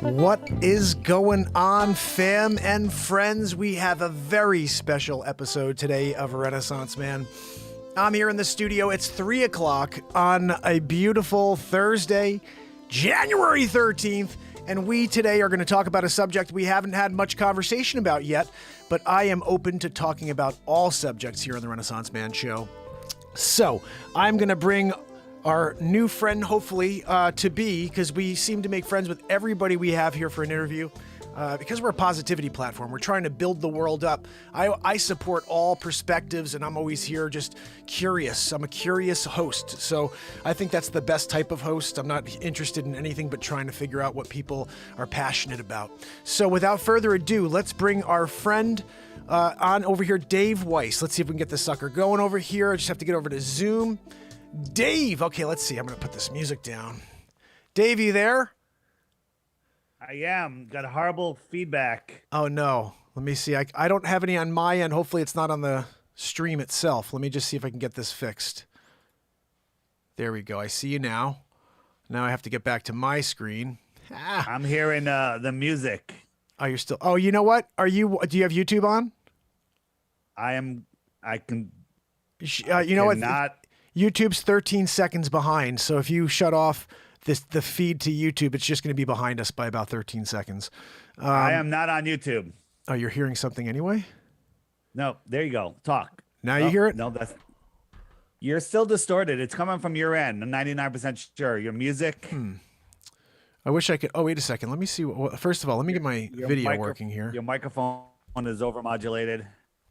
What is going on, fam and friends? We have a very special episode today of Renaissance Man. I'm here in the studio. It's 3 o'clock on a beautiful Thursday, January 13th, and we today are going to talk about a subject we haven't had much conversation about yet, but I am open to talking about all subjects here on the Renaissance Man Show. So, I'm going to bring our new friend, hopefully, to be, because we seem to make friends with everybody we have here for an interview. Because we're a positivity platform, we're trying to build the world up. I support all perspectives, and I'm always here just curious. I'm a curious host, so I think that's the best type of host. I'm not interested in anything but trying to figure out what people are passionate about. So without further ado, let's bring our friend on over here, Dave Weiss. Let's see if we can get this sucker going over here. I just have to get over to Zoom. Dave, okay, let's see. I'm going to put this music down. Dave, you there? I am. Got a horrible feedback. Oh, no. Let me see. I don't have any on my end. Hopefully it's not on the stream itself. Let me just see if I can get this fixed. There we go. I see you now. Now I have to get back to my screen. I'm hearing the music. Oh, you're still... Oh, you know what? Do you have YouTube on? I can... you know what? YouTube's 13 seconds behind, so if you shut off the feed to YouTube, it's just going to be behind us by about 13 seconds. I am not on YouTube. Oh, you're hearing something anyway? No, there you go. Talk. Now you hear it? No, you're still distorted. It's coming from your end. I'm 99% sure. Your music. I wish I could. Oh, wait a second. Let me see. First of all, let me get my video working here. Your microphone is overmodulated.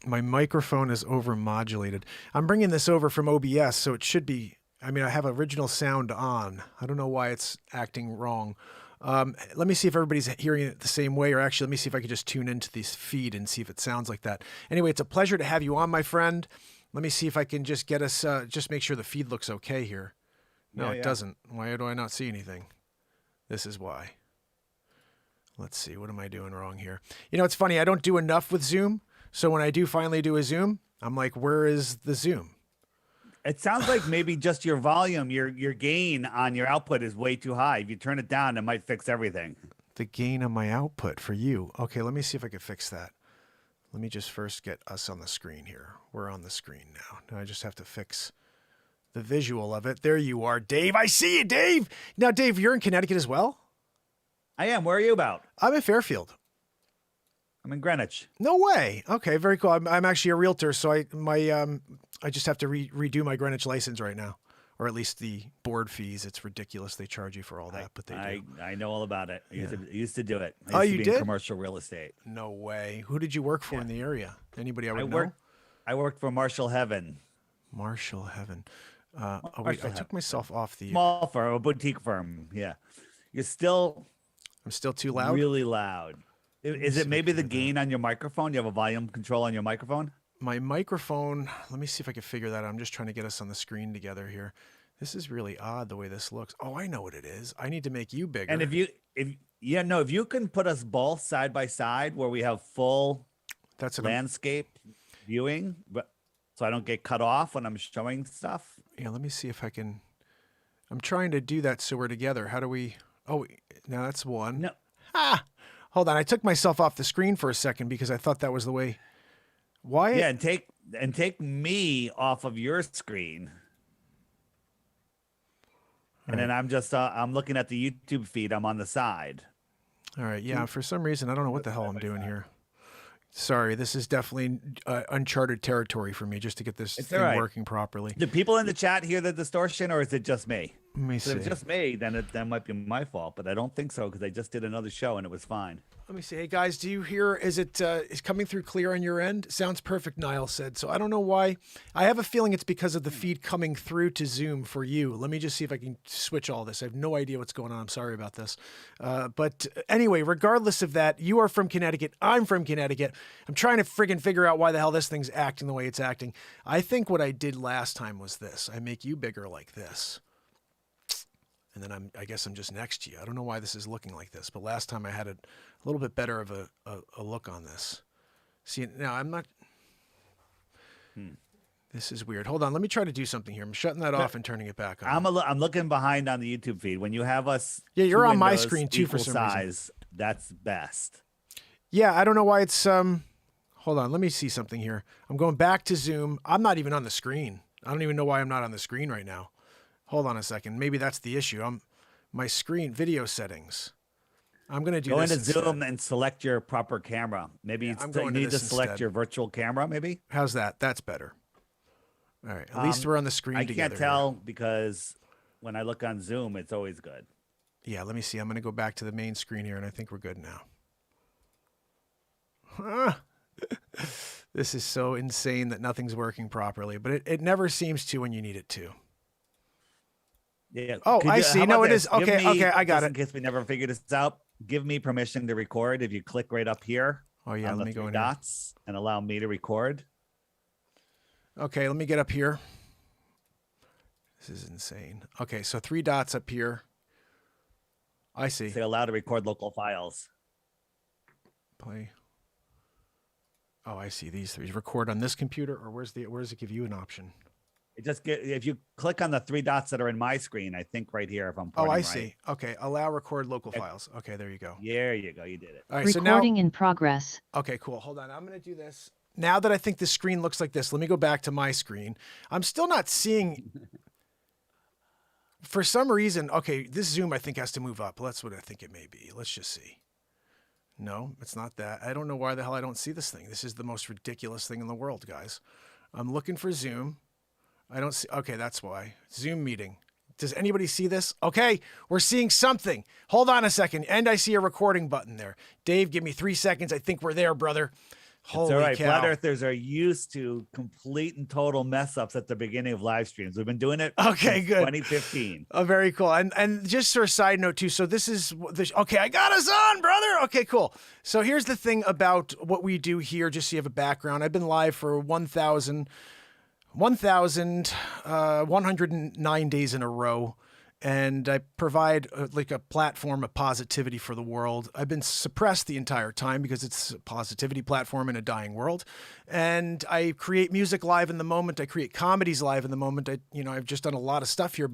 My microphone is overmodulated. I'm bringing this over from OBS, so it should be... I mean, I have original sound on. I don't know why it's acting wrong. Let me see if everybody's hearing it the same way, or actually, let me see if I could just tune into this feed and see if it sounds like that. Anyway, it's a pleasure to have you on, my friend. Let me see if I can just get us, just make sure the feed looks okay here. No, it doesn't. Why do I not see anything? This is why. Let's see. What am I doing wrong here? You know, it's funny. I don't do enough with Zoom. So when I do finally do a Zoom, I'm like, where is the Zoom? It sounds like maybe just your volume, your gain on your output is way too high. If you turn it down, it might fix everything. The gain on my output for you. Okay, let me see if I can fix that. Let me just first get us on the screen here. We're on the screen now. Now I just have to fix the visual of it. There you are, Dave. I see you, Dave. Now, Dave, you're in Connecticut as well? I am. Where are you about? I'm in Fairfield. I'm in Greenwich. No way. Okay, very cool. I'm actually a realtor, so I just have to redo my Greenwich license right now, or at least the board fees. It's ridiculous. They charge you for all that, but they do. I know all about it. I used to do it. You did? In commercial real estate. No way. Who did you work for in the area? Anybody I would know? I worked for Marshall Heaven. Marshall Heaven. Wait, I took myself off the... Small firm, a boutique firm. Yeah. I'm still too loud? Really loud. Is it maybe the gain on your microphone? You have a volume control on your microphone? My microphone, let me see if I can figure that out. I'm just trying to get us on the screen together here. This is really odd the way this looks. Oh, I know what it is. I need to make you bigger. And if you can put us both side by side where we have full landscape viewing, so I don't get cut off when I'm showing stuff. Yeah, let me see if I can. I'm trying to do that so we're together. How do we? Oh, now that's one. No. Hold on. I took myself off the screen for a second because I thought that was the way. Why? Yeah, and take me off of your screen. And then I'm just I'm looking at the YouTube feed. I'm on the side. All right. Yeah. For some reason, I don't know what the hell I'm doing here. Sorry, this is definitely uncharted territory for me just to get this thing working properly. Do people in the chat hear the distortion, or is it just me? Let me see. If it's just me, then that might be my fault, but I don't think so because I just did another show and it was fine. Let me see. Hey, guys, do you hear? Is it is coming through clear on your end? Sounds perfect, Niall said. So I don't know why. I have a feeling it's because of the feed coming through to Zoom for you. Let me just see if I can switch all this. I have no idea what's going on. I'm sorry about this. But anyway, regardless of that, you are from Connecticut. I'm from Connecticut. I'm trying to friggin' figure out why the hell this thing's acting the way it's acting. I think what I did last time was this. I make you bigger like this. And then I guess I'm just next to you. I don't know why this is looking like this, but last time I had a little bit better of a look on this. See, now I'm not... This is weird. Hold on. Let me try to do something here. I'm shutting that off and turning it back on. I'm looking behind on the YouTube feed. When you have us... Yeah, you're on my screen too for some size, reason. That's best. Yeah, I don't know why it's hold on, let me see something here. I'm going back to Zoom. I'm not even on the screen. I don't even know why I'm not on the screen right now. Hold on a second. Maybe that's the issue. My screen video settings. I'm going to do Go this into instead. Zoom and select your proper camera. Maybe you need to select your virtual camera, maybe? How's that? That's better. All right. At least we're on the screen together. I can't tell because when I look on Zoom, it's always good. Yeah, let me see. I'm going to go back to the main screen here, and I think we're good now. Huh. This is so insane that nothing's working properly, but it never seems to when you need it to. Yeah. Oh, I see. No, it is. Okay, okay, I got it. In case we never figured this out, give me permission to record. If you click right up here oh, yeah, on let the me go in dots and allow me to record. Okay, let me get up here. This is insane. Okay, so 3 dots up here. I see. Say allow to record local files. Play. Oh, I see these 3. Record on this computer, or where's it give you an option? It just if you click on the 3 dots that are in my screen, I think right here, if I'm pointing I right. see. Okay, allow record local files. Okay, there you go. There you go. You did it. All right, recording in progress. Okay, cool. Hold on. I'm going to do this. Now that I think the screen looks like this, let me go back to my screen. I'm still not seeing, for some reason, okay, this Zoom I think has to move up. That's what I think it may be. Let's just see. No, it's not that. I don't know why the hell I don't see this thing. This is the most ridiculous thing in the world, guys. I'm looking for Zoom. I don't see. Okay, that's why. Zoom meeting. Does anybody see this? Okay, we're seeing something. Hold on a second. And I see a recording button there. Dave, give me 3 seconds. I think we're there, brother. Holy it's all right. cow. Flat Earthers are used to complete and total mess ups at the beginning of live streams. We've been doing it. Okay, good. 2015. Oh, very cool. And just for a side note too. So this is okay. I got us on, brother. Okay, cool. So here's the thing about what we do here. Just so you have a background. I've been live for 1,109 days in a row. And I provide like a platform of positivity for the world. I've been suppressed the entire time because it's a positivity platform in a dying world. And I create music live in the moment. I create comedies live in the moment. I've just done a lot of stuff here,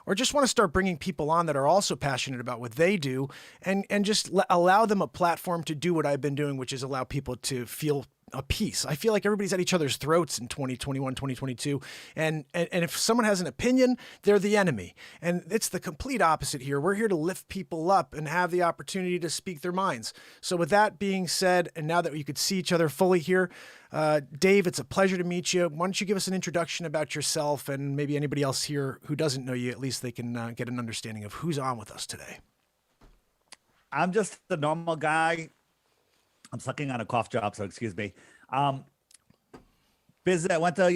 or just want to start bringing people on that are also passionate about what they do, and just allow them a platform to do what I've been doing, which is allow people to feel a peace. I feel like everybody's at each other's throats in 2021, 2022. And if someone has an opinion, they're the enemy. And it's the complete opposite here. We're here to lift people up and have the opportunity to speak their minds. So with that being said, and now that you could see each other fully here, Dave, it's a pleasure to meet you. Why don't you give us an introduction about yourself, and maybe anybody else here who doesn't know you, at least they can get an understanding of who's on with us today. I'm just the normal guy. I'm sucking on a cough drop, so excuse me. Business. I went to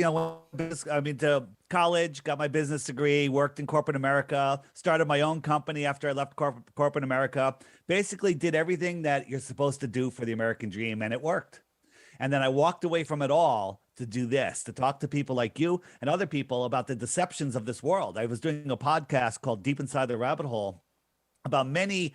to college, got my business degree, worked in corporate America, started my own company after I left corporate America. Basically, did everything that you're supposed to do for the American dream, and it worked. And then I walked away from it all to do this, to talk to people like you and other people about the deceptions of this world. I was doing a podcast called Deep Inside the Rabbit Hole about many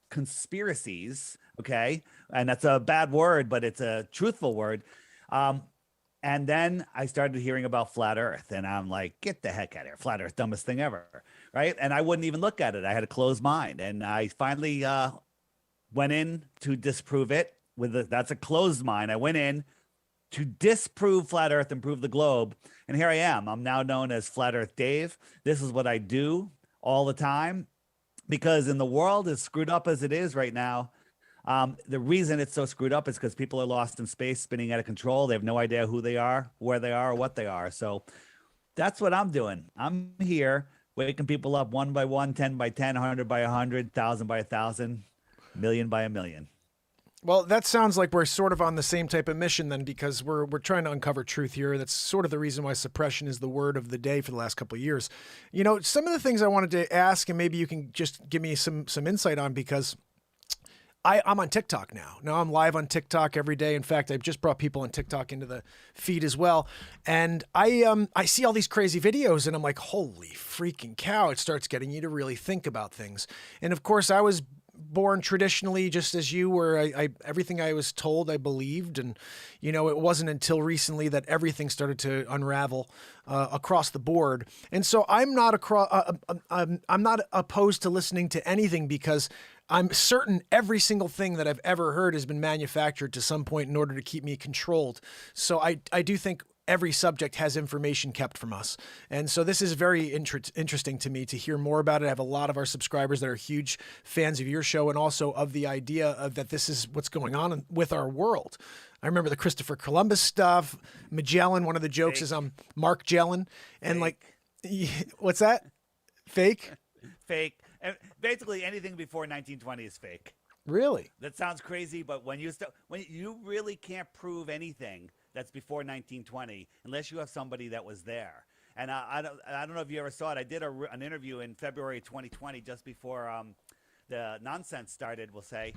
conspiracies, okay, and that's a bad word, but it's a truthful word. And then I started hearing about flat Earth, and I'm like, get the heck out of here. Flat Earth, dumbest thing ever, right? And I wouldn't even look at it. I had a closed mind, and I finally went in to disprove it. That's a closed mind. I went in to disprove flat Earth and prove the globe, and here I am. I'm now known as Flat Earth Dave. This is what I do all the time. Because in the world as screwed up as it is right now, the reason it's so screwed up is because people are lost in space, spinning out of control. They have no idea who they are, where they are, or what they are. So that's what I'm doing. I'm here waking people up 1 by 1, 10 by 10, 100 by 100, 1,000 by 1,000, million by a million. Well, that sounds like we're sort of on the same type of mission then, because we're trying to uncover truth here. That's sort of the reason why suppression is the word of the day for the last couple of years. You know, some of the things I wanted to ask, and maybe you can just give me some insight on, because I'm on TikTok now. Now I'm live on TikTok every day. In fact, I've just brought people on TikTok into the feed as well. And I see all these crazy videos, and I'm like, holy freaking cow. It starts getting you to really think about things. And of course, I was born traditionally, just as you were. I everything I was told, I believed, and it wasn't until recently that everything started to unravel across the board. And so I'm not I'm not opposed to listening to anything, because I'm certain every single thing that I've ever heard has been manufactured to some point in order to keep me controlled. So I do think every subject has information kept from us. And so this is very interesting to me to hear more about it. I have a lot of our subscribers that are huge fans of your show, and also of the idea of that this is what's going on with our world. I remember the Christopher Columbus stuff. Magellan, one of the jokes is Mark Jellin. And what's that? Fake? Fake. Basically anything before 1920 is fake. Really? That sounds crazy, but when you really can't prove anything that's before 1920 unless you have somebody that was there. And I don't know if you ever saw it. I did an interview in February 2020, just before the nonsense started, we'll say,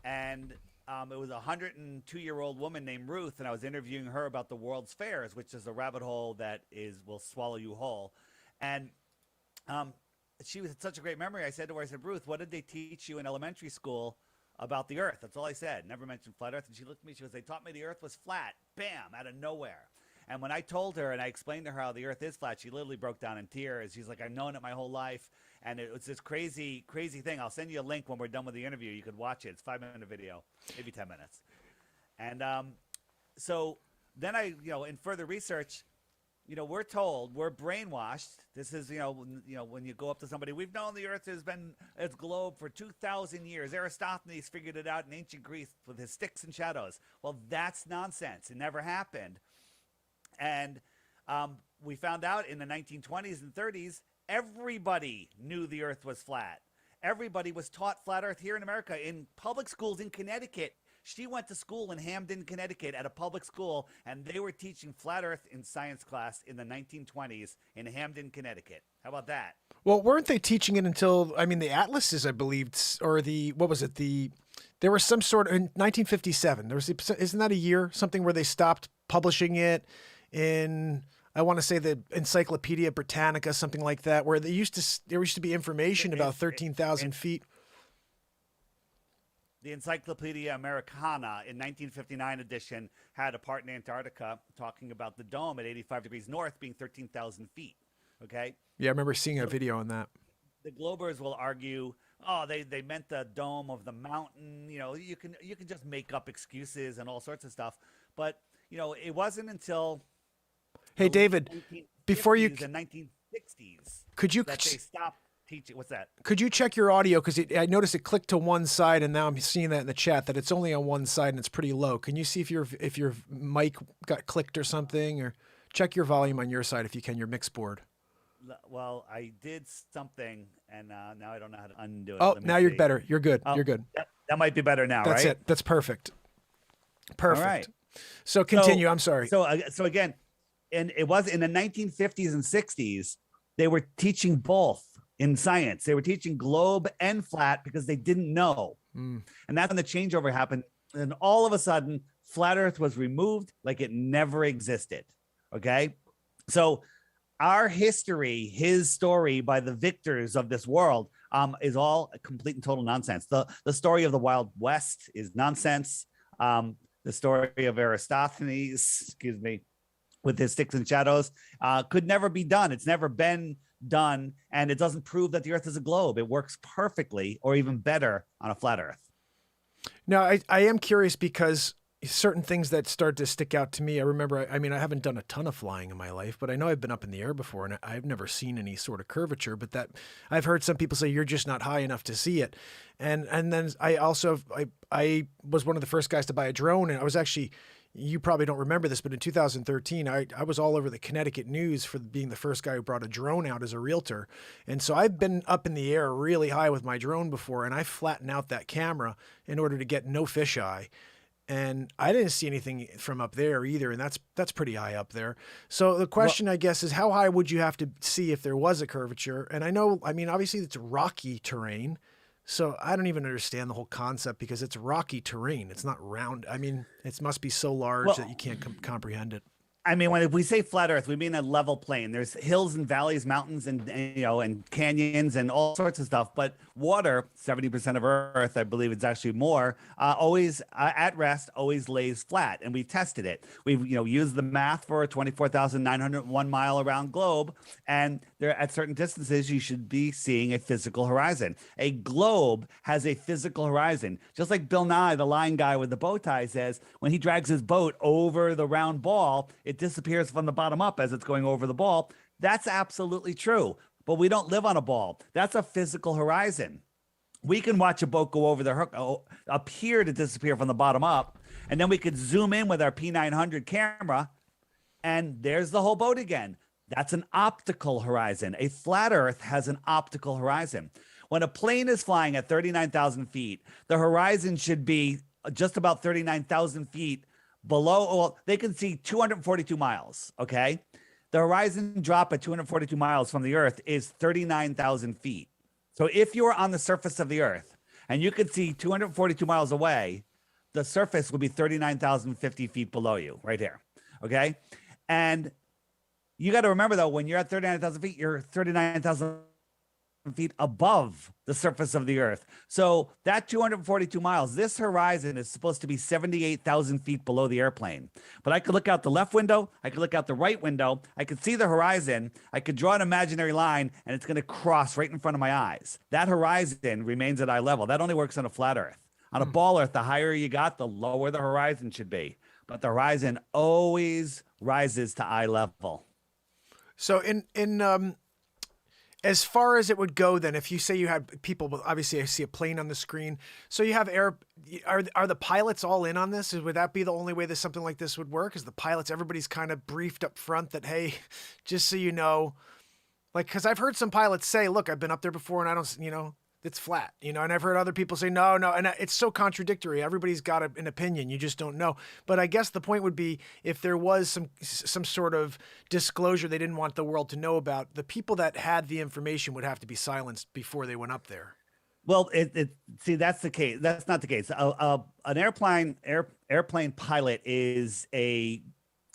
and it was a 102-year-old woman named Ruth, and I was interviewing her about the World's Fairs, which is a rabbit hole that will swallow you whole. And she had such a great memory. I said to her, Ruth, what did they teach you in elementary school about the Earth? That's all I said. Never mentioned flat Earth. And she looked at me. She goes, they taught me the Earth was flat. Bam, out of nowhere. And when I told her and I explained to her how the Earth is flat, she literally broke down in tears. She's like, I've known it my whole life. And it was this crazy, crazy thing. I'll send you a link when we're done with the interview. You could watch it. It's a 5-minute video, maybe 10 minutes. And so then in further research, we're told, we're brainwashed. This is, when you go up to somebody, we've known the Earth has been its globe for 2,000 years. Aristophanes figured it out in ancient Greece with his sticks and shadows. Well, that's nonsense. It never happened. And we found out in the 1920s and 30s, everybody knew the Earth was flat. Everybody was taught flat Earth here in America in public schools in Connecticut. She went to school in Hamden, Connecticut, at a public school, and they were teaching flat Earth in science class in the 1920s in Hamden, Connecticut. How about that? Well, weren't they teaching it until, the atlases, I believe, or there was some sort of, in 1957, isn't that a year, something where they stopped publishing it in, I want to say the Encyclopedia Britannica, something like that, where there used to be information about 13,000 feet. The Encyclopedia Americana in 1959 edition had a part in Antarctica talking about the dome at 85 degrees north being 13,000 feet. Okay. Yeah, I remember seeing a video on that. The Globers will argue, they meant the dome of the mountain. You can just make up excuses and all sorts of stuff. But it wasn't until David, before you the 1960s that they stopped teaching. What's that? Could you check your audio? Because I noticed it clicked to one side, and now I'm seeing that in the chat that it's only on one side and it's pretty low. Can you see if your mic got clicked or something, or check your volume on your side if you can, your mix board? Well, I did something, and now I don't know how to undo it. Oh, now you're better. You're good. You're good. That might be better now, That's right? it. That's perfect. Perfect. All right. So continue. I'm sorry. So again, and it was in the 1950s and 60s, they were teaching both in science. They were teaching globe and flat because they didn't know. And that's when the changeover happened. And all of a sudden, flat Earth was removed like it never existed. Okay. So our history, his story by the victors of this world, is all complete and total nonsense. The story of the Wild West is nonsense. The story of Aristophanes, with his sticks and shadows, could never be done. It's never been done, and it doesn't prove that the Earth is a globe. It works perfectly, or even better, on a flat Earth. Now, I am curious because certain things that start to stick out to me. I remember, I haven't done a ton of flying in my life, but I know I've been up in the air before, and I've never seen any sort of curvature. But that I've heard some people say you're just not high enough to see it, and then I also I was one of the first guys to buy a drone, and I was actually. You probably don't remember this, but in 2013, I was all over the Connecticut news for being the first guy who brought a drone out as a realtor. And so I've been up in the air really high with my drone before, and I flattened out that camera in order to get no fisheye. And I didn't see anything from up there either, and that's pretty high up there. So the question, I guess, is how high would you have to see if there was a curvature? And I know, obviously it's rocky terrain. So I don't even understand the whole concept because it's rocky terrain. It's not round. It must be so large that you can't comprehend it. I mean, when we say flat Earth, we mean a level plane. There's hills and valleys, mountains, and and canyons and all sorts of stuff. But water, 70% of Earth, I believe it's actually more, always at rest, always lays flat. And we've tested it. We've used the math for a 24,901 mile around globe, and there at certain distances you should be seeing a physical horizon. A globe has a physical horizon, just like Bill Nye, the line guy with the bow tie, says when he drags his boat over the round ball, it disappears from the bottom up as it's going over the ball. That's absolutely true. But we don't live on a ball. That's a physical horizon. We can watch a boat go over the appear to disappear from the bottom up, and then we could zoom in with our P900 camera, and there's the whole boat again. That's an optical horizon. A flat Earth has an optical horizon. When a plane is flying at 39,000 feet, the horizon should be just about 39,000 feet below. Well, they can see 242 miles, okay? The horizon drop at 242 miles from the Earth is 39,000 feet. So if you were on the surface of the Earth and you could see 242 miles away, the surface would be 39,050 feet below you right here, okay? And you got to remember, though, when you're at 39,000 feet, you're 39,000 feet above the surface of the Earth. So that 242 miles, this horizon is supposed to be 78,000 feet below the airplane. But I could look out the left window, I could look out the right window, I could see the horizon, I could draw an imaginary line, and it's going to cross right in front of my eyes. That horizon remains at eye level. That only works on a flat Earth. On a ball Earth, the higher you got, the lower the horizon should be. But the horizon always rises to eye level. So as far as it would go, then, if you say you had people, obviously I see a plane on the screen. So you have are the pilots all in on this? Would that be the only way that something like this would work? Is the pilots, everybody's kind of briefed up front that, hey, just so you know, like, because I've heard some pilots say, look, I've been up there before and I don't, it's flat, and I've heard other people say, no. And it's so contradictory. Everybody's got an opinion. You just don't know. But I guess the point would be, if there was some sort of disclosure they didn't want the world to know about, the people that had the information would have to be silenced before they went up there. Well, see, that's the case. That's not the case. An airplane pilot is a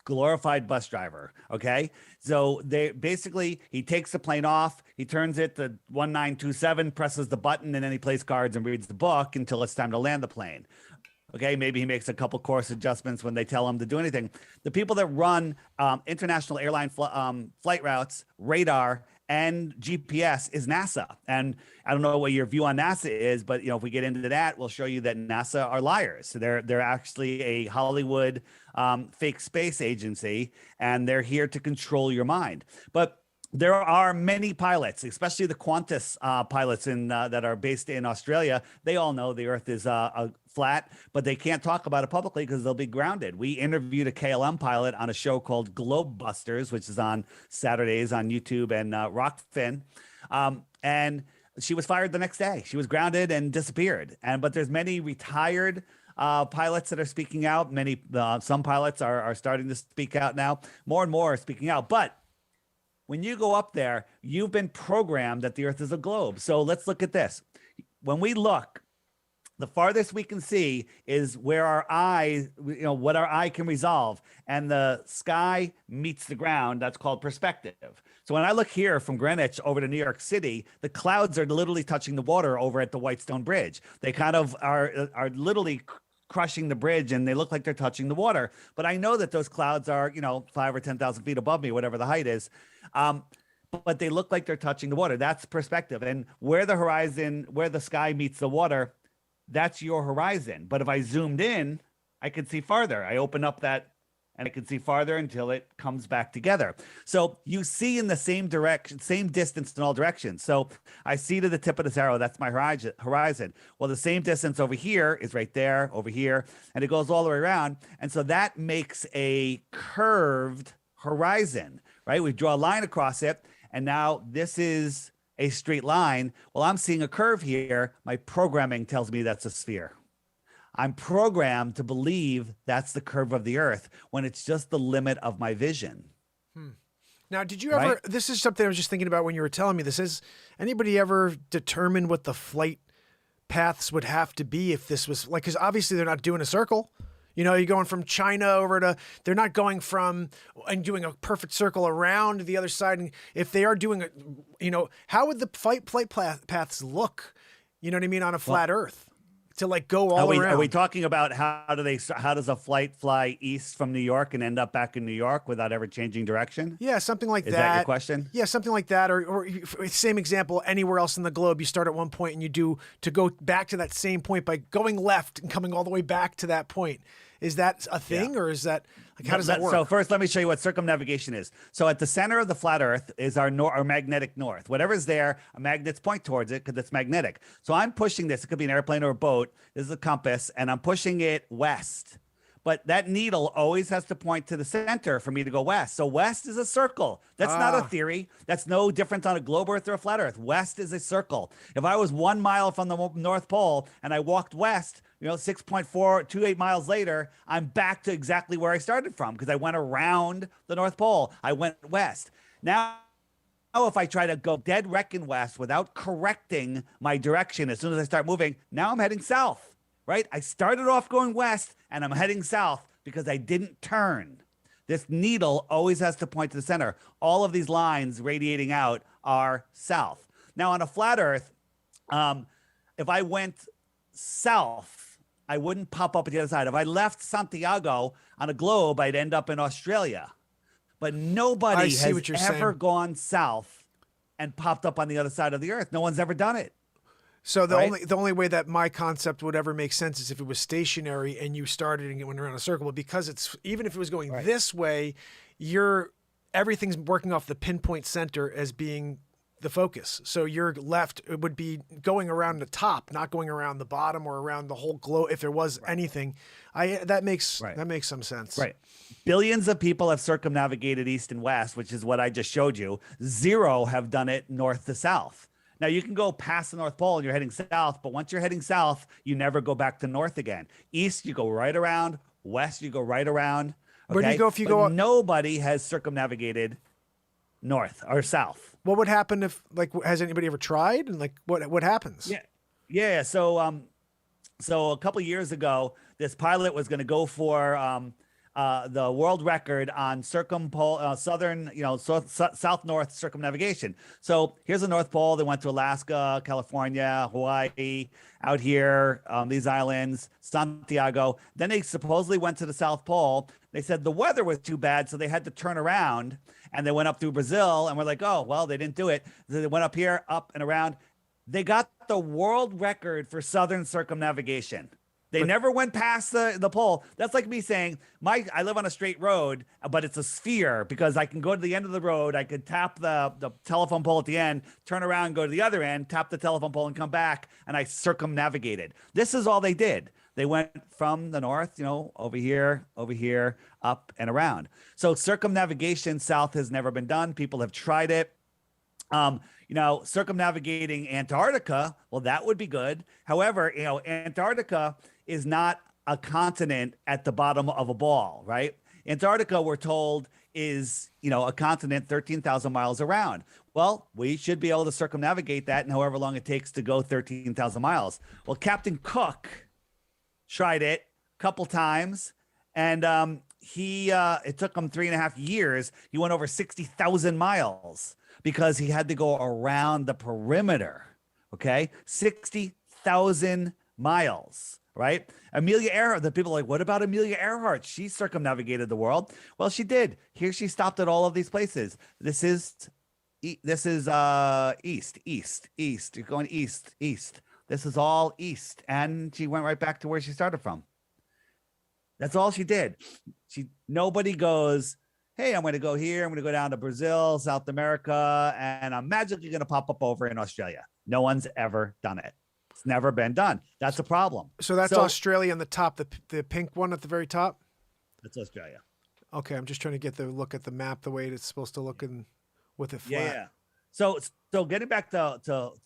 glorified bus driver. Okay. So he takes the plane off, he turns it to 1927, presses the button, and then he plays cards and reads the book until it's time to land the plane. Okay. Maybe he makes a couple course adjustments when they tell him to do anything. The people that run international airline flight routes, radar, and GPS is NASA. And I don't know what your view on NASA is, but if we get into that, we'll show you that NASA are liars. So they're actually a Hollywood fake space agency, and they're here to control your mind. But there are many pilots, especially the Qantas pilots that are based in Australia. They all know the Earth is flat, but they can't talk about it publicly because they'll be grounded. We interviewed a KLM pilot on a show called Globebusters, which is on Saturdays on YouTube and Rockfin. And she was fired the next day. She was grounded and disappeared. But there's many retired pilots that are speaking out. Some pilots are starting to speak out now. More and more are speaking out. But when you go up there, you've been programmed that the Earth is a globe. So let's look at this. When we look, the farthest we can see is where our eye, what our eye can resolve. And the sky meets the ground. That's called perspective. So when I look here from Greenwich over to New York City, the clouds are literally touching the water over at the Whitestone Bridge. They kind of are literally crushing the bridge, and they look like they're touching the water. But I know that those clouds are, 5 or 10,000 feet above me, whatever the height is. But they look like they're touching the water. That's perspective. And where the sky meets the water, that's your horizon. But if I zoomed in, I could see farther. I open up that and I can see farther until it comes back together. So you see in the same direction, same distance in all directions. So I see to the tip of this arrow, that's my horizon. Well, the same distance over here is right there, over here, and it goes all the way around. And so that makes a curved horizon, right? We draw a line across it, and now this is a straight line. Well, I'm seeing a curve here. My programming tells me that's a sphere. I'm programmed to believe that's the curve of the Earth when it's just the limit of my vision. Now, did you ever, this is something I was just thinking about when you were telling me this, is anybody ever determined what the flight paths would have to be if this was like, because obviously they're not doing a circle. You know, you're going from China over to, they're not going from and doing a perfect circle around the other side. And if they are doing it, you know, how would the flight paths look, you know what I mean, on a flat Earth to like go all around? Are we talking about how does a flight fly east from New York and end up back in New York without ever changing direction? Yeah, something like that. Is that your question? Yeah, something like that. Or same example, anywhere else in the globe, you start at one point and you do to go back to that same point by going left and coming all the way back to that point. Is that a thing, or is that like how does that work? So first, let me show you what circumnavigation is. So at the center of the flat Earth is our magnetic north. Whatever's there, a magnets point towards it because it's magnetic. So I'm pushing this. It could be an airplane or a boat. This is a compass, and I'm pushing it west. But that needle always has to point to the center for me to go west. So west is a circle. That's not a theory. That's no different on a globe Earth or a flat Earth. West is a circle. If I was 1 mile from the North Pole and I walked west, 6.428 miles later, I'm back to exactly where I started from because I went around the North Pole. I went west. Now, if I try to go dead reckon west without correcting my direction as soon as I start moving, now I'm heading south. Right? I started off going west and I'm heading south because I didn't turn. This needle always has to point to the center. All of these lines radiating out are south. Now on a flat Earth, if I went south, I wouldn't pop up at the other side. If I left Santiago on a globe, I'd end up in Australia. But nobody has ever gone south and popped up on the other side of the Earth. No one's ever done it. So the only way that my concept would ever make sense is if it was stationary and you started and it went around a circle. But because it's, even if it was going this way, everything's working off the pinpoint center as being the focus. So your left, it would be going around the top, not going around the bottom or around the whole globe. If there was anything, that makes some sense. Right. Billions of people have circumnavigated east and west, which is what I just showed you. 0 have done it north to south. Now, you can go past the North Pole and you're heading south, but once you're heading south, you never go back to north again. East, you go right around. West, you go right around. Okay? Where do you go if you go? Nobody has circumnavigated north or south. What would happen if, like, has anybody ever tried? And like, what happens? Yeah. So a couple years ago, this pilot was going to go for the world record on southern, south-north circumnavigation. So here's the North Pole. They went to Alaska, California, Hawaii, out here, these islands, Santiago. Then they supposedly went to the South Pole. They said the weather was too bad, so they had to turn around, and they went up through Brazil, and we're like, oh, well, they didn't do it. So they went up here, up and around. They got the world record for southern circumnavigation. They never went past the pole. That's like me saying, I live on a straight road, but it's a sphere because I can go to the end of the road. I could tap the telephone pole at the end, turn around, go to the other end, tap the telephone pole and come back. And I circumnavigated. This is all they did. They went from the north, over here, up and around. So circumnavigation south has never been done. People have tried it. Circumnavigating Antarctica, well, that would be good. However, Antarctica is not a continent at the bottom of a ball, right? Antarctica, we're told, is, a continent 13,000 miles around. Well, we should be able to circumnavigate that in however long it takes to go 13,000 miles. Well, Captain Cook tried it a couple times, and it took him 3.5 years. He went over 60,000 miles because he had to go around the perimeter. Okay, 60,000 miles. Right? Amelia Earhart, the people are like, what about Amelia Earhart? She circumnavigated the world. Well, she did. Here she stopped at all of these places. This is east. You're going east. This is all east. And she went right back to where she started from. That's all she did. Nobody goes, hey, I'm going to go here. I'm going to go down to Brazil, South America, and I'm magically going to pop up over in Australia. No one's ever done it. It's never been done. That's a problem. So that's Australia on the top, the pink one at the very top? That's Australia. Okay, I'm just trying to get the look at the map the way it's supposed to look with it flat. Yeah. So getting back to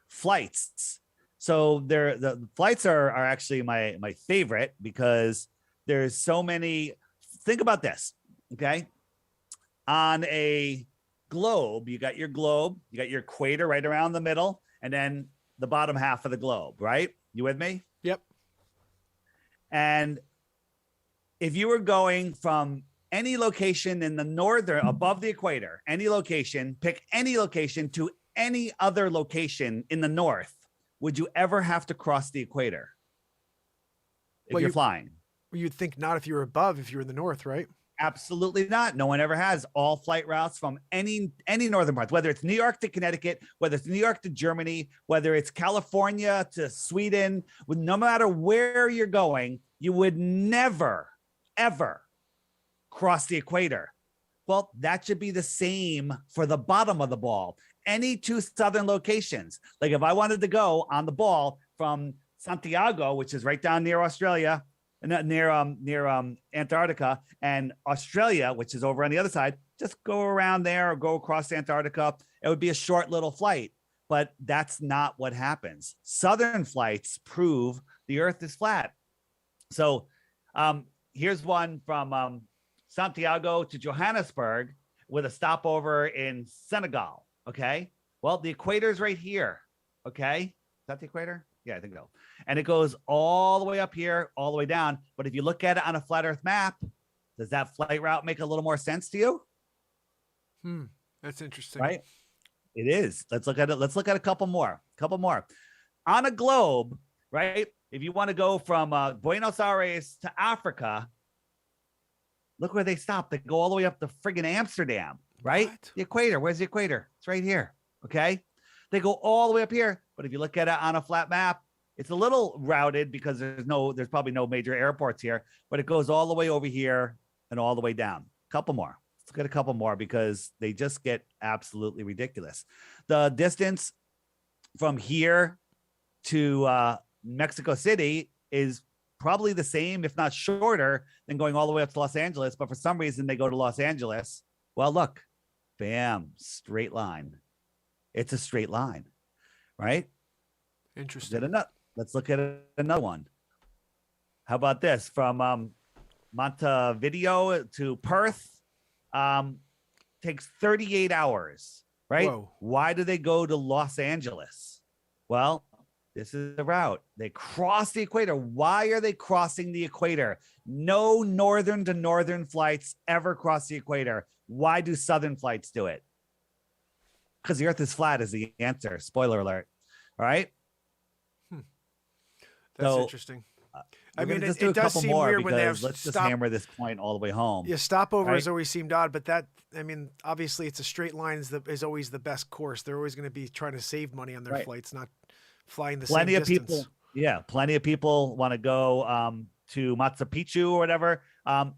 flights. So the flights are actually my favorite because there's so many. Think about this, okay? On a globe, you got your equator right around the middle, and then the bottom half of the globe, right? You with me? Yep. And if you were going from any location in the northern, above the equator, any location, pick any location to any other location in the north, would you ever have to cross the equator if you're flying? You'd think not if you were above, if you were in the north, right? Absolutely not. No one ever has. All flight routes from any northern parts, whether it's New York to Connecticut, whether it's New York to Germany, whether it's California to Sweden, no matter where you're going, you would never, ever cross the equator. Well, that should be the same for the bottom of the ball. Any two southern locations. Like if I wanted to go on the ball from Santiago, which is right down near Australia, near Antarctica, and Australia, which is over on the other side, just go around there or go across Antarctica. It would be a short little flight, but that's not what happens. Southern flights prove the Earth is flat. So here's one from Santiago to Johannesburg with a stopover in Senegal. Okay. Well, the equator is right here. Okay. Is that the equator? Yeah, I think so. And it goes all the way up here, all the way down. But if you look at it on a flat Earth map, does that flight route make a little more sense to you? That's interesting. Right? It is. Let's look at it. Let's look at a couple more. On a globe, right? If you want to go from Buenos Aires to Africa, look where they stop. They go all the way up to friggin' Amsterdam, right? What? The equator. Where's the equator? It's right here. Okay. They go all the way up here. But if you look at it on a flat map, it's a little routed because there's probably no major airports here, but it goes all the way over here and all the way down. Couple more. Let's get a couple more because they just get absolutely ridiculous. The distance from here to Mexico City is probably the same, if not shorter, than going all the way up to Los Angeles. But for some reason, they go to Los Angeles. Well, look, bam, straight line. It's a straight line, right? Interesting. Let's look at another one. How about this? From Montevideo to Perth, takes 38 hours, right? Whoa. Why do they go to Los Angeles? Well, this is the route. They cross the equator. Why are they crossing the equator? No northern to northern flights ever cross the equator. Why do southern flights do it? Because the Earth is flat is the answer. Spoiler alert. All right. That's interesting. I mean, it does seem weird when they have let's just hammer this point all the way home. Yeah, stopovers always seemed odd, but obviously it's a straight line is always the best course. They're always going to be trying to save money on their flights, not flying the same distance. Plenty of people want to go to Machu Picchu or whatever.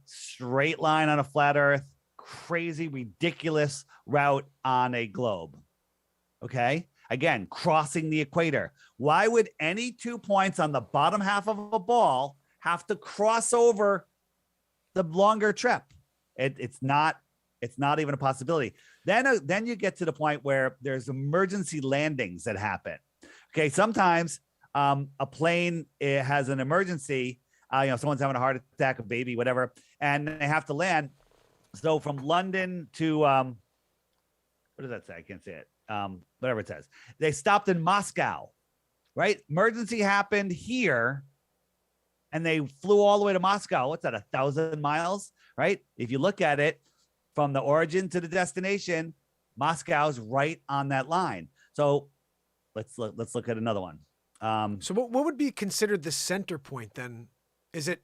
Straight line on a flat Earth, crazy, ridiculous route on a globe. Okay. Again, crossing the equator. Why would any 2 points on the bottom half of a ball have to cross over the longer trip? It's not even a possibility. Then you get to the point where there's emergency landings that happen. Okay, sometimes a plane has an emergency. Someone's having a heart attack, a baby, whatever, and they have to land. So from London to what does that say? I can't say it. Whatever it says. They stopped in Moscow, right? Emergency happened here and they flew all the way to Moscow. What's that? 1,000 miles, right? If you look at it from the origin to the destination, Moscow's right on that line. So let's look at another one. So what would be considered the center point then? Is it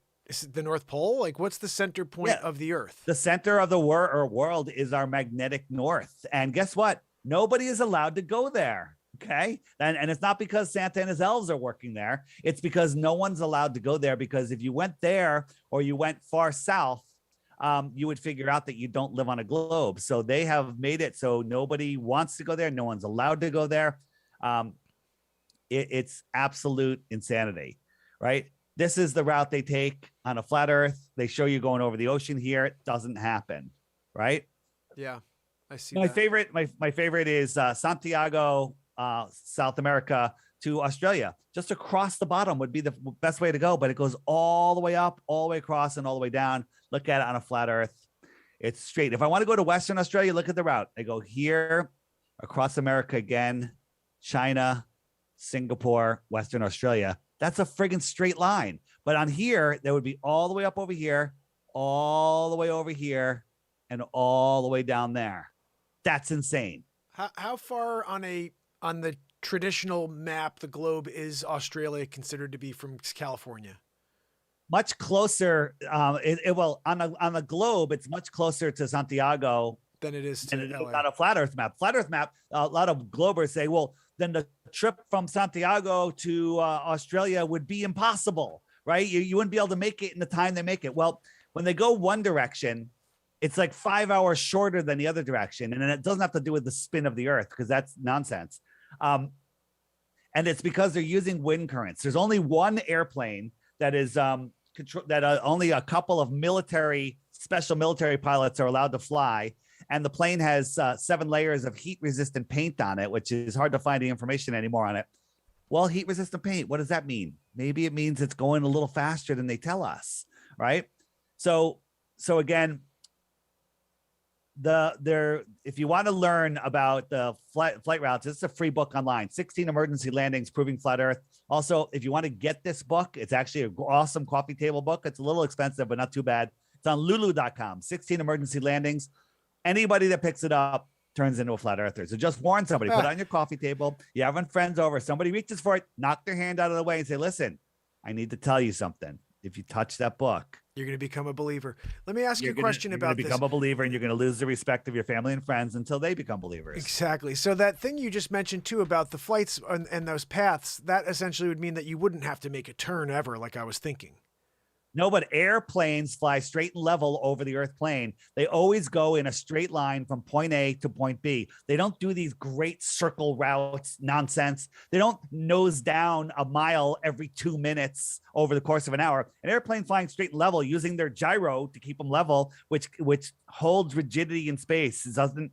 the North Pole? Like what's the center point of the Earth? The center of the world is our magnetic north. And guess what? Nobody is allowed to go there. Okay. And it's not because Santa and his elves are working there. It's because no one's allowed to go there, because if you went there or you went far south, you would figure out that you don't live on a globe. So they have made it so nobody wants to go there. No one's allowed to go there. It's absolute insanity, right? This is the route they take on a flat Earth. They show you going over the ocean here. It doesn't happen, right? Yeah. I see my favorite is Santiago, South America to Australia. Just across the bottom would be the best way to go, but it goes all the way up, all the way across, and all the way down. Look at it on a flat Earth. It's straight. If I want to go to Western Australia, look at the route. I go here, across America again, China, Singapore, Western Australia. That's a friggin' straight line. But on here, there would be all the way up over here, all the way over here, and all the way down there. That's insane. How far on the traditional map, the globe, is Australia considered to be from California? Much closer. Well, on the globe, it's much closer to Santiago than it is to LA. On a flat Earth map. Flat Earth map. A lot of globers say, well, then the trip from Santiago to Australia would be impossible, right? You wouldn't be able to make it in the time they make it. Well, when they go one direction, it's like 5 hours shorter than the other direction. And then it doesn't have to do with the spin of the Earth, because that's nonsense. And it's because they're using wind currents. There's only one airplane that is only a couple of special military pilots are allowed to fly. And the plane has 7 layers of heat-resistant paint on it, which is hard to find the information anymore on it. Well, heat-resistant paint, what does that mean? Maybe it means it's going a little faster than they tell us, right? So again, if you want to learn about the flight routes, it's a free book online, 16 Emergency Landings Proving Flat Earth. Also, if you want to get this book, it's actually an awesome coffee table book. It's a little expensive, but not too bad. It's on lulu.com, 16 Emergency Landings. Anybody that picks it up turns into a flat earther. So just warn somebody, put it on your coffee table. You're having friends over. Somebody reaches for it, knock their hand out of the way and say, listen, I need to tell you something. If you touch that book, you're going to become a believer. Let me ask you a question about this. You're going to become a believer, and you're going to lose the respect of your family and friends until they become believers. Exactly. So that thing you just mentioned too about the flights and those paths, that essentially would mean that you wouldn't have to make a turn ever, like I was thinking. No, but airplanes fly straight and level over the Earth plane. They always go in a straight line from point A to point B. They don't do these great circle routes nonsense. They don't nose down a mile every 2 minutes over the course of an hour. An airplane flying straight and level using their gyro to keep them level, which holds rigidity in space. It doesn't,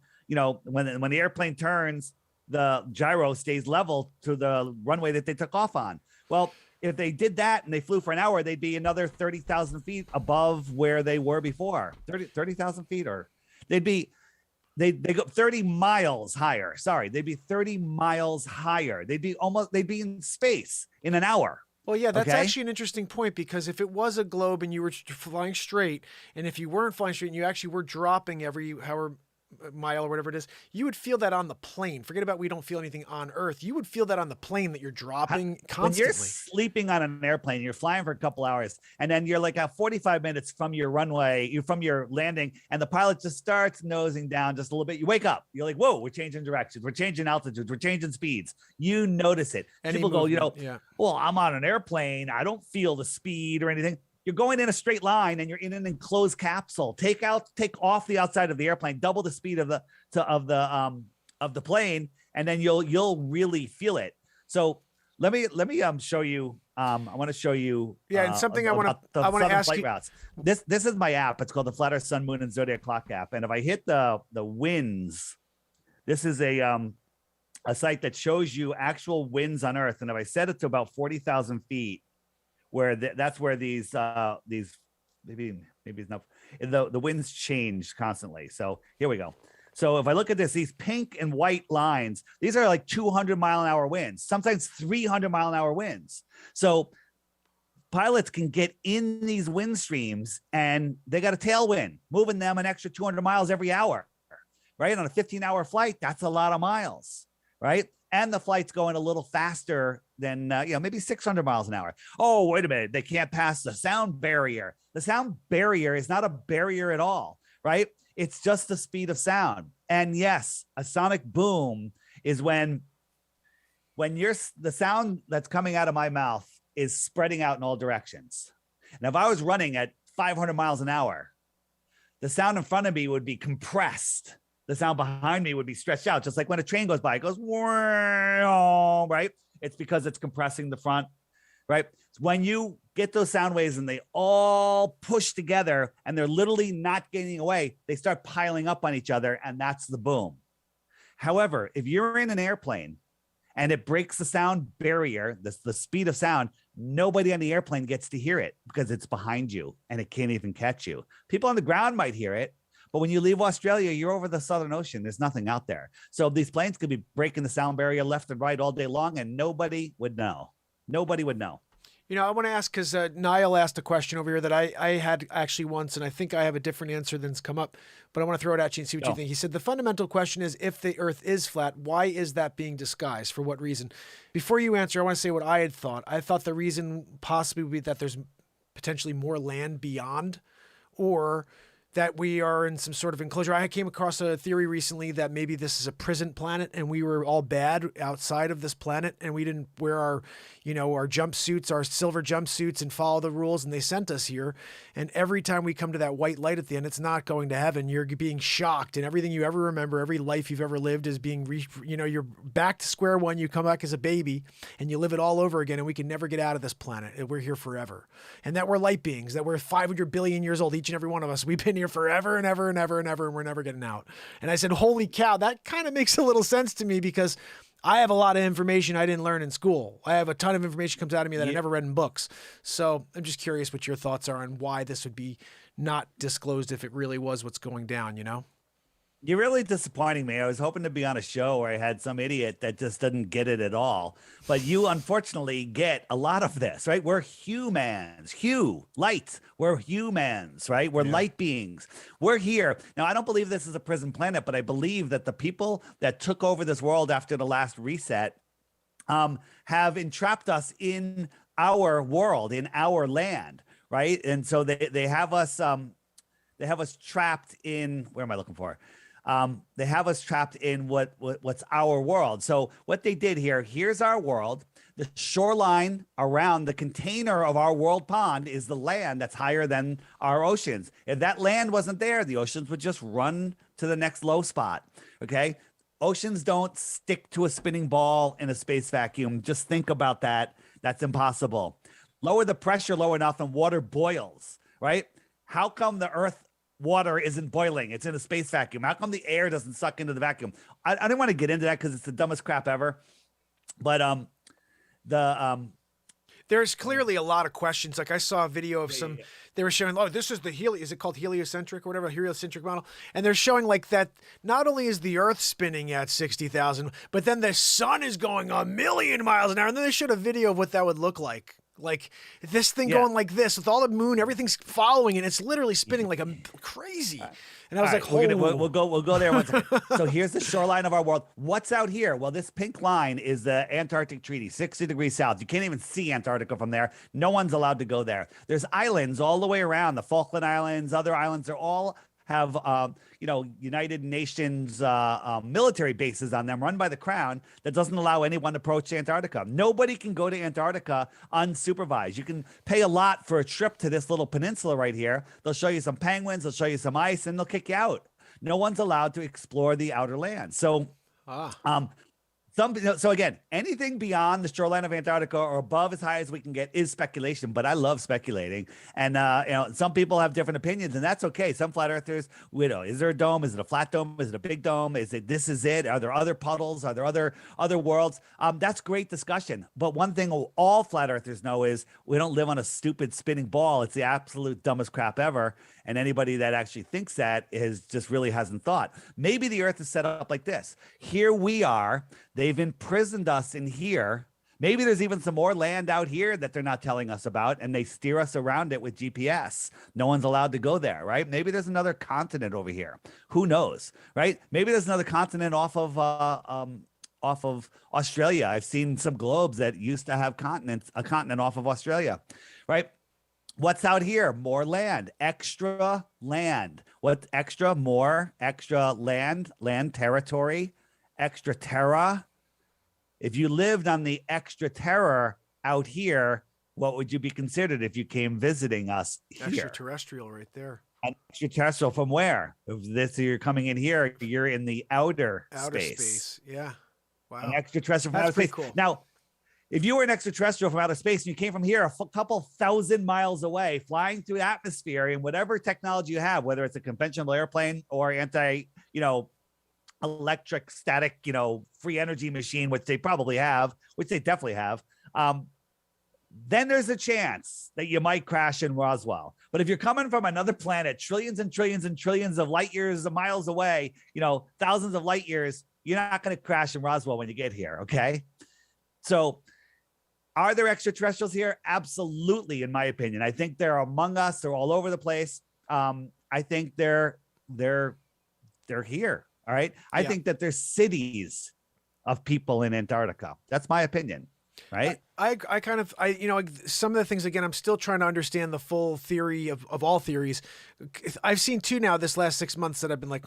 when the airplane turns, the gyro stays level to the runway that they took off on. Well, if they did that and they flew for an hour, they'd be another 30,000 feet above where they were before. 30,000 feet, or they go 30 miles higher. Sorry, they'd be 30 miles higher. They'd be in space in an hour. Well, yeah, that's actually an interesting point, because if it was a globe and you were flying straight, and if you weren't flying straight and you actually were dropping every however mile or whatever it is, you would feel that on the plane. Forget about we don't feel anything on Earth. You would feel that on the plane that you're dropping constantly. When you're sleeping on an airplane, you're flying for a couple hours, and then you're like 45 minutes from your runway, from your landing, and the pilot just starts nosing down just a little bit. You wake up. You're like, whoa, we're changing directions. We're changing altitudes. We're changing speeds. You notice it. People go, well, I'm on an airplane. I don't feel the speed or anything. You're going in a straight line and you're in an enclosed capsule. Take off the outside of the airplane, double the speed of the plane, and then you'll really feel it. So let me show you. I want to show you. Yeah, and something I want to ask you. Routes. This is my app. It's called the Flat Earth, Sun, Moon, and Zodiac Clock app. And if I hit the winds, this is a site that shows you actual winds on Earth. And if I set it to about 40,000 feet, where that's where these maybe enough, the winds change constantly. So here we go. So if I look at this, these pink and white lines, these are like 200-mile-an-hour winds, sometimes 300-mile-an-hour winds. So pilots can get in these wind streams, and they got a tailwind moving them an extra 200 miles every hour, right? On a 15-hour flight, that's a lot of miles, right? And the flight's going a little faster than, maybe 600 miles an hour. Oh, wait a minute. They can't pass the sound barrier. The sound barrier is not a barrier at all, right? It's just the speed of sound. And yes, a sonic boom is when the sound that's coming out of my mouth is spreading out in all directions. Now, if I was running at 500 miles an hour, the sound in front of me would be compressed. The sound behind me would be stretched out, just like when a train goes by, it goes, right? It's because it's compressing the front, right? So when you get those sound waves and they all push together and they're literally not getting away, they start piling up on each other, and that's the boom. However, if you're in an airplane and it breaks the sound barrier, the speed of sound, nobody on the airplane gets to hear it because it's behind you and it can't even catch you. People on the ground might hear it, but when you leave Australia, you're over the Southern Ocean. There's nothing out there. So these planes could be breaking the sound barrier left and right all day long, and nobody would know. Nobody would know. You know, I want to ask because Niall asked a question over here that I had actually once, and I think I have a different answer than's come up, but I want to throw it at you and see what you think. He said, the fundamental question is, if the Earth is flat, why is that being disguised? For what reason? Before you answer, I want to say what I had thought. I thought the reason possibly would be that there's potentially more land beyond, or that we are in some sort of enclosure. I came across a theory recently that maybe this is a prison planet and we were all bad outside of this planet and we didn't wear our, our jumpsuits, our silver jumpsuits, and follow the rules, and they sent us here. And every time we come to that white light at the end, it's not going to heaven. You're being shocked, and everything you ever remember, every life you've ever lived is being, you're back to square one. You come back as a baby and you live it all over again, and we can never get out of this planet. We're here forever. And that we're light beings, that we're 500 billion years old, each and every one of us. We've been here forever and ever and ever and ever, and we're never getting out. And I said, holy cow, that kind of makes a little sense to me, because I have a lot of information I didn't learn in school. I have a ton of information comes out of me that I never read in books. So I'm just curious what your thoughts are on why this would be not disclosed if it really was what's going down, You're really disappointing me. I was hoping to be on a show where I had some idiot that just doesn't get it at all. But you unfortunately get a lot of this, right? We're humans, light. We're humans, right? We're light beings. We're here. Now, I don't believe this is a prison planet, but I believe that the people that took over this world after the last reset have entrapped us in our world, in our land, right? And so they have us trapped in, where am I looking for? They have us trapped in what's our world. So what they did here's our world. The shoreline around the container of our world pond is the land that's higher than our oceans. If that land wasn't there, the oceans would just run to the next low spot. Okay. Oceans don't stick to a spinning ball in a space vacuum. Just think about that. That's impossible. Lower the pressure low enough and water boils, right? How come the Earth water isn't boiling? It's in a space vacuum. How come the air doesn't suck into the vacuum? I didn't want to get into that because it's the dumbest crap ever. But there's clearly a lot of questions. Like I saw a video of they were showing, this is is it called heliocentric or whatever, heliocentric model? And they're showing like that not only is the Earth spinning at 60,000, but then the sun is going a million miles an hour. And then they showed a video of what that would look like. Like this thing going like this with all the moon, everything's following, and it's literally spinning like a crazy. And I was like, we'll go there one second. So here's the shoreline of our world. What's out here? Well, this pink line is the Antarctic Treaty, 60 degrees south. You can't even see Antarctica from there. No one's allowed to go there. There's islands all the way around. The Falkland Islands, other islands, they're all have United Nations military bases on them run by the Crown that doesn't allow anyone to approach Antarctica. Nobody can go to Antarctica unsupervised. You can pay a lot for a trip to this little peninsula right here. They'll show you some penguins, they'll show you some ice, and they'll kick you out. No one's allowed to explore the outer land. So so again, anything beyond the shoreline of Antarctica or above as high as we can get is speculation, but I love speculating. And, some people have different opinions, and that's okay. Some flat earthers, is there a dome? Is it a flat dome? Is it a big dome? This is it? Are there other puddles? Are there other worlds? That's great discussion. But one thing all flat earthers know is we don't live on a stupid spinning ball. It's the absolute dumbest crap ever. And anybody that actually thinks that just really hasn't thought. Maybe the Earth is set up like this. Here we are. They've imprisoned us in here. Maybe there's even some more land out here that they're not telling us about, and they steer us around it with GPS. No one's allowed to go there, right? Maybe there's another continent over here. Who knows, right? Maybe there's another continent off of Australia. I've seen some globes that used to have a continent off of Australia, right? What's out here? More land, extra land. What extra? More extra land territory, extra terra. If you lived on the extra terra out here, what would you be considered if you came visiting us here? Extraterrestrial right there. An extraterrestrial from where? If you're coming in here, you're in the outer space. Yeah. Wow. An extraterrestrial from outer space. Cool. Now, if you were an extraterrestrial from outer space and you came from here a couple thousand miles away, flying through the atmosphere in whatever technology you have, whether it's a conventional airplane or electric static, free energy machine, which they probably have, which they definitely have, then there's a chance that you might crash in Roswell. But if you're coming from another planet, trillions and trillions and trillions of light years, of miles away, thousands of light years, you're not going to crash in Roswell when you get here. Okay. So Are there extraterrestrials here? Absolutely, in my opinion. I think they're among us. They're all over the place. I think they're here. All right. I think that there's cities of people in Antarctica. That's my opinion. Right. I kind of, some of the things, again, I'm still trying to understand the full theory of all theories. I've seen two now this last 6 months that I've been like,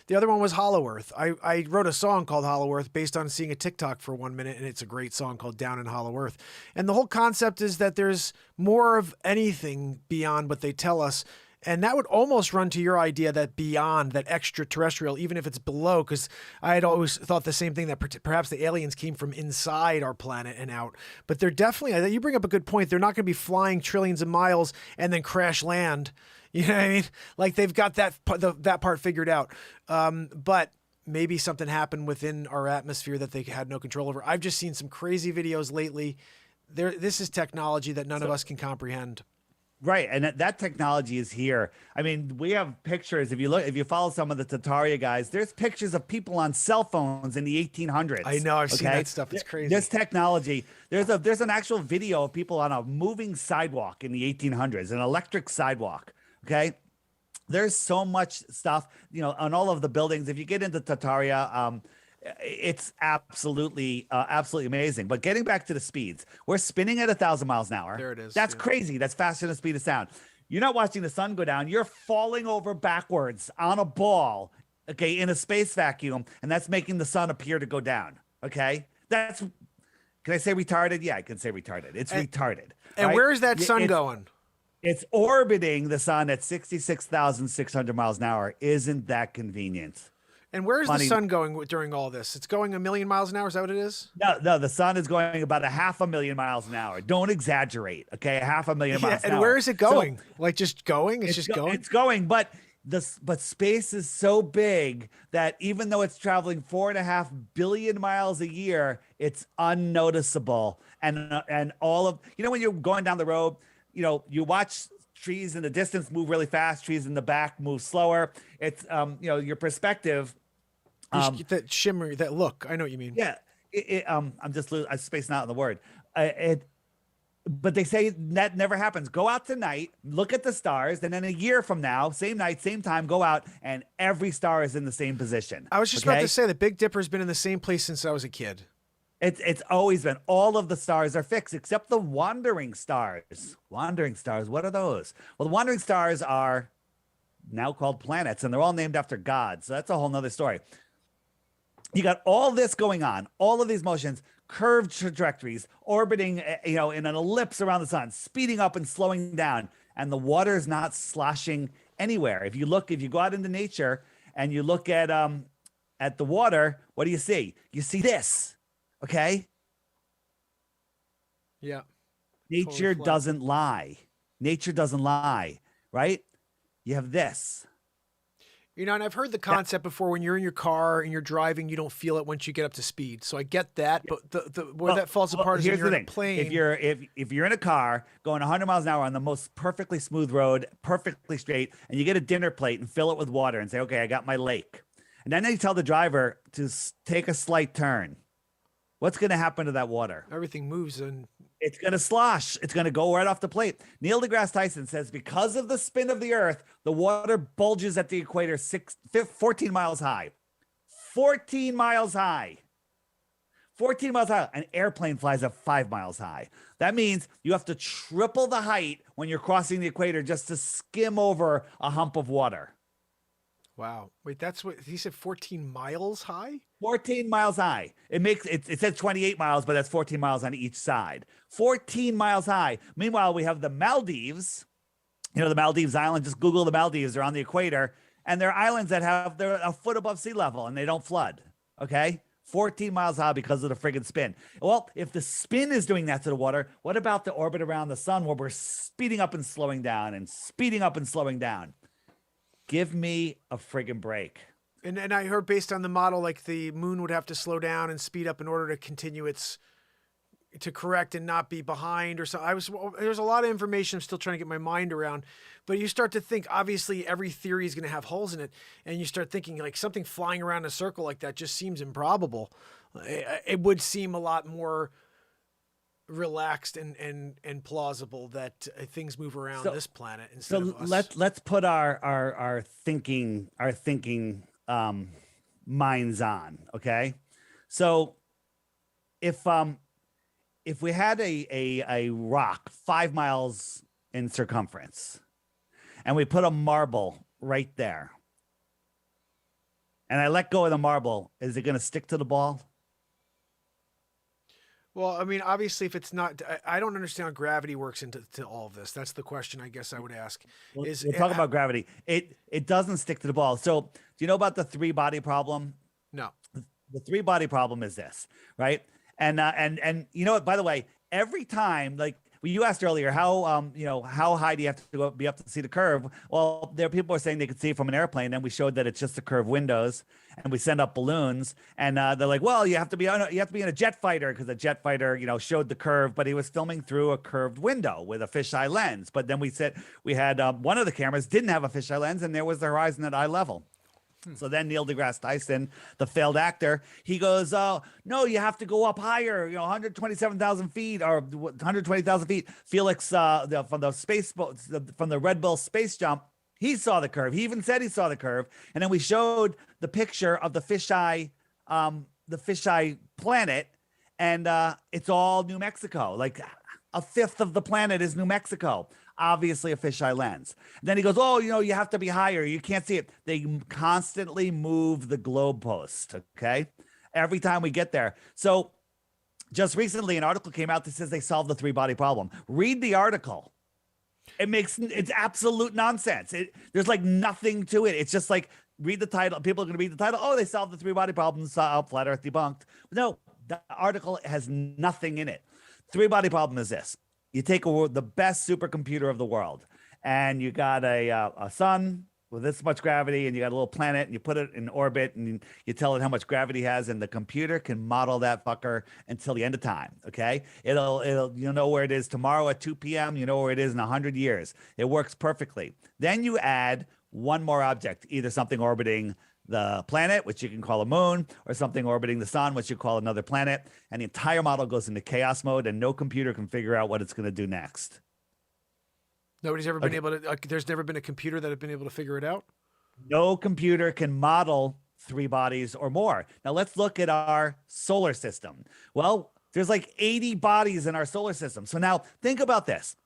the other one was Hollow Earth. I wrote a song called Hollow Earth based on seeing a TikTok for 1 minute, and it's a great song called Down in Hollow Earth. And the whole concept is that there's more of anything beyond what they tell us. And that would almost run to your idea that beyond, that extraterrestrial, even if it's below, because I had always thought the same thing, that perhaps the aliens came from inside our planet and out. But they're definitely, you bring up a good point, they're not going to be flying trillions of miles and then crash land. You know what I mean? Like they've got that part figured out. But maybe something happened within our atmosphere that they had no control over. I've just seen some crazy videos lately. This is technology that none of us can comprehend. Right. And that technology is here. I mean, we have pictures. If you follow some of the Tataria guys, there's pictures of people on cell phones in the 1800s. I know. I've seen that stuff. It's crazy. This technology, there's an actual video of people on a moving sidewalk in the 1800s, an electric sidewalk. Okay. There's so much stuff, on all of the buildings. If you get into Tataria, it's absolutely amazing. But getting back to the speeds, we're spinning at 1,000 miles an hour. There it is. That's crazy. That's faster than the speed of sound. You're not watching the sun go down. You're falling over backwards on a ball, okay, in a space vacuum, and that's making the sun appear to go down. Okay, can I say retarded? Yeah, I can say retarded. It's retarded. And right? Where is that sun going? It's orbiting the sun at 66,600 miles an hour. Isn't that convenient? And where's the sun going during all this? It's going 1,000,000 miles an hour. Is that what it is? No, the sun is going about 500,000 miles an hour. Don't exaggerate. Okay. 500,000 miles an hour. And where is it going? So, just going? It's just going? It's going, but space is so big that even though it's traveling 4.5 billion miles a year, it's unnoticeable. And all of, when you're going down the road, you watch trees in the distance move really fast, trees in the back move slower. It's your perspective. That shimmer, that look. I know what you mean. Yeah. I'm spacing out on the word. But they say that never happens. Go out tonight, look at the stars, and then a year from now, same night, same time, go out, and every star is in the same position. I was just about to say the Big Dipper's been in the same place since I was a kid. It's always been. All of the stars are fixed except the wandering stars. Wandering stars, what are those? Well, the wandering stars are now called planets, and they're all named after gods. So that's a whole nother story. You got all this going on, all of these motions, curved trajectories, orbiting, in an ellipse around the sun, speeding up and slowing down, and the water is not sloshing anywhere. If you go out into nature and you look at the water, what do you see? You see this. Okay. Yeah. Nature doesn't lie. Nature doesn't lie, right? You have this. And I've heard the concept before, when you're in your car and you're driving, you don't feel it once you get up to speed. So I get that, but that falls apart is when you're in a plane. If you're in a car going 100 miles an hour on the most perfectly smooth road, perfectly straight, and you get a dinner plate and fill it with water and say, okay, I got my lake. And then you tell the driver to take a slight turn. What's going to happen to that water? Everything moves and it's going to slosh. It's going to go right off the plate. Neil deGrasse Tyson says because of the spin of the Earth, the water bulges at the equator 14 miles high. 14 miles high. 14 miles high. An airplane flies at 5 miles high. That means you have to triple the height when you're crossing the equator just to skim over a hump of water. Wow. Wait, that's what he said, 14 miles high? 14 miles high. It says 28 miles, but that's 14 miles on each side. 14 miles high. Meanwhile, we have the Maldives. The Maldives Island, just Google the Maldives. They're on the equator, and they're islands that they're a foot above sea level and they don't flood. Okay. 14 miles high because of the friggin' spin. Well, if the spin is doing that to the water, what about the orbit around the sun where we're speeding up and slowing down and speeding up and slowing down? Give me a friggin' break. And I heard based on the model, like the moon would have to slow down and speed up in order to continue to correct and not be behind or something. There's a lot of information I'm still trying to get my mind around, but you start to think, obviously every theory is going to have holes in it. And you start thinking like something flying around in a circle like that just seems improbable. It would seem a lot more relaxed and plausible that things move around So- this planet instead So of us. let's put our thinking minds on, okay? So if we had a rock 5 miles in circumference and we put a marble right there and I let go of the marble, is it going to stick to the ball? Well, I mean, obviously, if it's not, I don't understand how gravity works into all of this. That's the question I guess I would ask. We'll talk about gravity. It doesn't stick to the ball. So do you know about the 3-body problem? No. The 3-body problem is this, right? And you know what? By the way, every time, like you asked earlier, how high do you have to be up to see the curve? Well, there are people who are saying they could see it from an airplane, and we showed that it's just the curved windows, and we send up balloons, and they're like, well, you have to be in a jet fighter because the jet fighter, showed the curve, but he was filming through a curved window with a fisheye lens. But then we said we had one of the cameras didn't have a fisheye lens, and there was the horizon at eye level. So then Neil deGrasse Tyson, the failed actor, he goes, "Oh no, you have to go up higher. 127,000 feet or 120,000 feet." Felix, from the Red Bull space jump, he saw the curve. He even said he saw the curve. And then we showed the picture of the fisheye planet, and it's all New Mexico. Like a fifth of the planet is New Mexico. Obviously a fisheye lens. And then he goes, oh, you have to be higher. You can't see it. They constantly move the globe post, okay? Every time we get there. So just recently, an article came out that says they solved the 3-body problem. Read the article. It's absolute nonsense. There's like nothing to it. It's just like, read the title. People are going to read the title. Oh, they solved the 3-body problem. Flat Earth debunked. No, the article has nothing in it. 3-body problem is this. You take the best supercomputer of the world, and you got a sun with this much gravity, and you got a little planet, and you put it in orbit, and you tell it how much gravity it has, and the computer can model that fucker until the end of time. Okay, it'll know where it is tomorrow at 2 p.m. You know where it is in 100 years. It works perfectly. Then you add one more object, either something orbiting the planet, which you can call a moon, or something orbiting the sun, which you call another planet, and the entire model goes into chaos mode, and no computer can figure out what it's going to do next. Nobody's ever been able to. There's never been a computer that have been able to figure it out. No computer can model 3 bodies or more. Now let's look at our solar system. Well, there's like 80 bodies in our solar system. So now think about this.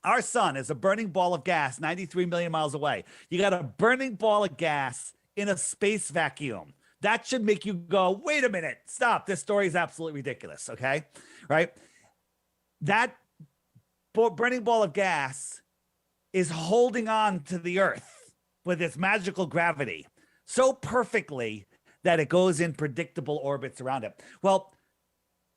Our sun is a burning ball of gas 93 million miles away. You got a burning ball of gas in a space vacuum. That should make you go, wait a minute, stop. This story is absolutely ridiculous, okay? Right? That burning ball of gas is holding on to the Earth with its magical gravity so perfectly that it goes in predictable orbits around it. Well,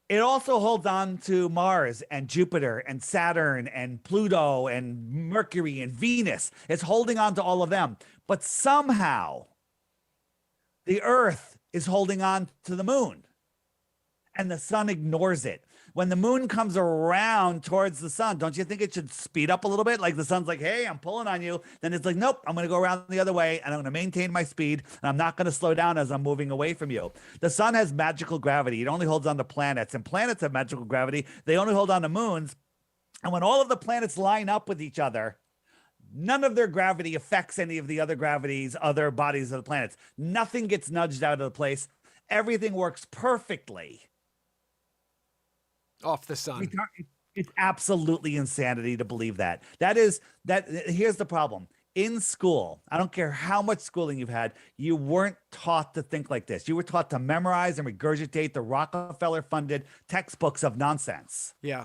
it also holds on to Mars and Jupiter and Saturn and Pluto and Mercury and Venus. It's holding on to all of them. But somehow the Earth is holding on to the moon, and the sun ignores it. When the moon comes around towards the sun, don't you think it should speed up a little bit? Like the sun's like, hey, I'm pulling on you. Then it's like, nope, I'm going to go around the other way, and I'm going to maintain my speed, and I'm not going to slow down as I'm moving away from you. The sun has magical gravity. It only holds on to planets, and planets have magical gravity. They only hold on to moons. And when all of the planets line up with each other, none of their gravity affects any of the other gravities, other bodies of the planets. Nothing gets nudged out of the place. Everything works perfectly. Off the sun. It's absolutely insanity to believe that. Here's the problem. In school, I don't care how much schooling you've had, you weren't taught to think like this. You were taught to memorize and regurgitate the Rockefeller-funded textbooks of nonsense. Yeah.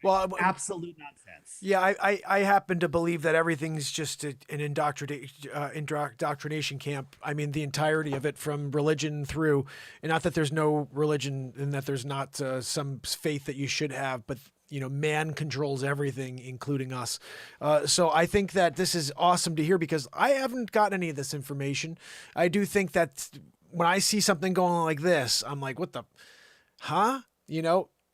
Well, absolute nonsense. Yeah, I happen to believe that everything's just an indoctrination camp. I mean, the entirety of it, from religion through, and not that there's no religion and that there's not some faith that you should have, but man controls everything, including us. So I think that this is awesome to hear, because I haven't got any of this information. I do think that when I see something going on like this, I'm like, what the, huh?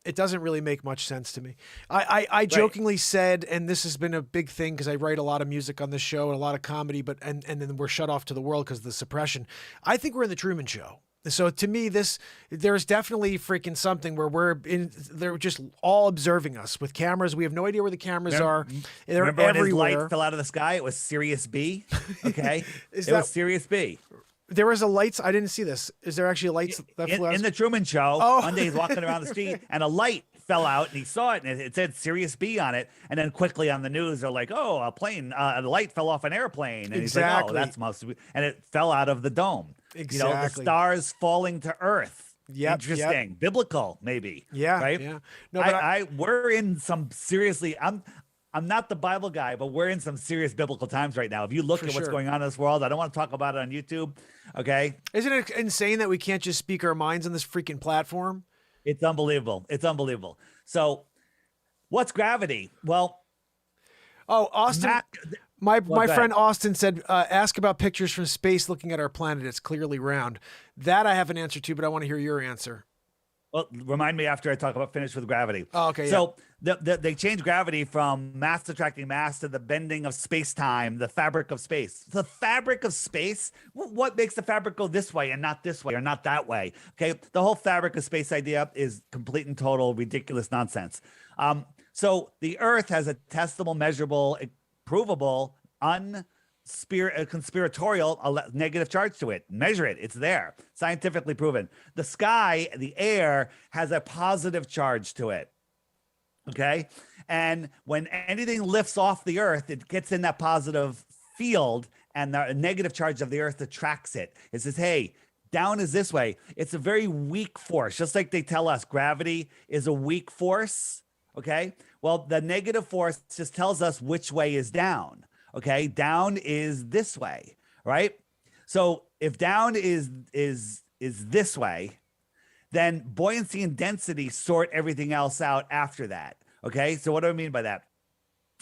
It doesn't really make much sense to me. I jokingly said, and this has been a big thing because I write a lot of music on this show and a lot of comedy, and then we're shut off to the world because of the suppression. I think we're in the Truman Show. So to me, there's definitely freaking something where they're just all observing us with cameras. We have no idea where the cameras are. They're Remember when his everywhere. light fell out of the sky? It was Sirius B. Okay. It was Sirius B. There was a lights. I didn't see this. Is there actually lights that flew out? In the Truman Show, Oh. one day he's walking around the street and a light fell out and he saw it and it said Sirius B on it. And then quickly on the news, they're like, oh, a plane, the light fell off an airplane. And he's like, oh, that's must be. And it fell out of the dome. Exactly. You know, the stars falling to Earth. Yep, Interesting. Yep. Biblical, maybe. Yeah. Right. Yeah. No, but we're in some seriously, I'm not the Bible guy, but we're in some serious biblical times right now. If you look at what's going on in this world, I don't want to talk about it on YouTube. Okay. Isn't it insane that we can't just speak our minds on this freaking platform? It's unbelievable. It's unbelievable. So what's gravity? Well, Austin, my friend Austin said, ask about pictures from space looking at our planet. It's clearly round. That I have an answer to, but I want to hear your answer. Well, remind me after I talk about finish with gravity. Oh, okay. So they changed gravity from mass attracting mass to the bending of space-time, the fabric of space. The fabric of space? What makes the fabric go this way and not this way or not that way? Okay. The whole fabric of space idea is complete and total ridiculous nonsense. So the Earth has a testable, measurable, provable, conspiratorial negative charge to it. Measure it. It's there. Scientifically proven. The sky, the air, has a positive charge to it. Okay. And when anything lifts off the Earth, it gets in that positive field and the negative charge of the Earth attracts it. It says, hey, down is this way. It's a very weak force. Just like they tell us gravity is a weak force. Okay. Well, the negative force just tells us which way is down. Okay. Down is this way. Right. So if down is this way, then buoyancy and density sort everything else out after that. Okay. So what do I mean by that?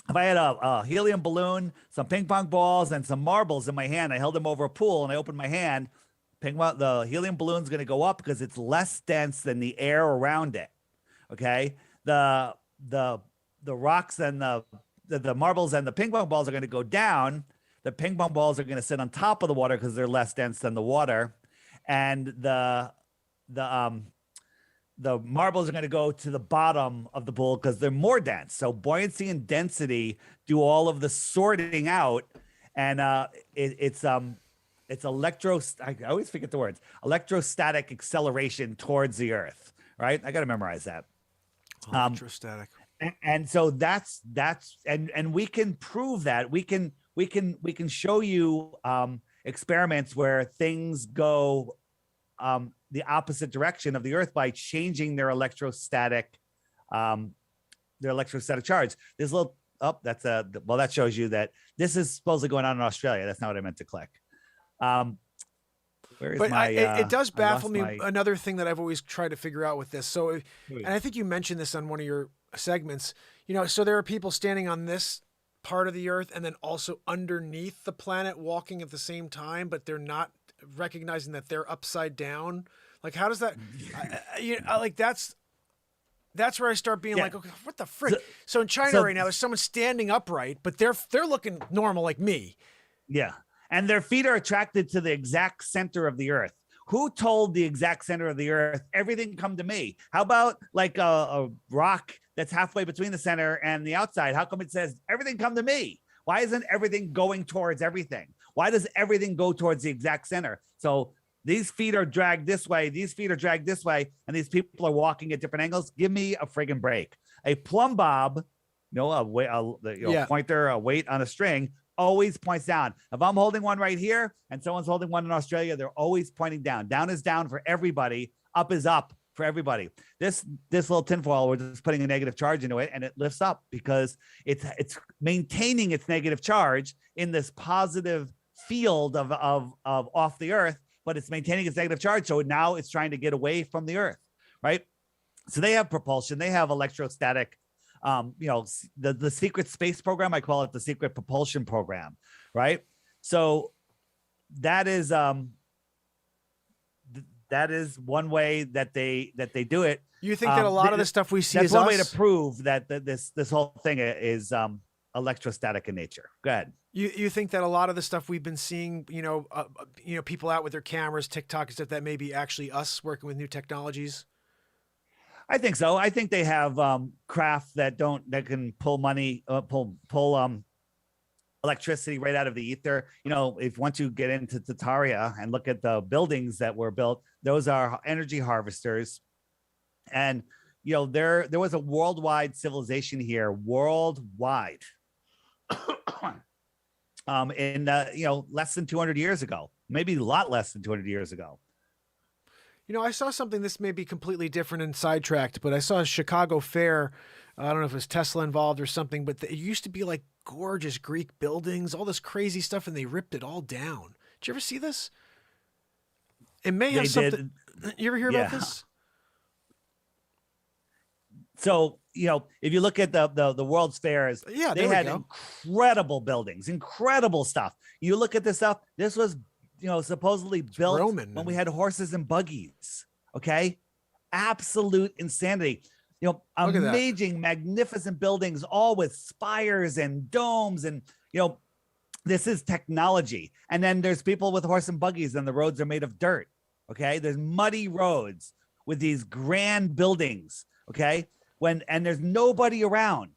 If I had a helium balloon, some ping pong balls and some marbles in my hand, I held them over a pool and I opened my hand, the helium balloon's going to go up because it's less dense than the air around it. Okay. The rocks and the marbles and the ping pong balls are going to go down. The ping pong balls are going to sit on top of the water because they're less dense than the water. And the marbles are going to go to the bottom of the pool because they're more dense. So buoyancy and density do all of the sorting out. And it's I always forget the words, electrostatic acceleration towards the Earth, right? I got to memorize that. Electrostatic. And so that's and we can prove that. We can show you experiments where things go the opposite direction of the Earth by changing their electrostatic charge. This little that shows you that this is supposedly going on in Australia. That's not what I meant to click. It does baffle me. Another thing that I've always tried to figure out with this. So, and I think you mentioned this on one of your segments, so there are people standing on this part of the Earth and then also underneath the planet walking at the same time, but they're not recognizing that they're upside down. Like, how does that, that's where I start being like, okay, what the frick? So in China right now, there's someone standing upright, but they're looking normal like me. Yeah. And their feet are attracted to the exact center of the Earth. Who told the exact center of the Earth, everything come to me? How about like a rock that's halfway between the center and the outside? How come it says everything come to me? Why isn't everything going towards everything? Why does everything go towards the exact center? So these feet are dragged this way. These feet are dragged this way. And these people are walking at different angles. Give me a friggin' break. A plumb bob, pointer, a weight on a string, always points down. If I'm holding one right here and someone's holding one in Australia, they're always pointing down. Down is down for everybody. Up is up for everybody. This little tinfoil, we're just putting a negative charge into it and it lifts up because it's maintaining its negative charge in this positive field of off the Earth, but it's maintaining its negative charge. So now it's trying to get away from the Earth, right? So they have propulsion. They have electrostatic the secret space program, I call it the secret propulsion program, right? So that is one way that they do it. You think that a lot of the stuff we see that's is one us? way to prove that this whole thing is electrostatic in nature. Go ahead. You think that a lot of the stuff we've been seeing, people out with their cameras, TikTok, is that may be actually us working with new technologies? I think so. I think they have craft that can pull money, pull electricity right out of the ether. If once you get into Tataria and look at the buildings that were built, those are energy harvesters. And there was a worldwide civilization here, worldwide, in less than 200 years ago, maybe a lot less than 200 years ago. I saw something, this may be completely different and sidetracked, but I saw a Chicago Fair. I don't know if it was Tesla involved or something, but it used to be like gorgeous Greek buildings, all this crazy stuff, and they ripped it all down. Did you ever see this? It may have something. You ever hear about this? So, if you look at the World's Fairs, they had incredible buildings, incredible stuff. You look at this stuff, this was, supposedly built Roman, when we had horses and buggies. Okay. Absolute insanity. Amazing, magnificent buildings, all with spires and domes. And, this is technology. And then there's people with horse and buggies and the roads are made of dirt. Okay. There's muddy roads with these grand buildings. Okay. And there's nobody around.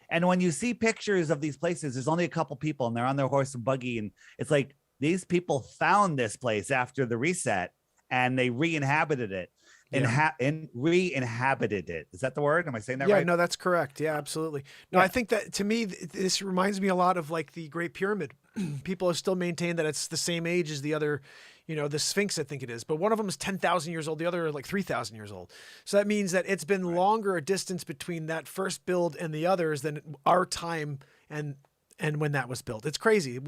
And when you see pictures of these places, there's only a couple people and they're on their horse and buggy. And it's like, these people found this place after the reset and they re-inhabited it. And re-inhabited it. Is that the word? Am I saying that right? Yeah, no, that's correct. Yeah, absolutely. No, I think that, to me, this reminds me a lot of like the Great Pyramid. People have still maintained that it's the same age as the other, the Sphinx, I think it is. But one of them is 10,000 years old. The other is like 3,000 years old. So that means that it's been longer a distance between that first build and the others than our time and when that was built. It's crazy.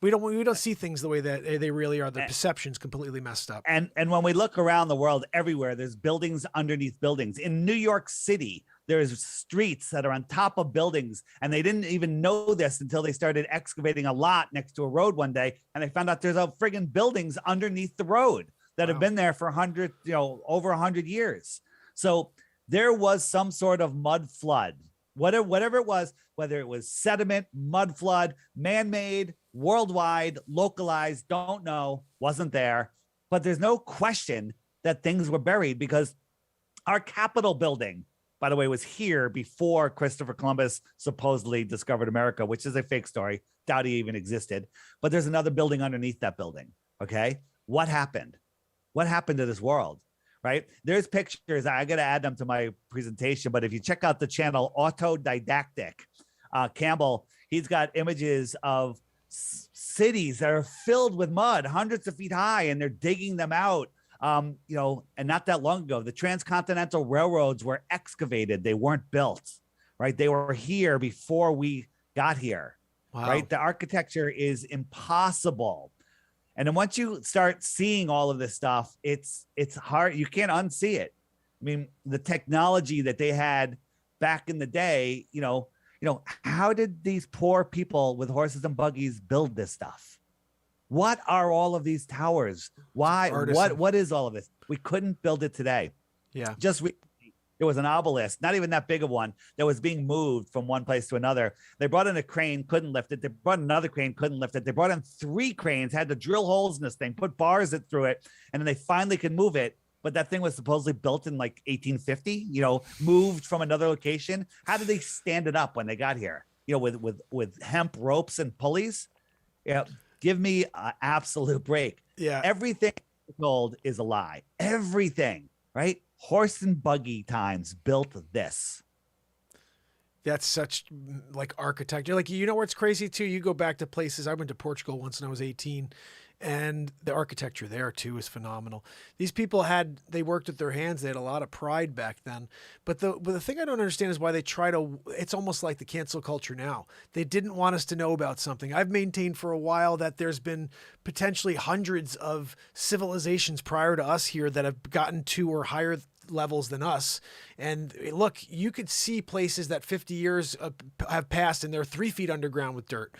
We don't see things the way that they really are. The perception's completely messed up. And when we look around the world, everywhere, there's buildings underneath buildings. In New York City, there's streets that are on top of buildings. And they didn't even know this until they started excavating a lot next to a road one day. And they found out there's friggin' buildings underneath the road that have been there for over 100 years. So there was some sort of mud flood, whatever it was, whether it was sediment, mud flood, man-made, worldwide, localized, don't know, wasn't there. But there's no question that things were buried because our Capitol building, by the way, was here before Christopher Columbus supposedly discovered America, which is a fake story. Doubt he even existed. But there's another building underneath that building. Okay. What happened? What happened to this world? Right? There's pictures. I got to add them to my presentation. But if you check out the channel Autodidactic, Campbell, he's got images of cities that are filled with mud, hundreds of feet high, and they're digging them out. And not that long ago, the transcontinental railroads were excavated. They weren't built, right? They were here before we got here, right? The architecture is impossible. And then once you start seeing all of this stuff, it's hard. You can't unsee it. I mean, the technology that they had back in the day, how did these poor people with horses and buggies build this stuff? What are all of these towers? Why? What is all of this? We couldn't build it today. Yeah. There was an obelisk, not even that big of one, that was being moved from one place to another. They brought in a crane, couldn't lift it. They brought another crane, couldn't lift it. They brought in 3 cranes, had to drill holes in this thing, put bars through it, and then they finally could move it. But that thing was supposedly built in like 1850, moved from another location. How did they stand it up when they got here? With hemp ropes and pulleys? Yeah, give me an absolute break. Yeah. Everything told is a lie. Everything, right? Horse and buggy times built this. That's such like architecture. Like, what's crazy too? You go back to places. I went to Portugal once when I was 18. And the architecture there too is phenomenal. These people they worked with their hands. They had a lot of pride back then. But the thing I don't understand is why they it's almost like the cancel culture now. They didn't want us to know about something. I've maintained for a while that there's been potentially hundreds of civilizations prior to us here that have gotten to or higher levels than us. And look, you could see places that 50 years have passed and they're 3 feet underground with dirt,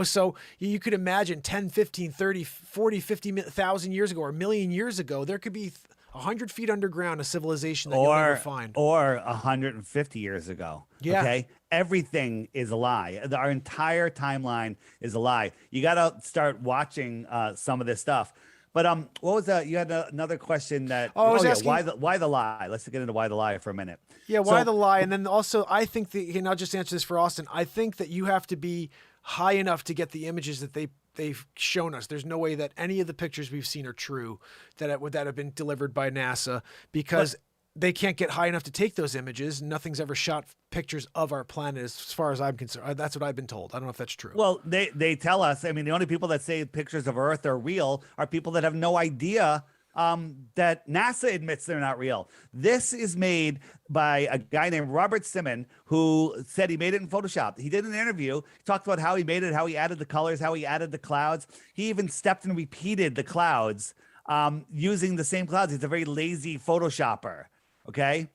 so you could imagine 10, 15, 30, 40, 50,000 years ago or a million years ago, there could be 100 feet underground, a civilization that you'll never find. Or 150 years ago. Yeah. Okay. Everything is a lie. Our entire timeline is a lie. You got to start watching some of this stuff. But what was that? You had another question that. I was asking, why the lie? Let's get into why the lie for a minute. Yeah, why the lie? And then also, I think that, and I'll just answer this for Austin. I think that you have to be high enough to get the images that they've shown us. There's no way that any of the pictures we've seen are true that have been delivered by NASA, because they can't get high enough to take those images. Nothing's ever shot pictures of our planet, as far as I'm concerned. That's what I've been told. I don't know if that's true. Well, they tell us. I mean, the only people that say pictures of Earth are real are people that have no idea that NASA admits they're not real. This is made by a guy named Robert Simon, who said he made it in Photoshop. He did an interview. He talked about how he made it, how he added the colors, how he added the clouds. He even stepped and repeated the clouds using the same clouds. He's a very lazy Photoshopper. Okay.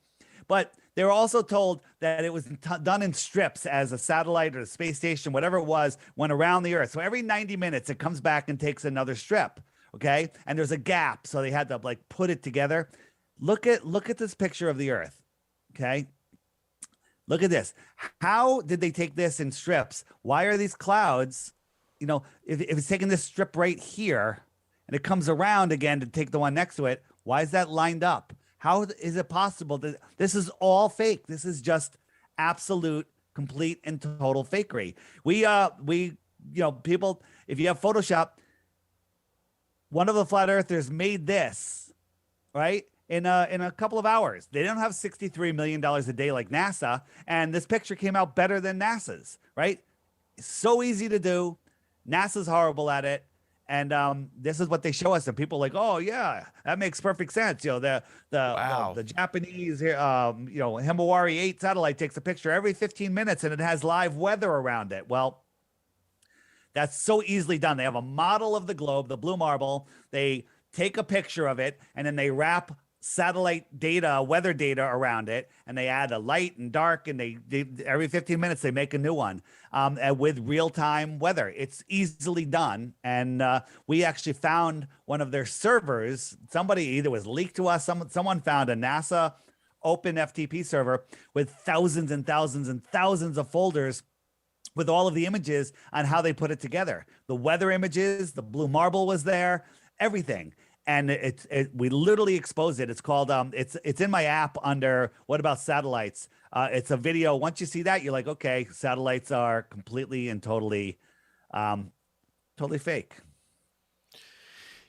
But they were also told that it was done in strips as a satellite or a space station, whatever it was, went around the Earth. So every 90 minutes, it comes back and takes another strip. Okay. And there's a gap. So they had to like put it together. Look at this picture of the Earth. Okay. Look at this. How did they take this in strips? Why are these clouds, you know, if it's taking this strip right here and it comes around again to take the one next to it, why is that lined up? How is it possible that this is all fake? This is just absolute, complete, and total fakery. We, people, if you have Photoshop, one of the flat earthers made this, right, in a couple of hours. They don't have $63 million a day like NASA, and this picture came out better than NASA's, right? It's so easy to do. NASA's horrible at it. And this is what they show us, and people are like, oh yeah, that makes perfect sense. You know, the Japanese here, Himawari 8 satellite takes a picture every 15 minutes, and it has live weather around it. Well, that's so easily done. They have a model of the globe, the blue marble. They take a picture of it, and then they wrap satellite data, weather data around it, and they add a light and dark, and they every 15 minutes they make a new one with real-time weather. It's easily done, and we actually found one of their servers. Somebody either was leaked to us, someone found a NASA open FTP server with thousands and thousands and thousands of folders with all of the images on how they put it together. The weather images, the blue marble was there, everything. And we literally exposed it. It's called it's in my app under What About Satellites. It's a video. Once you see that, you're like, okay, satellites are completely and totally fake.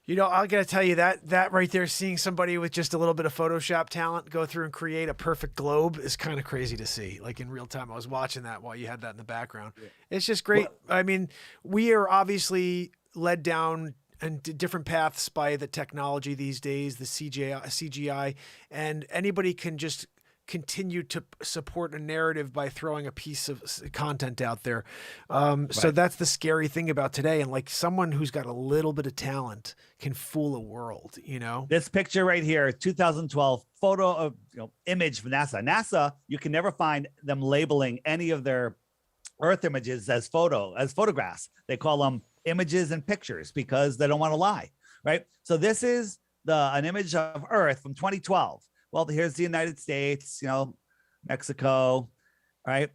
You know, I gotta tell you that right there, seeing somebody with just a little bit of Photoshop talent go through and create a perfect globe is kind of crazy to see. Like in real time, I was watching that while you had that in the background. Yeah. It's just great. Well, I mean, we are obviously led down and different paths by the technology these days, the CGI, and anybody can just continue to support a narrative by throwing a piece of content out there. Right. So that's the scary thing about today. And like someone who's got a little bit of talent can fool a world, you know? This picture right here, 2012 photo of, image from NASA. NASA, you can never find them labeling any of their Earth images as photographs. They call them images and pictures because they don't want to lie, right? So this is an image of Earth from 2012. Well, here's the United States, Mexico, right?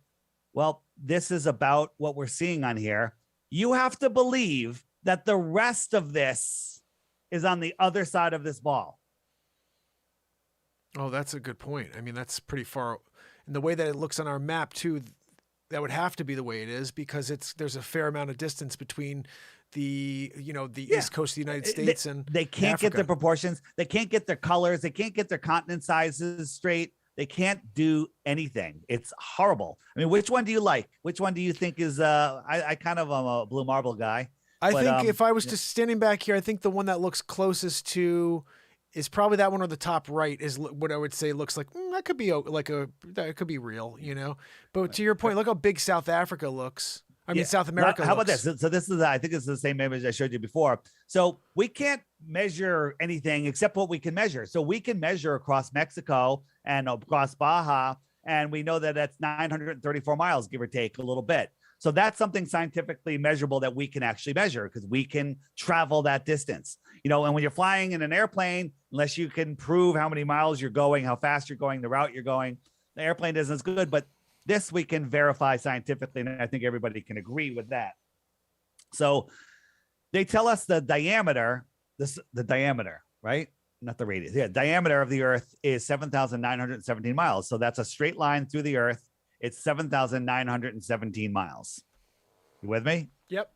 Well, this is about what we're seeing on here. You have to believe that the rest of this is on the other side of this ball. Oh, that's a good point. I mean, that's pretty far. And the way that it looks on our map too, that would have to be the way it is because there's a fair amount of distance between the East Coast of the United States and they can't Africa. Get their proportions. They can't get their colors. They can't get their continent sizes straight. They can't do anything. It's horrible. I mean, which one do you like? Which one do you think is, I kind of am a blue marble guy. I think if I was just standing back here, I think the one that looks closest to is probably that one on the top right is what I would say looks like. That could be that could be real, But to your point, look how big South Africa looks. I mean, South America. How about this? So this is, I think it's the same image I showed you before. So we can't measure anything except what we can measure. So we can measure across Mexico and across Baja, and we know that that's 934 miles, give or take a little bit. So that's something scientifically measurable that we can actually measure because we can travel that distance. You know, and when you're flying in an airplane, unless you can prove how many miles you're going, how fast you're going, the route you're going, the airplane isn't as good. But this we can verify scientifically, and I think everybody can agree with that. So they tell us the diameter, the diameter, right? Not the radius. Yeah, diameter of the Earth is 7,917 miles. So that's a straight line through the Earth. It's 7,917 miles. You with me? Yep.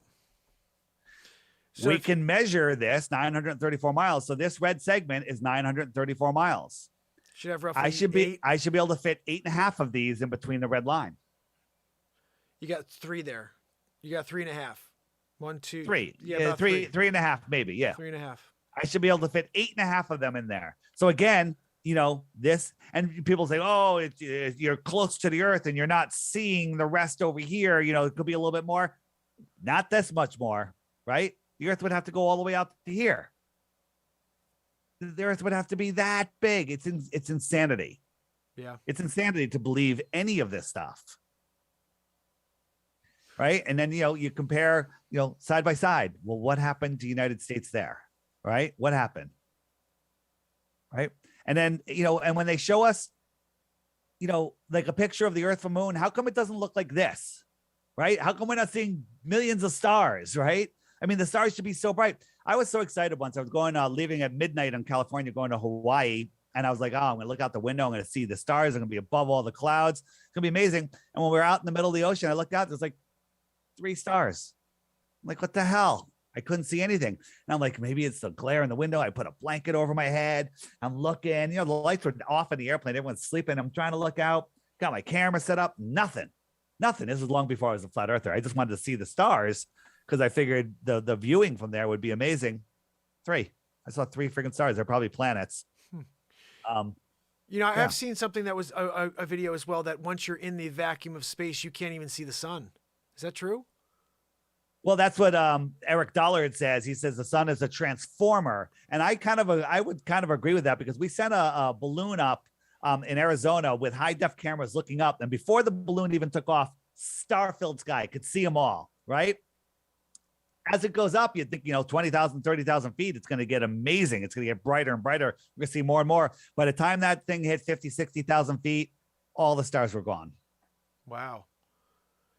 So we can measure this 934 miles. So this red segment is 934 miles. Should have roughly I should be able to fit 8.5 of these in between the red line. You got 3 there. You got 3.5. 1, 2, 3. Yeah, three and a half, maybe. Yeah. 3.5. I should be able to fit 8.5 of them in there. So again, you know, this, and people say, oh, you're close to the Earth and you're not seeing the rest over here. You know, it could be a little bit more, not this much more, right? The Earth would have to go all the way out to here. The Earth would have to be that big. It's insanity. Yeah. It's insanity to believe any of this stuff. Right. And then, you know, you compare, you know, side by side. Well, what happened to the United States there? Right. What happened? Right. And then, you know, and when they show us, you know, like a picture of the Earth from moon, how come it doesn't look like this? Right. How come we're not seeing millions of stars? Right. I mean, the stars should be so bright. I was so excited once. I was going, leaving at midnight in California, going to Hawaii. And I was like, oh, I'm going to look out the window. I'm going to see the stars. I'm going to be above all the clouds. It's going to be amazing. And when we were out in the middle of the ocean, I looked out, there's like 3 stars. I'm like, what the hell? I couldn't see anything. And I'm like, maybe it's the glare in the window. I put a blanket over my head. I'm looking, you know, the lights were off in the airplane. Everyone's sleeping. I'm trying to look out, got my camera set up. Nothing. This was long before I was a flat earther. I just wanted to see the stars because I figured the viewing from there would be amazing. 3. I saw 3 freaking stars. They're probably planets. You know, I've seen something that was a video as well, that once you're in the vacuum of space, you can't even see the sun. Is that true? Well, that's what Eric Dollard says. He says the sun is a transformer. And I would kind of agree with that, because we sent a balloon up in Arizona with high def cameras looking up. And before the balloon even took off, star-filled sky, could see them all, right? As it goes up, you think, you know, 20,000, 30,000 feet, it's going to get amazing. It's going to get brighter and brighter. We're going to see more and more. By the time that thing hit 50, 60,000 feet, all the stars were gone. Wow.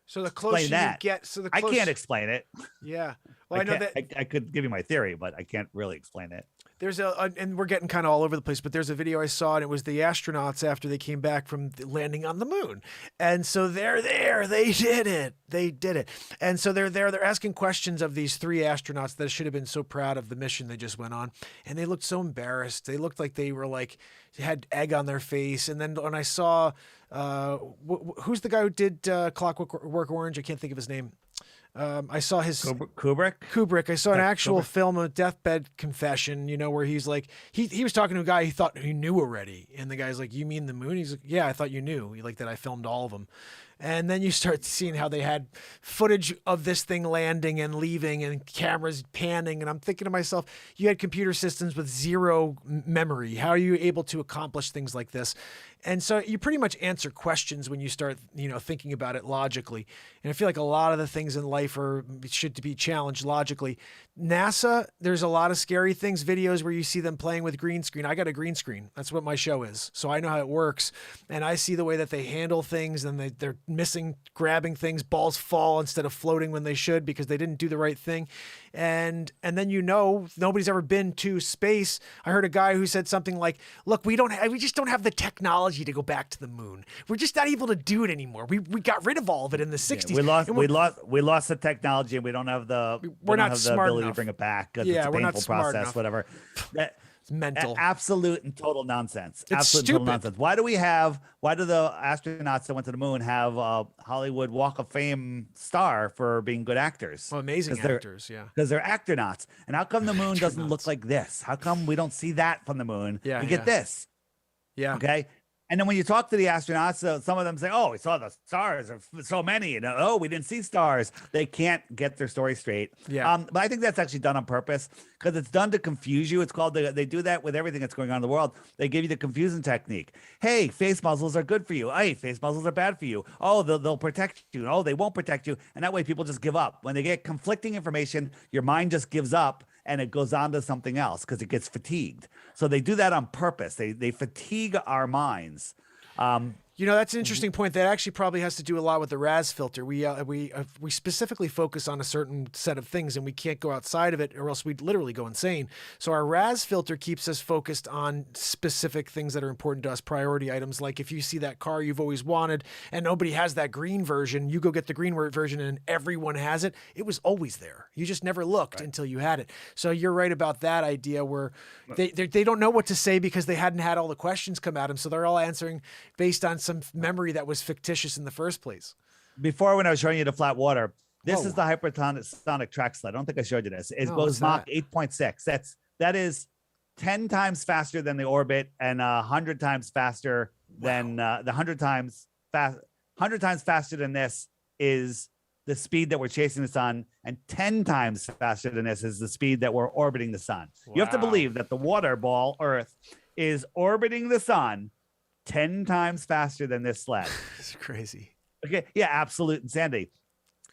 So the closer you get, I can't explain it. Yeah. Well, I know that I could give you my theory, but I can't really explain it. There's and we're getting kind of all over the place, but there's a video I saw, and it was the astronauts after they came back from landing on the moon. And so they're there. They did it. And so they're there. They're asking questions of these 3 astronauts that should have been so proud of the mission they just went on. And they looked so embarrassed. They looked like they were like, had egg on their face. And then when I saw, who's the guy who did Clockwork Orange? I can't think of his name. I saw his Kubrick. I saw an actual film, a deathbed confession, you know, where he's like, he was talking to a guy he thought he knew already. And the guy's like, you mean the moon? He's like, yeah, I thought you knew. Like that I filmed all of them. And then you start seeing how they had footage of this thing landing and leaving and cameras panning. And I'm thinking to myself, you had computer systems with 0 memory. How are you able to accomplish things like this? And so you pretty much answer questions when you start, you know, thinking about it logically. And I feel like a lot of the things in life should be challenged logically. NASA, there's a lot of scary things, videos where you see them playing with green screen. I got a green screen. That's what my show is. So I know how it works. And I see the way that they handle things, and they're missing, grabbing things, balls fall instead of floating when they should because they didn't do the right thing. And then, you know, nobody's ever been to space. I heard a guy who said something like, look, we just don't have the technology to go back to the moon. We're just not able to do it anymore. We got rid of all of it in the 60s. Yeah, we lost the technology, and we don't have the ability to bring it back because it's a painful process, whatever. It's mental. Absolute and total nonsense. It's absolute stupid. and total nonsense. Why do the astronauts that went to the moon have a Hollywood Walk of Fame star for being good actors? Well, amazing actors, yeah. Because they're astronauts. And how come the moon doesn't look like this? How come we don't see that from the moon? Yeah, we get this. Yeah. Okay. And then when you talk to the astronauts, some of them say, "Oh, we saw the stars, or so many," and "Oh, we didn't see stars." They can't get their story straight. Yeah. But I think that's actually done on purpose because it's done to confuse you. It's called they do that with everything that's going on in the world. They give you the confusion technique. Hey, face muzzles are good for you. Hey, face muzzles are bad for you. Oh, they'll protect you. Oh, they won't protect you. And that way, people just give up when they get conflicting information. Your mind just gives up. And it goes on to something else because it gets fatigued. So they do that on purpose. They fatigue our minds. That's an interesting point. That actually probably has to do a lot with the RAS filter. We specifically focus on a certain set of things, and we can't go outside of it, or else we'd literally go insane. So our RAS filter keeps us focused on specific things that are important to us, priority items. Like if you see that car you've always wanted, and nobody has that green version, you go get the green version, and everyone has it. It was always there. You just never looked until you had it. So you're right about that idea, where they don't know what to say because they hadn't had all the questions come at them. So they're all answering based on some memory that was fictitious in the first place. Before, when I was showing you the flat water, this is the hypersonic track sled. I don't think I showed you this. It goes Mach 8.6. That is 10 times faster than the orbit and 100 times faster than the 100 times faster than this is the speed that we're chasing the sun, and 10 times faster than this is the speed that we're orbiting the sun. Wow. You have to believe that the water ball Earth is orbiting the sun 10 times faster than this sled. It's crazy. Okay. Yeah, absolute insanity.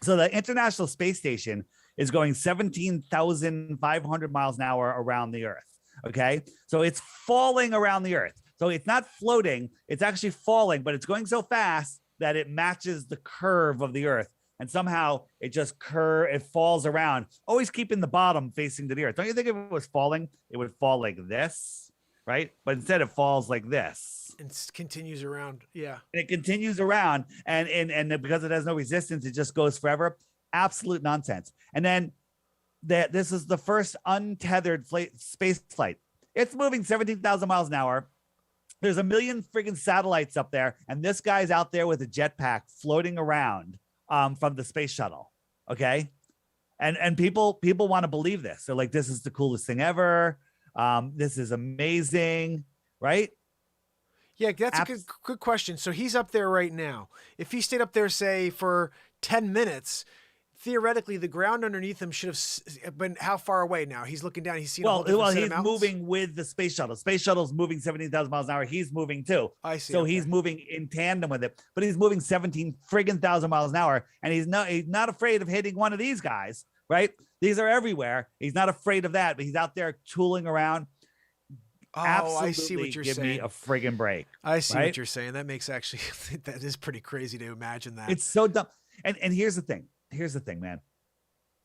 So the International Space Station is going 17,500 miles an hour around the Earth. Okay. So it's falling around the Earth. So it's not floating. It's actually falling, but it's going so fast that it matches the curve of the Earth. And somehow it just it falls around, always keeping the bottom facing to the Earth. Don't you think if it was falling, it would fall like this, right? But instead it falls like this. And continues around. Yeah. And it continues around. And because it has no resistance, it just goes forever. Absolute nonsense. And then this is the first untethered space flight. It's moving 17,000 miles an hour. There's a million friggin' satellites up there. And this guy's out there with a jetpack floating around from the space shuttle. Okay. And people want to believe this. They're like, this is the coolest thing ever. This is amazing. Right? Yeah, that's a good question. So he's up there right now. If he stayed up there, say, for 10 minutes, theoretically, the ground underneath him should have been how far away now? He's looking down. He's seen a whole different set of mountains? Moving with the space shuttle. Space shuttle's moving 17,000 miles an hour. He's moving too. I see. So he's moving in tandem with it. But he's moving 17,000 miles an hour, and he's not afraid of hitting one of these guys, right? These are everywhere. He's not afraid of that, but he's out there tooling around. Oh, absolutely, I see what you're give saying. Me a friggin' break. I see what you're saying. That makes actually that is pretty crazy to imagine that. It's so dumb. And here's the thing. Here's the thing, man.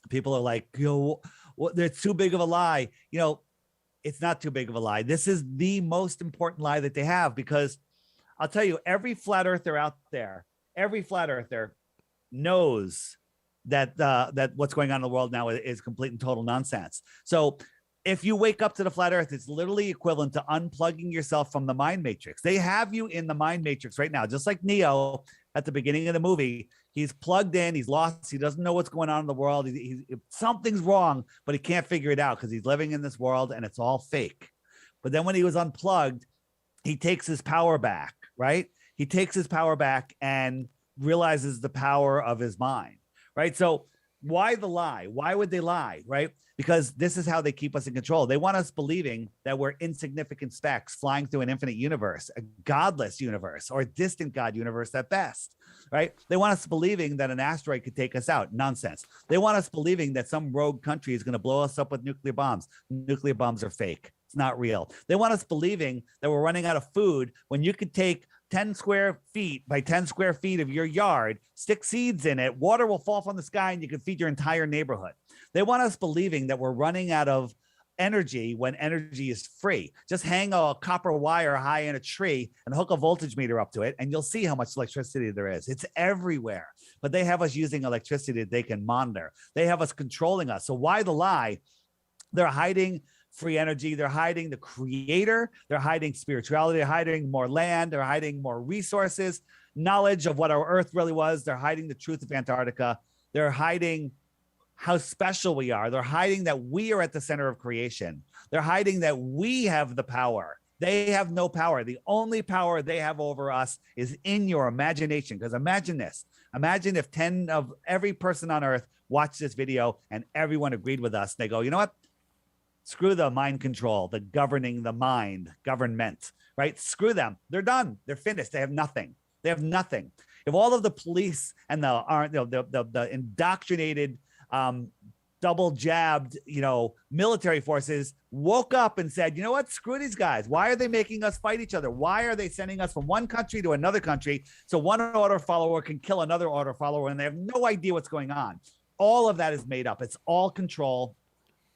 People are like, it's too big of a lie. It's not too big of a lie. This is the most important lie that they have, because I'll tell you, every flat earther out there, knows that what's going on in the world now is complete and total nonsense. So if you wake up to the flat earth, it's literally equivalent to unplugging yourself from the mind matrix. They have you in the mind matrix right now, just like Neo at the beginning of the movie. He's plugged in, he's lost, he doesn't know what's going on in the world. Something's wrong, but he can't figure it out because he's living in this world and it's all fake. But then when he was unplugged, he takes his power back, right? He takes his power back and realizes the power of his mind, right? So why the lie? Why would they lie, right? Because this is how they keep us in control. They want us believing that we're insignificant specks flying through an infinite universe, a godless universe, or a distant God universe at best, right? They want us believing that an asteroid could take us out. Nonsense. They want us believing that some rogue country is going to blow us up with nuclear bombs. Nuclear bombs are fake. It's not real. They want us believing that we're running out of food when you could take 10 square feet by 10 square feet of your yard, stick seeds in it, water will fall from the sky, and you can feed your entire neighborhood. They want us believing that we're running out of energy when energy is free. Just hang a copper wire high in a tree and hook a voltage meter up to it, and you'll see how much electricity there is. It's everywhere. But they have us using electricity that they can monitor. They have us controlling us. So why the lie? They're hiding free energy. They're hiding the creator. They're hiding spirituality. They're hiding more land. They're hiding more resources, knowledge of what our Earth really was. They're hiding the truth of Antarctica. They're hiding how special we are. They're hiding that we are at the center of creation. They're hiding that we have the power. They have no power. The only power they have over us is in your imagination. Because imagine this. Imagine if 10 of every person on earth watched this video and everyone agreed with us. They go, you know what? Screw the mind control, the governing the mind, government, right? Screw them. They're done. They're finished. They have nothing. They have nothing. If all of the police and the indoctrinated, double jabbed, military forces woke up and said, you know what? Screw these guys. Why are they making us fight each other? Why are they sending us from one country to another country so one order follower can kill another order follower and they have no idea what's going on? All of that is made up. It's all control.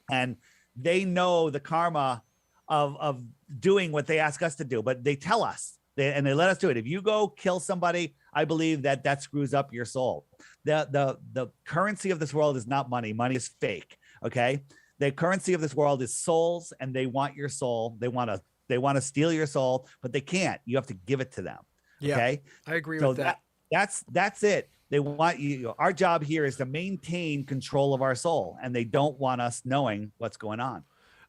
And they know the karma of doing what they ask us to do, but they tell us. And they let us do it. If you go kill somebody, I believe that screws up your soul. The currency of this world is not money. Money is fake. Okay. The currency of this world is souls, and they want your soul. They want to steal your soul, but they can't. You have to give it to them. Yeah, okay. I agree with that. That's it. They want you. Our job here is to maintain control of our soul, and they don't want us knowing what's going on.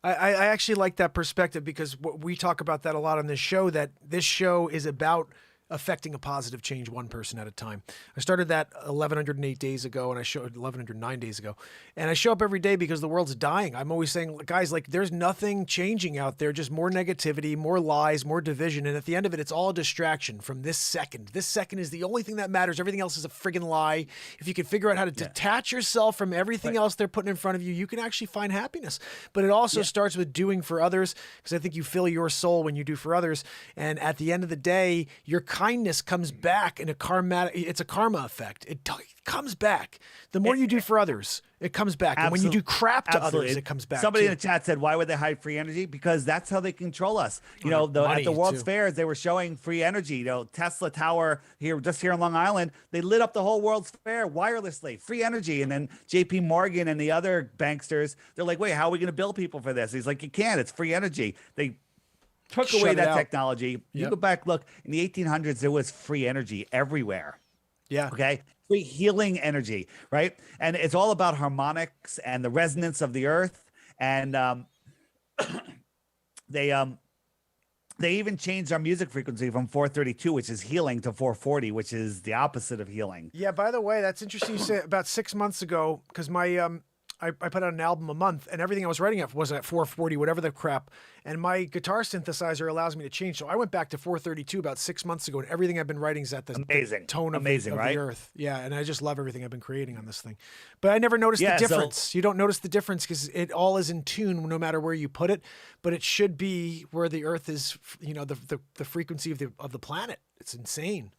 I actually like that perspective, because we talk about that a lot on this show, that this show is about affecting a positive change one person at a time. I started that 1,108 days ago, and I showed 1,109 days ago. And I show up every day because the world's dying. I'm always saying, guys, like, there's nothing changing out there, just more negativity, more lies, more division. And at the end of it, it's all a distraction from this second. This second is the only thing that matters. Everything else is a friggin' lie. If you can figure out how to detach yourself from everything else they're putting in front of you, you can actually find happiness. But it also starts with doing for others, because I think you fill your soul when you do for others. And at the end of the day, your kindness comes back in it's a karma effect. It comes back. The more you do for others, it comes back. And when you do crap to others, it comes back. Somebody too. in the chat said, why would they hide free energy? Because that's how they control us. At the World's Fairs, they were showing free energy. Tesla Tower here in Long Island, they lit up the whole World's Fair wirelessly, free energy. And then JP Morgan and the other banksters, they're like, wait, how are we going to bill people for this? He's like, you can't, it's free energy. They took away that technology. You go back, look, in the 1800s, there was free energy everywhere. Yeah. Okay. Free healing energy, right? And it's all about harmonics and the resonance of the earth. And they even changed our music frequency from 432, which is healing, to 440, which is the opposite of healing. Yeah. By the way, that's interesting you say. About 6 months ago, because I put out an album a month, and everything I was writing at was at 440, whatever the crap. And my guitar synthesizer allows me to change. So I went back to 432 about 6 months ago, and everything I've been writing is at the tone of the earth. Yeah, and I just love everything I've been creating on this thing. But I never noticed the difference. You don't notice the difference because it all is in tune no matter where you put it. But it should be where the earth is, the frequency of the planet. It's insane.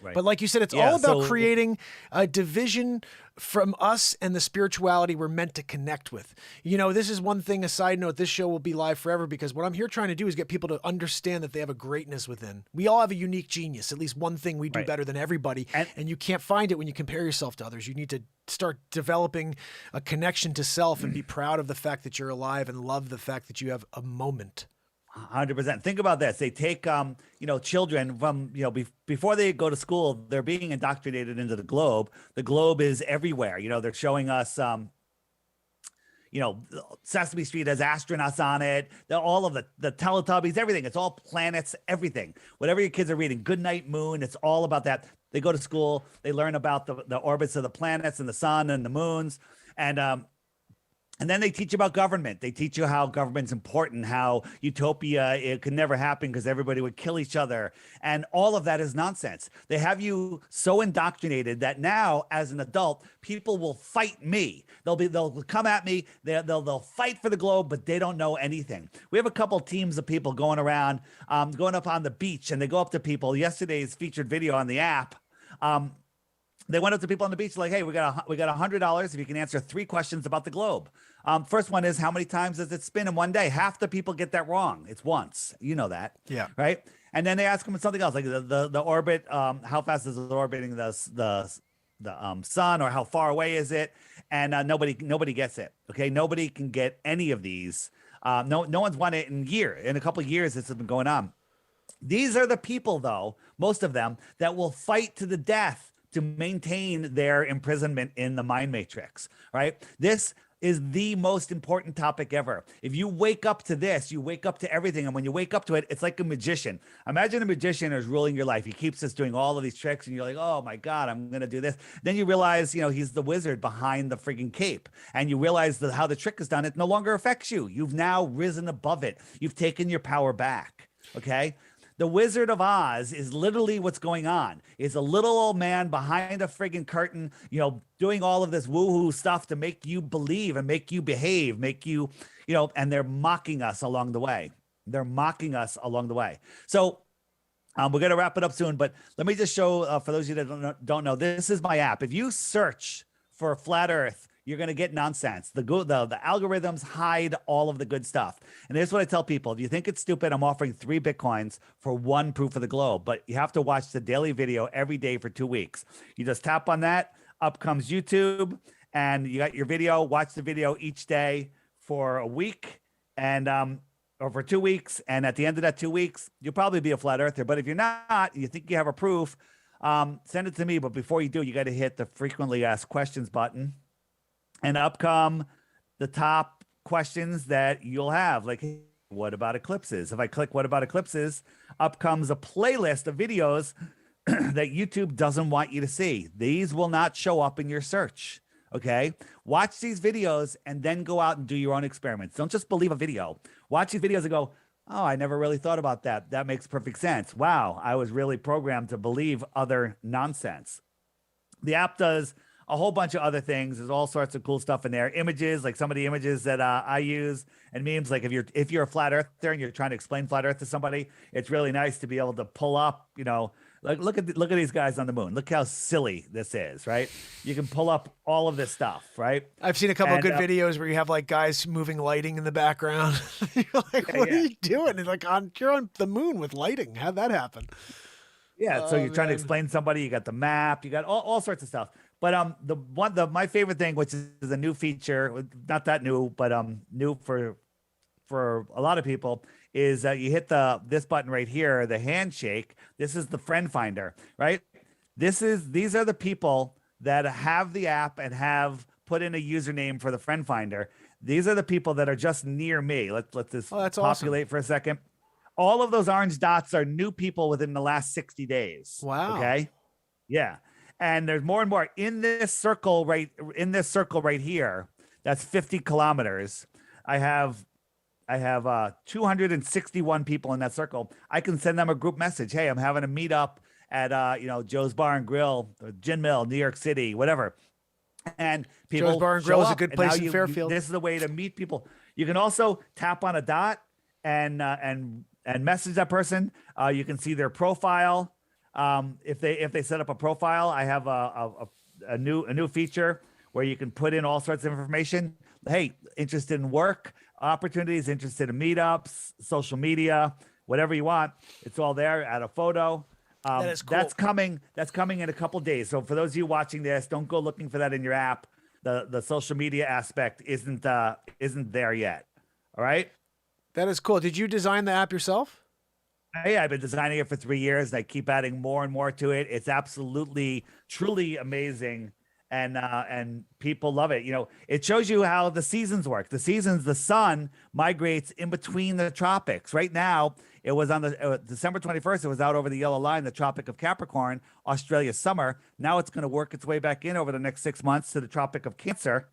Right. But like you said, it's all about creating a division from us and the spirituality we're meant to connect with. This is one thing, a side note, this show will be live forever, because what I'm here trying to do is get people to understand that they have a greatness within. We all have a unique genius, at least one thing we do better than everybody. And you can't find it when you compare yourself to others. You need to start developing a connection to self and be proud of the fact that you're alive and love the fact that you have a moment. 100%. Think about this. They take, children from, before they go to school, they're being indoctrinated into the globe. The globe is everywhere. They're showing us, Sesame Street has astronauts on it. All of the Teletubbies, everything. It's all planets, everything. Whatever your kids are reading, Goodnight Moon, it's all about that. They go to school. They learn about the orbits of the planets and the sun and the moons. And then they teach you about government. They teach you how government's important, how utopia, it could never happen because everybody would kill each other. And all of that is nonsense. They have you so indoctrinated that now, as an adult, people will fight me. They'll come at me. They'll fight for the globe, but they don't know anything. We have a couple teams of people going around, going up on the beach, and they go up to people. Yesterday's featured video on the app. They went up to people on the beach like, hey, we got $100 if you can answer 3 questions about the globe. First one is, how many times does it spin in one day? Half the people get that wrong. It's once. You know that. Yeah. Right. And then they ask them something else, like the orbit. How fast is it orbiting the sun, or how far away is it? And nobody gets it. Okay. Nobody can get any of these. No one's won it in a couple of years. This has been going on. These are the people, though, most of them, that will fight to the death to maintain their imprisonment in the mind matrix, right? This is the most important topic ever. If you wake up to this, you wake up to everything. And when you wake up to it, it's like a magician. Imagine a magician is ruling your life. He keeps us doing all of these tricks and you're like, oh my God, I'm going to do this. Then you realize, he's the wizard behind the frigging cape. And you realize that how the trick is done, it no longer affects you. You've now risen above it. You've taken your power back. Okay. The Wizard of Oz is literally what's going on. It's a little old man behind a friggin' curtain, doing all of this woo-hoo stuff to make you believe and make you behave, and they're mocking us along the way. So we're going to wrap it up soon, but let me just show, for those of you that don't know, this is my app. If you search for Flat Earth, you're going to get nonsense. The algorithms hide all of the good stuff. And here's what I tell people. If you think it's stupid, I'm offering 3 Bitcoins for 1 proof of the globe, but you have to watch the daily video every day for 2 weeks. You just tap on that, up comes YouTube, and you got your video. Watch the video each day for a week or for 2 weeks. And at the end of that 2 weeks, you'll probably be a flat earther. But if you're not, you think you have a proof, send it to me. But before you do, you got to hit the frequently asked questions button. And up come the top questions that you'll have, like, hey, what about eclipses? If I click what about eclipses, up comes a playlist of videos that YouTube doesn't want you to see. These will not show up in your search. Okay. Watch these videos and then go out and do your own experiments. Don't just believe a video. Watch these videos and go, oh, I never really thought about that. That makes perfect sense. Wow. I was really programmed to believe other nonsense. The app does a whole bunch of other things. There's all sorts of cool stuff in there. Images, like some of the images that I use, and memes. Like if you're a flat earther and you're trying to explain flat Earth to somebody, it's really nice to be able to pull up. Like look at these guys on the moon. Look how silly this is, right? You can pull up all of this stuff, right? I've seen a couple of good videos where you have like guys moving lighting in the background. You're like, what are you doing? And like you're on the moon with lighting. How'd that happen? Yeah. So you're trying to explain to somebody. You got the map. You got all sorts of stuff. But my favorite thing, which is a new feature, not that new, but new for a lot of people, is you hit this button right here, the handshake. This is the friend finder, right? These are the people that have the app and have put in a username for the friend finder. These are the people that are just near me. Let's just populate for a second. All of those orange dots are new people within the last 60 days. Wow. Okay. Yeah. And there's more and more in this circle right here. That's 50 kilometers. I have 261 people in that circle. I can send them a group message. Hey, I'm having a meetup at Joe's Bar and Grill, or Gin Mill, New York City, whatever. And people Joe's Bar and Grill is a good place in Fairfield. This is the way to meet people. You can also tap on a dot and message that person. You can see their profile. If they set up a profile, I have a new feature where you can put in all sorts of information. Hey, interested in work opportunities, interested in meetups, social media, whatever you want. It's all there. Add a photo. That is cool. That's coming in a couple of days. So for those of you watching this, don't go looking for that in your app. The social media aspect isn't there yet. All right. That is cool. Did you design the app yourself? Yeah, I've been designing it for 3 years. And I keep adding more and more to it. It's absolutely, truly amazing. And people love it. It shows you how the seasons work. The sun migrates in between the tropics. Right now, it was on the December 21st. It was out over the yellow line, the Tropic of Capricorn, Australia's summer. Now it's going to work its way back in over the next 6 months to the Tropic of Cancer.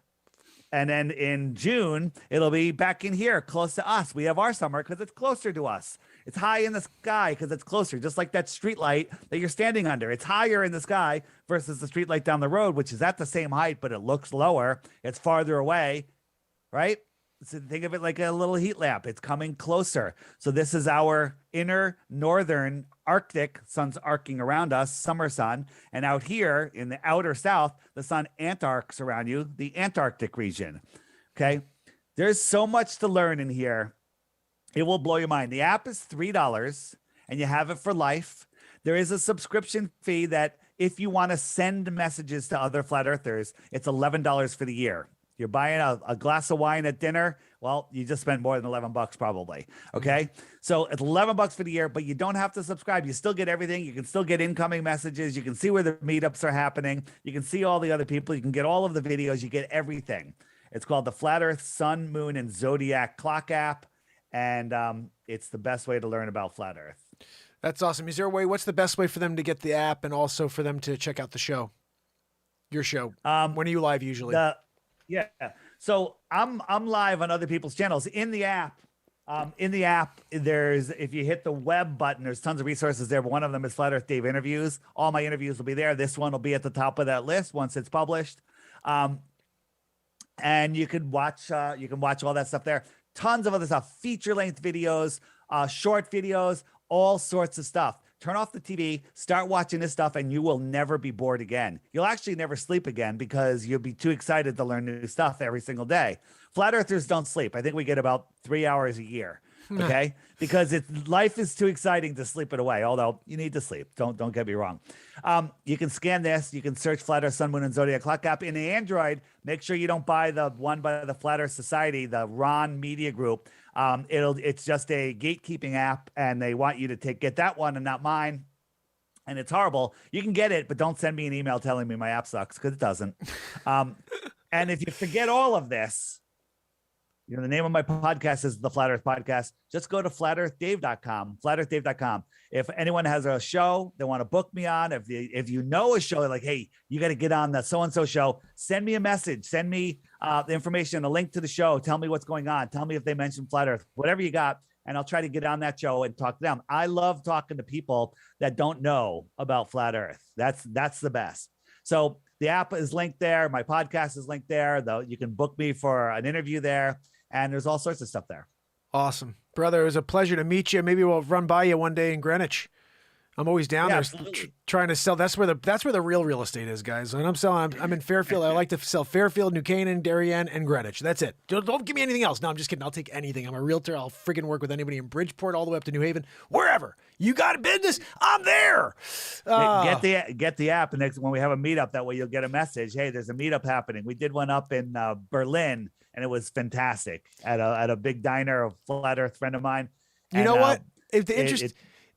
And then in June, it'll be back in here, close to us. We have our summer because it's closer to us. It's high in the sky because it's closer, just like that street light that you're standing under. It's higher in the sky versus the street light down the road, which is at the same height, but it looks lower. It's farther away, right? So think of it like a little heat lamp. It's coming closer. So this is our inner northern Arctic, sun's arcing around us, summer sun. And out here in the outer south, the sun antarcts around you, the Antarctic region. Okay. There's so much to learn in here. It will blow your mind. The app is $3 and you have it for life. There is a subscription fee that if you want to send messages to other flat earthers, it's $11 for the year. You're buying a glass of wine at dinner. Well, you just spent more than $11 probably. Okay. So it's $11 for the year, but you don't have to subscribe. You still get everything. You can still get incoming messages. You can see where the meetups are happening. You can see all the other people. You can get all of the videos. You get everything. It's called the Flat Earth Sun, Moon, and Zodiac Clock app. And it's the best way to learn about flat Earth. That's awesome. Is there a way, what's the best way for them to get the app and also for them to check out the show? Your show. When are you live usually? Yeah. So I'm live on other people's channels in the app. There's, if you hit the web button, there's tons of resources there, but one of them is Flat Earth Dave interviews. All my interviews will be there. This one will be at the top of that list once it's published. And you can watch all that stuff there. Tons of other stuff, feature length videos, short videos, all sorts of stuff. Turn off the TV, start watching this stuff, and you will never be bored again. You'll actually never sleep again because you'll be too excited to learn new stuff every single day. Flat Earthers don't sleep. I think we get about 3 hours a year. Okay, because life is too exciting to sleep it away. Although you need to sleep. Don't get me wrong. You can scan this. You can search Flat Earth Sun, Moon, and Zodiac Clock app in the Android. Make sure you don't buy the one by the Flat Earth Society, the Ron Media Group. It's just a gatekeeping app, and they want you to get that one and not mine. And it's horrible. You can get it, but don't send me an email telling me my app sucks, because it doesn't. And if you forget all of this, you know, the name of my podcast is the Flat Earth Podcast. Just go to flatearthdave.com, flatearthdave.com. If anyone has a show they want to book me on, if you know a show, like, hey, you got to get on the so-and-so show, send me a message, send me the information, a link to the show. Tell me what's going on. Tell me if they mention Flat Earth, whatever you got. And I'll try to get on that show and talk to them. I love talking to people that don't know about Flat Earth. That's the best. So the app is linked there. My podcast is linked there. Though you can book me for an interview there. And there's all sorts of stuff there. Awesome. Brother, it was a pleasure to meet you. Maybe we'll run by you one day in Greenwich. I'm always down there trying to sell. That's where the real estate is, guys. And I'm in Fairfield. I like to sell Fairfield, New Canaan, Darien, and Greenwich. That's it. Don't give me anything else. No, I'm just kidding. I'll take anything. I'm a realtor. I'll freaking work with anybody in Bridgeport all the way up to New Haven, wherever. You got a business, I'm there. Get the app, and next when we have a meetup, that way you'll get a message. Hey, there's a meetup happening. We did one up in Berlin, and it was fantastic at a big diner, a Flat Earth friend of mine. You know what?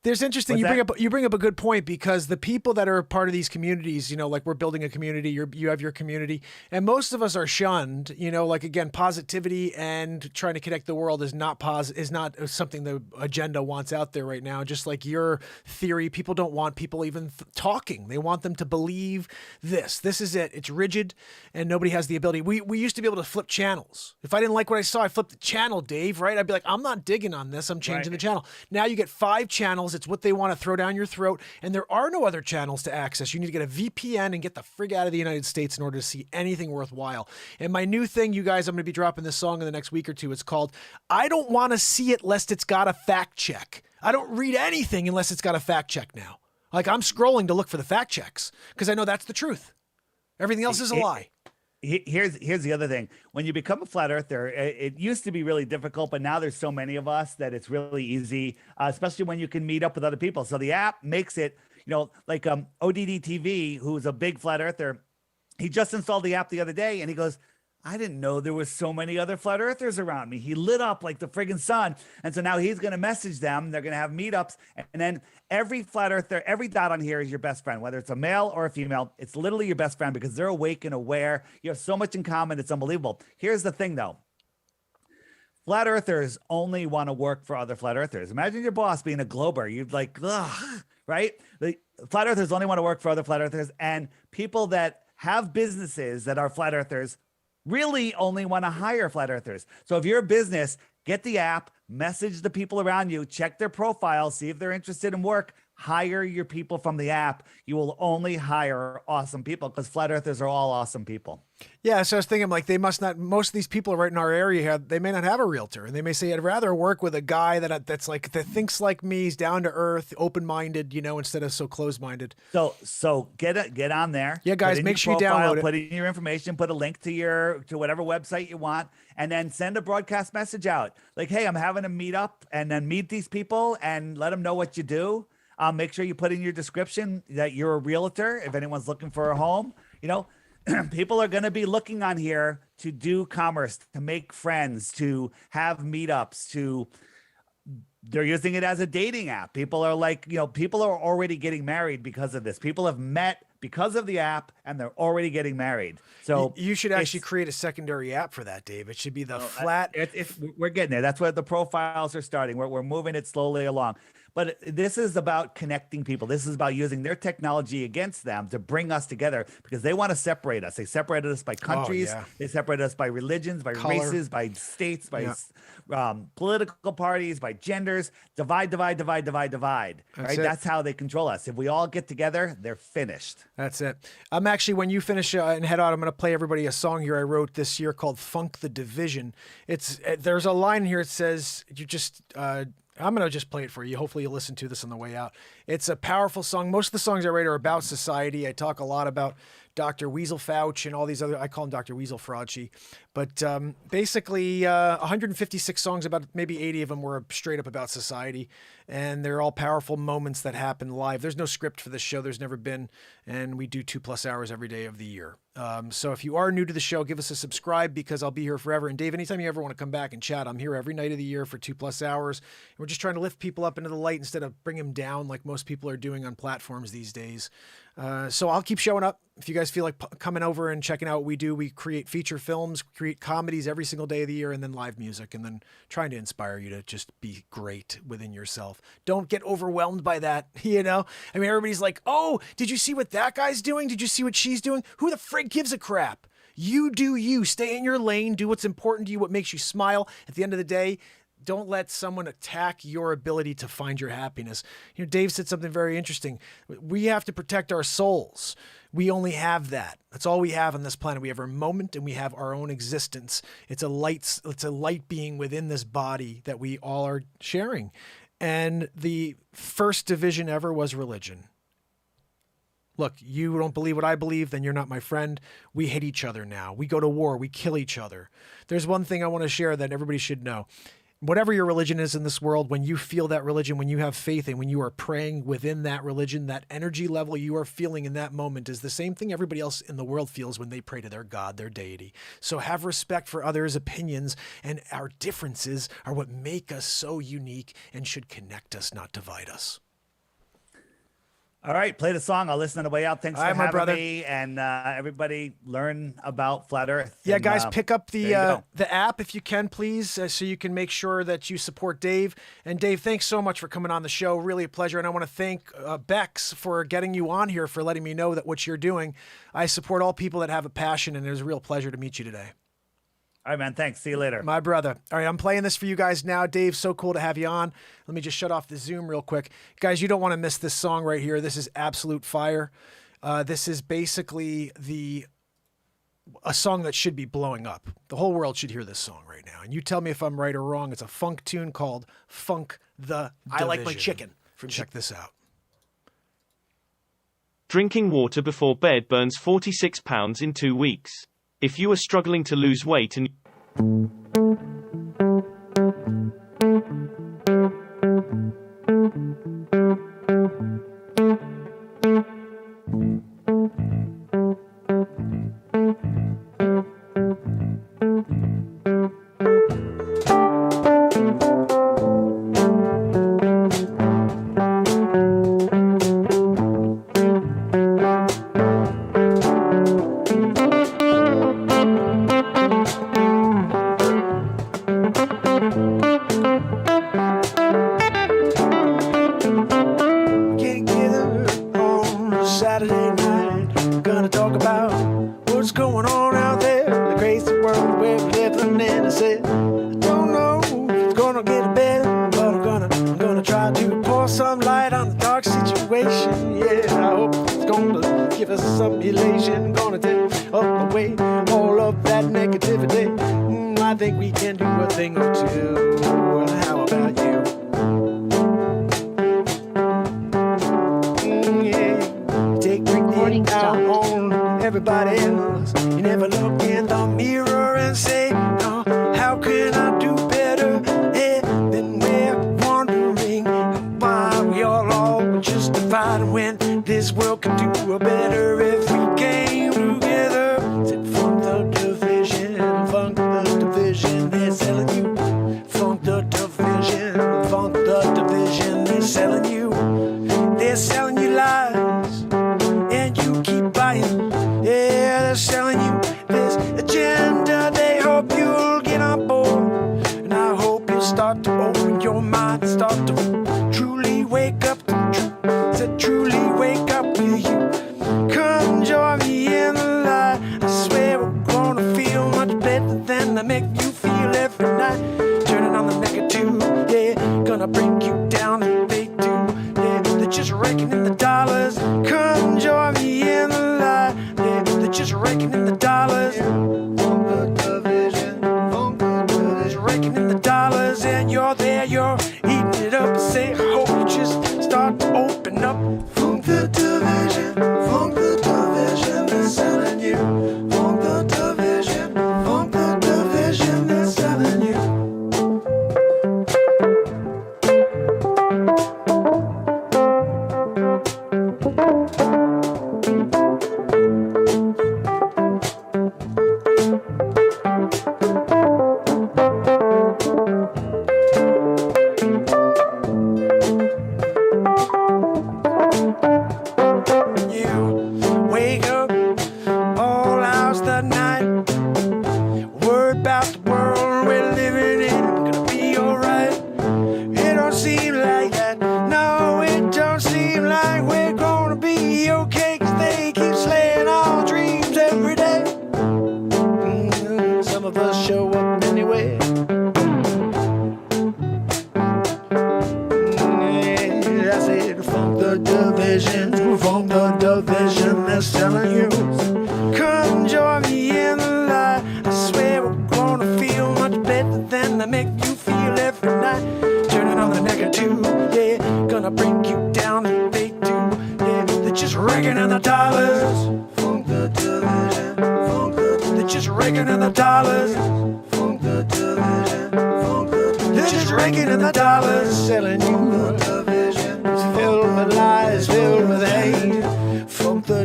There's interesting. You bring up a good point, because the people that are part of these communities, you know, like we're building a community, you have your community, and most of us are shunned, you know, like, again, positivity and trying to connect the world is not something the agenda wants out there right now. Just like your theory, people don't want people even talking. They want them to believe this is it. It's rigid and nobody has the ability. We used to be able to flip channels. If I didn't like what I saw, I flipped the channel, Dave, right? I'd be like, I'm not digging on this. I'm changing the channel. Now you get 5 channels. It's what they want to throw down your throat, and there are no other channels to access. You need to get a VPN and get the frig out of the United States in order to see anything worthwhile. And my new thing, you guys, I'm going to be dropping this song in the next week or two. It's called I Don't Want to See It Lest It's Got a Fact Check. I don't read anything unless it's got a fact check now. Like, I'm scrolling to look for the fact checks because I know that's the truth. Everything else is a lie. Here's the other thing. When you become a flat earther, it used to be really difficult, but now there's so many of us that it's really easy, especially when you can meet up with other people. So the app makes it, you know, like ODD TV, who's a big flat earther, he just installed the app the other day, and he goes, I didn't know there was so many other flat earthers around me. He lit up like the friggin' sun. And so now he's going to message them. They're going to have meetups. And then every flat earther, every dot on here is your best friend, whether it's a male or a female. It's literally your best friend because they're awake and aware. You have so much in common. It's unbelievable. Here's the thing, though. Flat earthers only want to work for other flat earthers. Imagine your boss being a glober. You'd like, ugh, right? The flat earthers only want to work for other flat earthers. And people that have businesses that are flat earthers really only want to hire flat earthers. So if you're a business, get the app, message the people around you, check their profile, see if they're interested in work, hire your people from the app. You will only hire awesome people because flat earthers are all awesome people. Yeah, so I was thinking, like, they must not, most of these people right in our area here, they may not have a realtor, and they may say, I'd rather work with a guy that thinks like me, he's down to earth, open-minded, you know, instead of so closed-minded. So get on there. Yeah, guys, make sure you download it. Put in your information, put a link to whatever website you want, and then send a broadcast message out. Like, hey, I'm having a meetup, and then meet these people and let them know what you do. Make sure you put in your description that you're a realtor if anyone's looking for a home. You know, people are going to be looking on here to do commerce, to make friends, to have meetups, they're using it as a dating app. People are like, you know, people are already getting married because of this. People have met because of the app, and they're already getting married. So you should actually create a secondary app for that, Dave. It should be the flat. We're getting there. That's where the profiles are starting. We're moving it slowly along. But this is about connecting people. This is about using their technology against them to bring us together, because they want to separate us. They separated us by countries. They separated us by religions, by races, by states, by political parties, by genders. Divide. That's how they control us. If we all get together, they're finished. That's it. I'm actually, when you finish and head out, I'm going to play everybody a song here I wrote this year called Funk the Division. There's a line here. It says, I'm going to just play it for you. Hopefully you'll listen to this on the way out. It's a powerful song. Most of the songs I write are about society. I talk a lot about Dr. Weasel Fauci and all these other, I call him Dr. Weasel Frauci. But basically 156 songs, about maybe 80 of them were straight up about society. And they're all powerful moments that happen live. There's no script for this show. There's never been. And we do 2+ hours every day of the year. So if you are new to the show, give us a subscribe, because I'll be here forever. And Dave, anytime you ever want to come back and chat, I'm here every night of the year for 2+ hours. And we're just trying to lift people up into the light instead of bring them down like most people are doing on platforms these days. So I'll keep showing up. If you guys feel like coming over and checking out what we do, we create feature films, create comedies every single day of the year, and then live music, and then trying to inspire you to just be great within yourself. Don't get overwhelmed by that. I mean, everybody's like, oh, did you see what that guy's doing? Did you see what she's doing? Who the frig gives a crap? You do you. Stay in your lane. Do what's important to you, what makes you smile. At the end of the day, don't let someone attack your ability to find your happiness. Dave said something very interesting. We have to protect our souls. We only have that. That's all we have on this planet. We have our moment and we have our own existence. It's a light being within this body that we all are sharing. And the first division ever was religion. Look, you don't believe what I believe, then you're not my friend. We hate each other now. We go to war. We kill each other. There's one thing I want to share that everybody should know. Whatever your religion is in this world, when you feel that religion, when you have faith, and when you are praying within that religion, that energy level you are feeling in that moment is the same thing everybody else in the world feels when they pray to their God, their deity. So have respect for others' opinions, and our differences are what make us so unique and should connect us, not divide us. All right, play the song. I'll listen on the way out. Thanks for having me, and everybody learn about Flat Earth. Yeah, guys, pick up the app if you can, please, so you can make sure that you support Dave. And Dave, thanks so much for coming on the show. Really a pleasure. And I want to thank Bex for getting you on here, for letting me know that what you're doing. I support all people that have a passion, and it was a real pleasure to meet you today. All right, man. Thanks. See you later. My brother. All right, I'm playing this for you guys now. Dave, so cool to have you on. Let me just shut off the Zoom real quick. Guys, you don't want to miss this song right here. This is absolute fire. This is basically a song that should be blowing up. The whole world should hear this song right now. And you tell me if I'm right or wrong. It's a funk tune called Funk the Division. I Like My Chicken. Check this out. Drinking water before bed burns 46 pounds in 2 weeks. If you are struggling to lose weight and selling you lies, and you keep than they make you feel every night. Turning on the negative, yeah, gonna bring you down and they do, yeah. They're just raking in the dollars. Come join me in the light, yeah. They're just raking in the dollars. Funk the division, funk the division. They're raking in the dollars, and you're there, you're eating it up. Say, I hope you just start to open up. Funk the division, funk the division. They're selling you. Funk the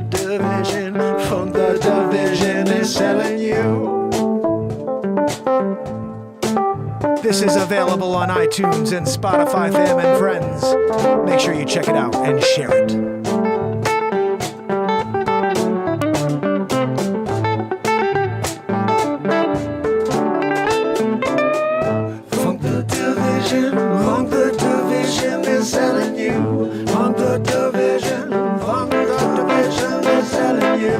division, funk the division. They're selling you. This is available on iTunes and Spotify, fam and friends. Make sure you check it out and share it. Funk the division is selling you. Funk the division, is selling you. Funk the division, they're selling you.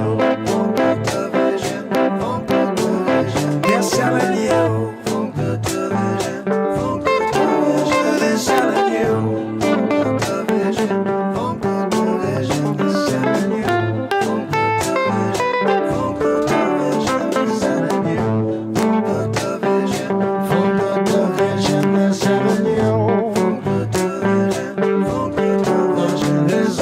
Funk the division, they're selling you. Funk the division, they're selling you. Funk the division, they're selling you. Funk the division, they're selling you. Funk the division, they're selling you.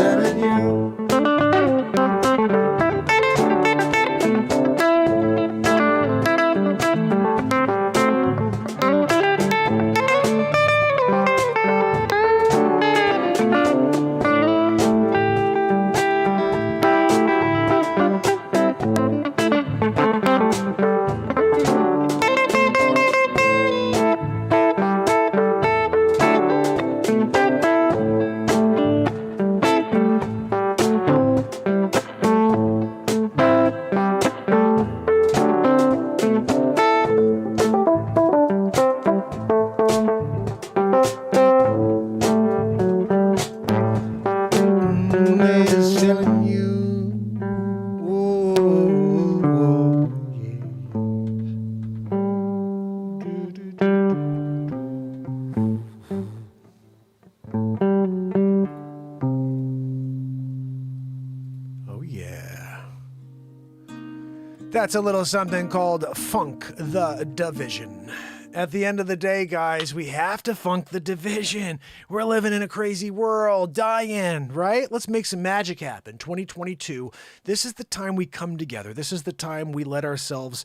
That's a little something called Funk the Division. At the end of the day, guys, we have to funk the division. We're living in a crazy world. Diane, right? Let's make some magic happen. 2022, this is the time we come together. This is the time we let ourselves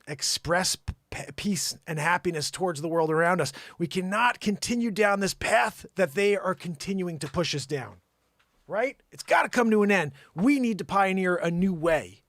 express peace and happiness towards the world around us. We cannot continue down this path that they are continuing to push us down, right? It's got to come to an end. We need to pioneer a new way.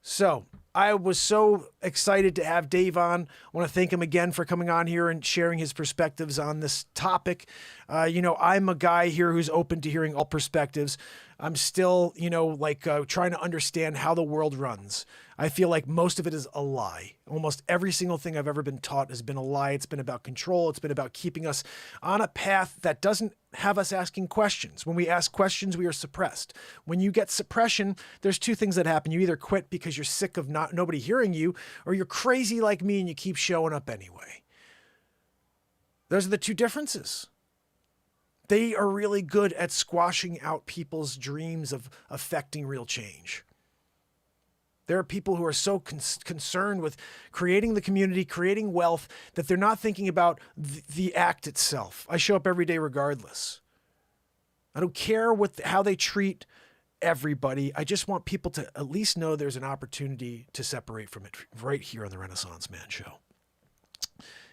So I was so excited to have Dave on. I want to thank him again for coming on here and sharing his perspectives on this topic. I'm a guy here who's open to hearing all perspectives. I'm still, trying to understand how the world runs. I feel like most of it is a lie. Almost every single thing I've ever been taught has been a lie. It's been about control. It's been about keeping us on a path that doesn't have us asking questions. When we ask questions, we are suppressed. When you get suppression, there's two things that happen. You either quit because you're sick of nobody hearing you, or you're crazy like me and you keep showing up anyway. Those are the two differences. They are really good at squashing out people's dreams of affecting real change. There are people who are so concerned with creating the community, creating wealth, that they're not thinking about the act itself. I show up every day regardless. I don't care how they treat everybody. I just want people to at least know there's an opportunity to separate from it right here on the Renaissance Man Show.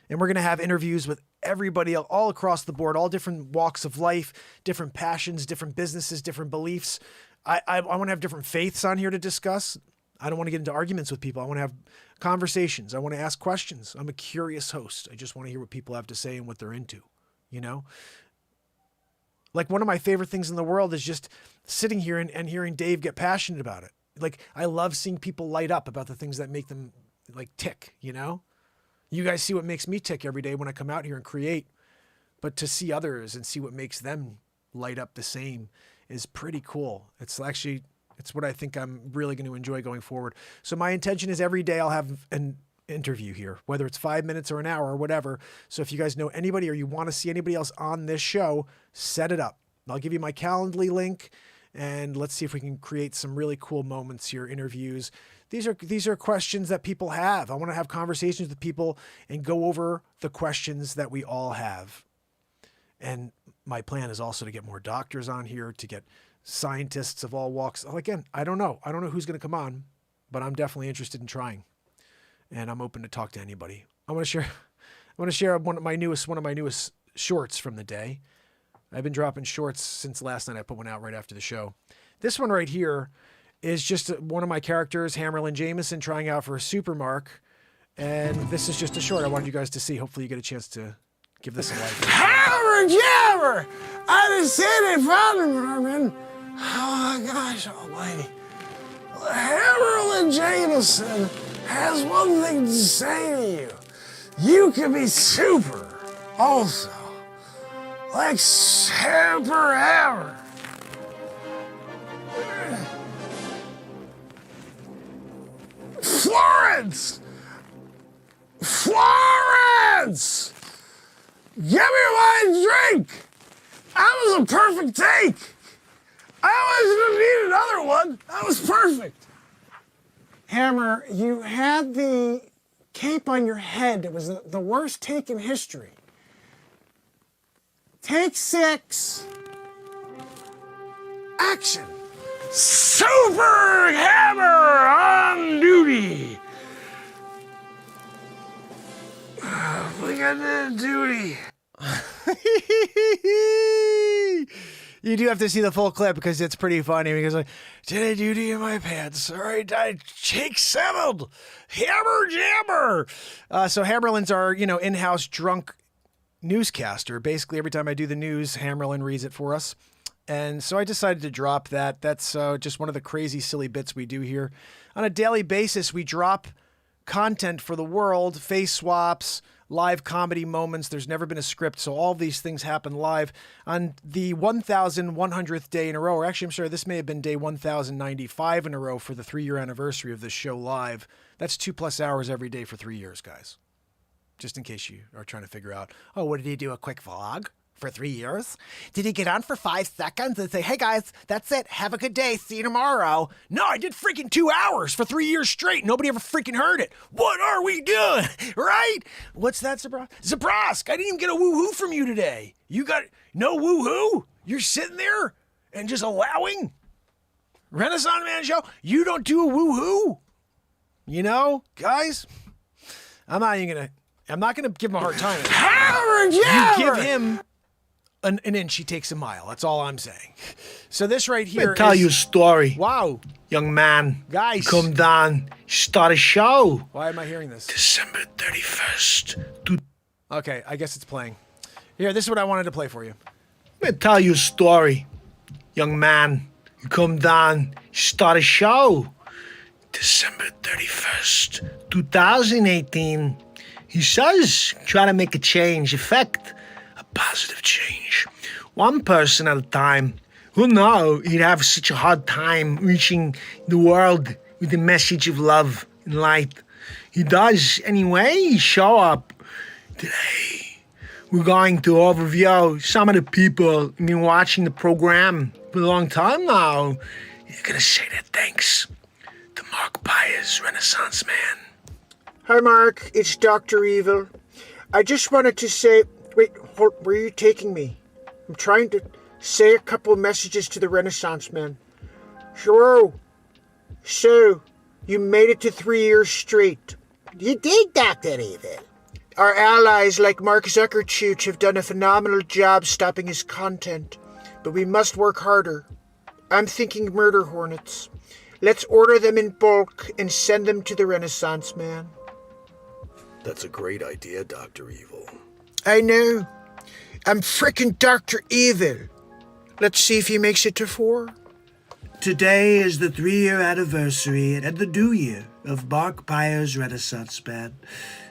And we're going to have interviews with everybody all across the board, all different walks of life, different passions, different businesses, different beliefs. I want to have different faiths on here to discuss. I don't want to get into arguments with people. I want to have conversations. I want to ask questions. I'm a curious host. I just want to hear what people have to say and what they're into, Like, one of my favorite things in the world is just sitting here and hearing Dave get passionate about it. Like, I love seeing people light up about the things that make them, tick, You guys see what makes me tick every day when I come out here and create. But to see others and see what makes them light up the same is pretty cool. It's what I think I'm really going to enjoy going forward. So my intention is every day I'll have an interview here, whether it's 5 minutes or an hour or whatever. So if you guys know anybody or you want to see anybody else on this show, set it up. I'll give you my Calendly link, and let's see if we can create some really cool moments here, interviews. These are questions that people have. I want to have conversations with people and go over the questions that we all have. And my plan is also to get more doctors on here, to get scientists of all walks. Again, I don't know who's going to come on, but I'm definitely interested in trying, and I'm open to talk to anybody. I want to share one of my newest shorts from the day. I've been dropping shorts since last night. I put one out right after the show. This one right here is just one of my characters, Hammerlin Jameson, trying out for a Supermark, and this is just a short I wanted you guys to see. Hopefully you get a chance to give this a like. Hammer Jammer! I just said it, Father. Oh my gosh almighty. Hammerlin Jameson has one thing to say to you. You can be super also. Like Super Hammer. Florence! Florence! Give me my drink! That was a perfect take! I wasn't gonna need another one. That was perfect. Hammer, you had the cape on your head. It was the worst take in history. Take 6. Action. Super Hammer on duty. We got the duty. You do have to see the full clip because it's pretty funny. Because did I duty in my pants? All right, I shake settled. Hammer Jammer. So Hammerlin's our in-house drunk newscaster. Basically, every time I do the news, Hammerlin reads it for us. And so I decided to drop that. That's just one of the crazy, silly bits we do here. On a daily basis, we drop content for the world, face swaps, live comedy moments. There's never been a script, so all these things happen live. On the 1,100th day in a row, or actually, I'm sorry, this may have been day 1,095 in a row for the 3-year anniversary of this show live. That's 2+ hours every day for 3 years, guys. Just in case you are trying to figure out, oh, what did he do, a quick vlog for 3 years? Did he get on for 5 seconds and say, hey guys, that's it, have a good day, see you tomorrow? No, I did freaking 2 hours for 3 years straight. Nobody ever freaking heard it. What are we doing? Right? What's that, Zabrowsk? I didn't even get a woohoo from you today. You got no woohoo? You're sitting there and just allowing? Renaissance Man Show, you don't do a woohoo? Guys, I'm not gonna give him a hard time. You give him an inch, he takes a mile. That's all I'm saying. So this right here Let me tell you a story. Wow. Young man. Guys. Come down. Start a show. Why am I hearing this? December 31st. Okay, I guess it's playing. Here, this is what I wanted to play for you. Let me tell you a story. Young man. You come down, start a show. December 31st, 2018. He says, try to make a change, effect a positive change. One person at a time. Who knew he'd have such a hard time reaching the world with the message of love and light? He does anyway. Show up. Today, we're going to overview some of the people who've been watching the program for a long time now. You're gonna say that thanks to Mark Byers, Renaissance Man. Hi, Mark. It's Dr. Evil. I just wanted to say... Wait, where are you taking me? I'm trying to say a couple of messages to the Renaissance Man. Sure. So, you made it to 3 years straight. You did, Dr. Evil. Our allies like Mark Zuckerchooch have done a phenomenal job stopping his content. But we must work harder. I'm thinking murder hornets. Let's order them in bulk and send them to the Renaissance Man. That's a great idea, Dr. Evil. I know. I'm frickin' Dr. Evil. Let's see if he makes it to 4. Today is the 3-year anniversary and the new year of Mark Byers' Renaissance Man.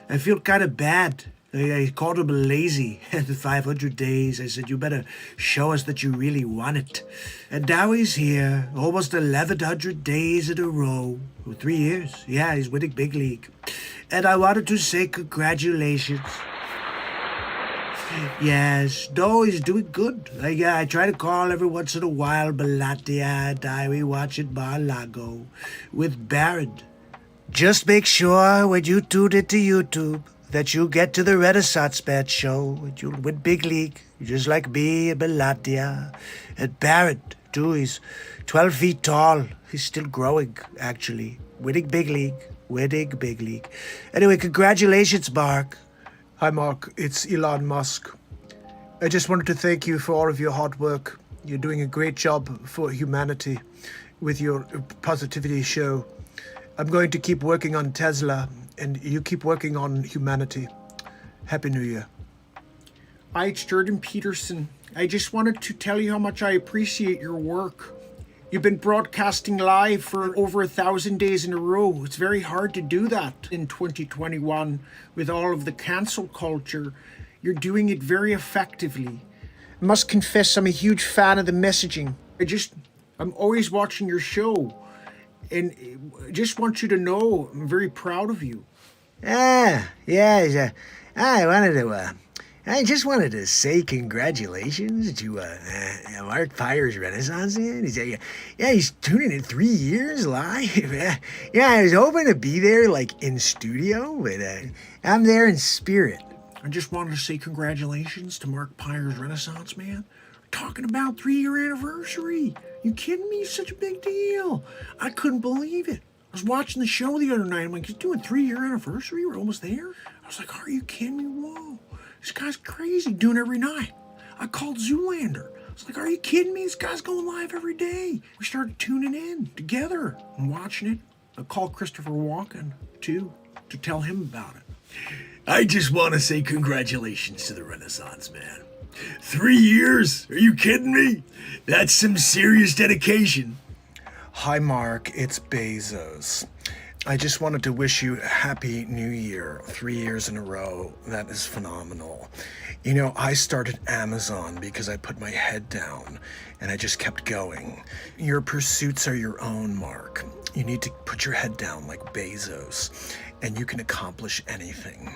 I feel kind of bad. I called him lazy at the 500 days. I said, you better show us that you really want it. And now he's here, almost 1,100 days in a row. 3 years. Yeah, he's winning big league. And I wanted to say congratulations. Yes, no, he's doing good. I try to call every once in a while, Balatia and we watch it Mar-a-Lago with Baron. Just make sure when you tune into YouTube that you get to the Renaissance Man show and you'll win big league, just like me and Balatia. And Baron, too, he's 12 feet tall. He's still growing, actually. Winning big league. Anyway, congratulations, Mark. Hi, Mark. It's Elon Musk. I just wanted to thank you for all of your hard work. You're doing a great job for humanity with your positivity show. I'm going to keep working on Tesla, and you keep working on humanity. Happy New Year. Hi, it's Jordan Peterson. I just wanted to tell you how much I appreciate your work. You've been broadcasting live for over 1,000 days in a row. It's very hard to do that in 2021 with all of the cancel culture. You're doing it very effectively. I must confess, I'm a huge fan of the messaging. I'm always watching your show. And I just want you to know I'm very proud of you. I just wanted to say congratulations to Mark Byers Renaissance Man. He's tuning in 3 years live. I was hoping to be there like in studio, but I'm there in spirit. I just wanted to say congratulations to Mark Byers Renaissance Man. Talking about 3-year anniversary. You kidding me? It's such a big deal. I couldn't believe it. I was watching the show the other night. I'm like, he's doing 3-year anniversary? We're almost there? I was like, are you kidding me? Whoa. This guy's crazy, doing it every night. I called Zoolander. I was like, are you kidding me? This guy's going live every day. We started tuning in together and watching it. I called Christopher Walken, too, to tell him about it. I just want to say congratulations to the Renaissance Man. 3 years? Are you kidding me? That's some serious dedication. Hi, Mark. It's Bezos. I just wanted to wish you a happy new year. 3 years in a row. That is phenomenal. You know, I started Amazon because I put my head down and I just kept going. Your pursuits are your own, Mark. You need to put your head down like Bezos and you can accomplish anything.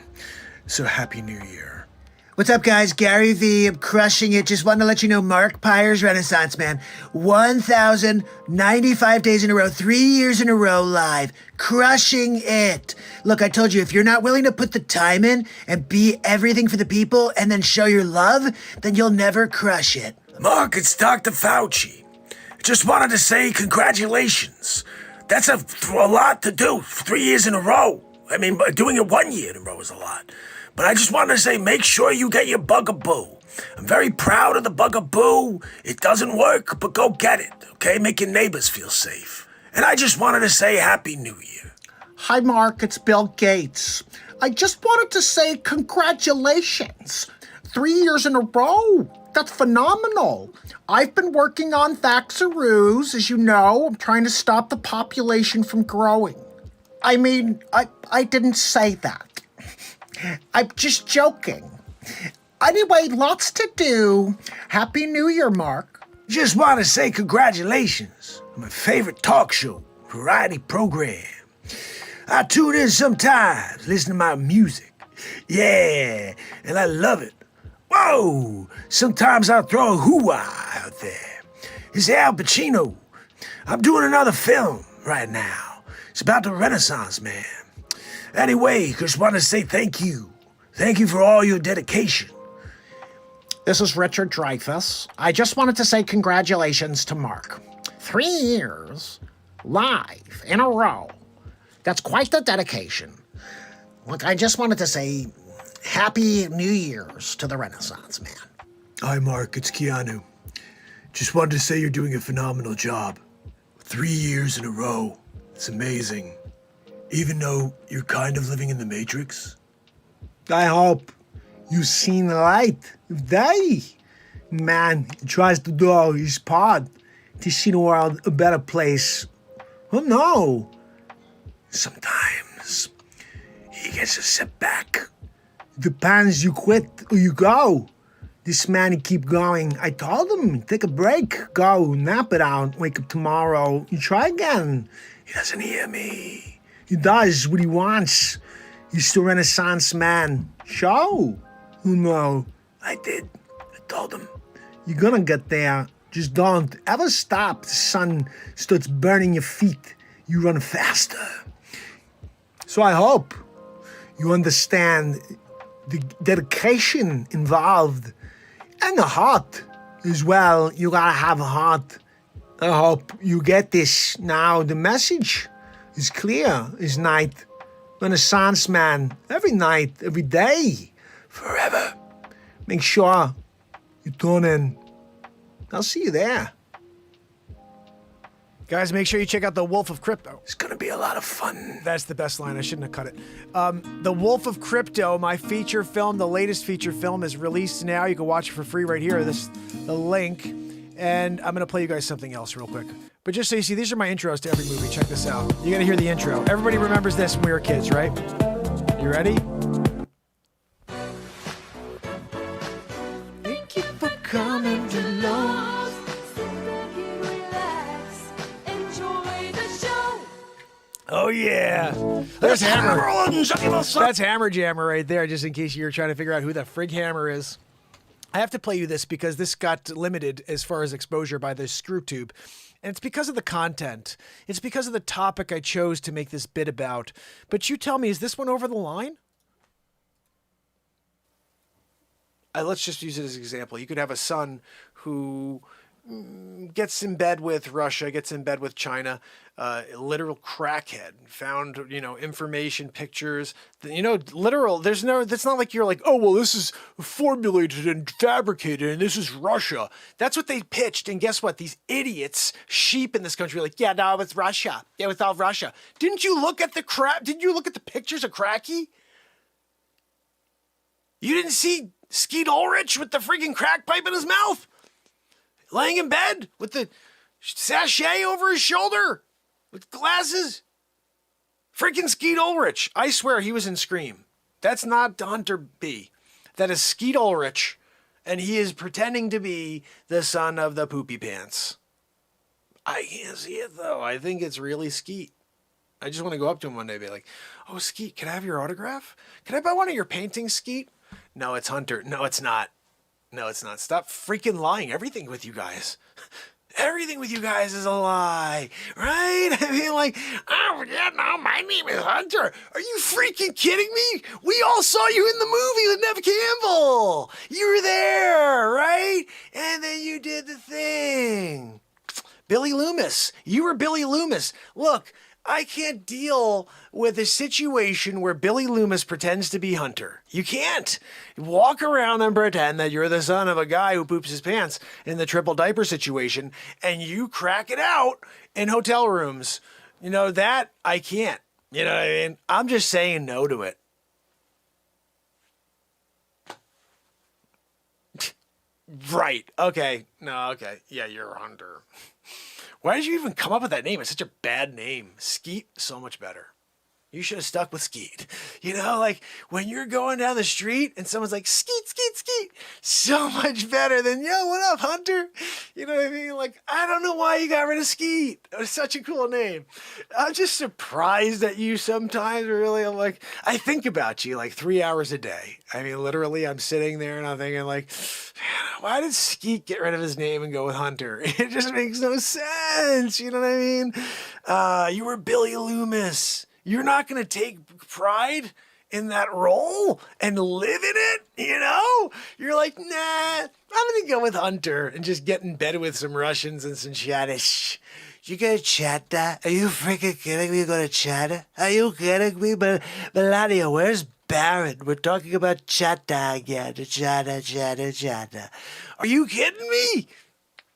So happy new year. What's up, guys? Gary V. I'm crushing it. Just wanted to let you know Mark Byers Renaissance Man. 1,095 days in a row, 3 years in a row live. Crushing it. Look, I told you, if you're not willing to put the time in and be everything for the people and then show your love, then you'll never crush it. Mark, it's Dr. Fauci. Just wanted to say congratulations. That's a lot to do. 3 years in a row. I mean, doing it 1 year in a row is a lot. But I just wanted to say, make sure you get your bugaboo. I'm very proud of the bugaboo. It doesn't work, but go get it, okay? Make your neighbors feel safe. And I just wanted to say Happy New Year. Hi, Mark. It's Bill Gates. I just wanted to say congratulations. 3 years in a row. That's phenomenal. I've been working on Vaxaroos, as you know. I'm trying to stop the population from growing. I mean, I didn't say that. I'm just joking. Anyway, lots to do. Happy New Year, Mark. Just want to say congratulations on my favorite talk show, variety program. I tune in sometimes, listen to my music. Yeah, and I love it. Whoa, sometimes I'll throw a hoo-ah out there. It's Al Pacino. I'm doing another film right now. It's about the Renaissance man. Anyway, just want to say thank you. Thank you for all your dedication. This is Richard Dreyfuss. I just wanted to say congratulations to Mark. 3 years, live, in a row. That's quite the dedication. Look, I just wanted to say Happy New Year's to the Renaissance man. Hi, Mark. It's Keanu. Just wanted to say you're doing a phenomenal job. 3 years in a row. It's amazing. Even though you're kind of living in the Matrix. I hope you've seen the light of day. Man tries to do all his part to see the world a better place. Oh no. Sometimes he gets a setback. Depends, you quit or you go. This man, he keep going. I told him, take a break, go, nap it out, wake up tomorrow, you try again. He doesn't hear me. He does what he wants. He's the Renaissance man. Show. You know. I did. I told him. You're gonna get there. Just don't ever stop. The sun starts burning your feet. You run faster. So I hope you understand the dedication involved and the heart as well. You gotta have a heart. I hope you get this now. The message is clear as night. Renaissance man, every night, every day, forever. Make sure you tune in. I'll see you there. Guys, make sure you check out The Wolf of Crypto. It's gonna be a lot of fun. That's the best line. I shouldn't have cut it. The Wolf of Crypto, my feature film, the latest feature film, is released now. You can watch it for free right here. This the link. And I'm going to play you guys something else real quick. But just so you see, these are my intros to every movie. Check this out. You got to hear the intro. Everybody remembers this when we were kids, right? You ready? Thank you for coming along. Oh, yeah. There's Hammer. That's Hammer Jammer right there, just in case you're trying to figure out who the frig Hammer is. I have to play you this because this got limited as far as exposure by the ScrewTube. And it's because of the content. It's because of the topic I chose to make this bit about. But you tell me, is this one over the line? Let's just use it as an example. You could have a son who gets in bed with Russia, gets in bed with China, literal crackhead, found, information, pictures, literal, that's not like you're like, oh, well, this is formulated and fabricated and this is Russia. That's what they pitched. And guess what? These idiots, sheep in this country are like, yeah, no, it's Russia. Yeah, it's all Russia. Didn't you look at the Didn't you look at the pictures of Cracky? You didn't see Skeet Ulrich with the freaking crack pipe in his mouth? Laying in bed with the sachet over his shoulder with glasses. Freaking Skeet Ulrich. I swear he was in Scream. That's not Hunter B. That is Skeet Ulrich, and he is pretending to be the son of the Poopy Pants. I can't see it, though. I think it's really Skeet. I just want to go up to him one day and be like, oh, Skeet, can I have your autograph? Can I buy one of your paintings, Skeet? No, it's Hunter. No, it's not. No, it's not. Stop freaking lying. Everything with you guys. Everything with you guys is a lie, right? I mean, like, oh, yeah, no, my name is Hunter. Are you freaking kidding me? We all saw you in the movie with Nev Campbell. You were there, right? And then you did the thing. Billy Loomis. You were Billy Loomis. Look, I can't deal with a situation where Billy Loomis pretends to be Hunter. You can't. Walk around and pretend that you're the son of a guy who poops his pants in the triple diaper situation, and you crack it out in hotel rooms. That I can't. You know what I mean? I'm just saying no to it. Right. Okay. No, okay. Yeah, you're Hunter. Why did you even come up with that name? It's such a bad name. Skeet, so much better. You should have stuck with Skeet. You know, like when you're going down the street and someone's like, Skeet, Skeet, Skeet, so much better than, yo, what up, Hunter? You know what I mean? Like, I don't know why you got rid of Skeet. It was such a cool name. I'm just surprised at you sometimes, really. I'm like, I think about you like 3 hours a day. I mean, literally, I'm sitting there and I'm thinking like, man, why did Skeet get rid of his name and go with Hunter? It just makes no sense. You know what I mean? You were Billy Loomis. You're not going to take pride in that role and live in it, you know? You're like, nah, I'm going to go with Hunter and just get in bed with some Russians and some chatter. Shh. You go to chatter? Are you freaking kidding me? You go to chatter? Are you kidding me? But Melania, where's Barrett? We're talking about chatter again. Chatter, chatter, chatter. Are you kidding me?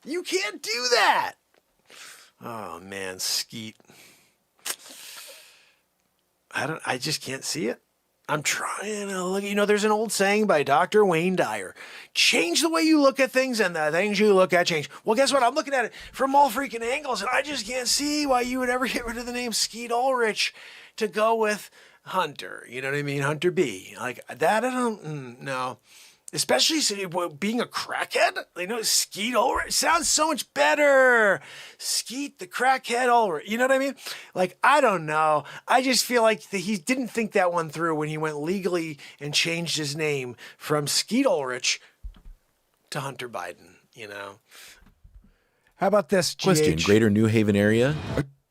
You can't do that. Oh, man, Skeet. I just can't see it. I'm trying to look. You know, there's an old saying by Dr. Wayne Dyer. Change the way you look at things and the things you look at change. Well, guess what? I'm looking at it from all freaking angles and I just can't see why you would ever get rid of the name Skeet Ulrich to go with Hunter. You know what I mean? Hunter B. Like that, I don't, no. Especially being a crackhead, you know, Skeet Ulrich sounds so much better. Skeet the crackhead Ulrich, you know what I mean? Like, I don't know. I just feel like he didn't think that one through when he went legally and changed his name from Skeet Ulrich to Hunter Biden, you know? How about this, GH? Question, Greater New Haven area?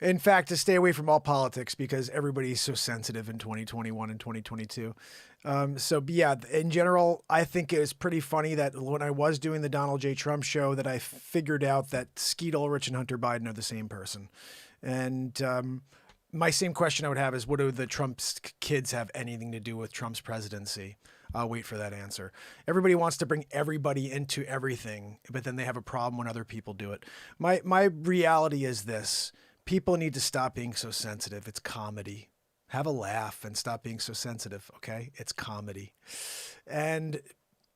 In fact, to stay away from all politics because everybody's so sensitive in 2021 and 2022. So yeah, in general, I think it was pretty funny that when I was doing the Donald J. Trump show that I figured out that Skeet Ulrich and Hunter Biden are the same person. And my same question I would have is, what do the Trump's kids have anything to do with Trump's presidency? I'll wait for that answer. Everybody wants to bring everybody into everything, but then they have a problem when other people do it. My reality is this. People need to stop being so sensitive. It's comedy. Have a laugh and stop being so sensitive, okay? It's comedy. And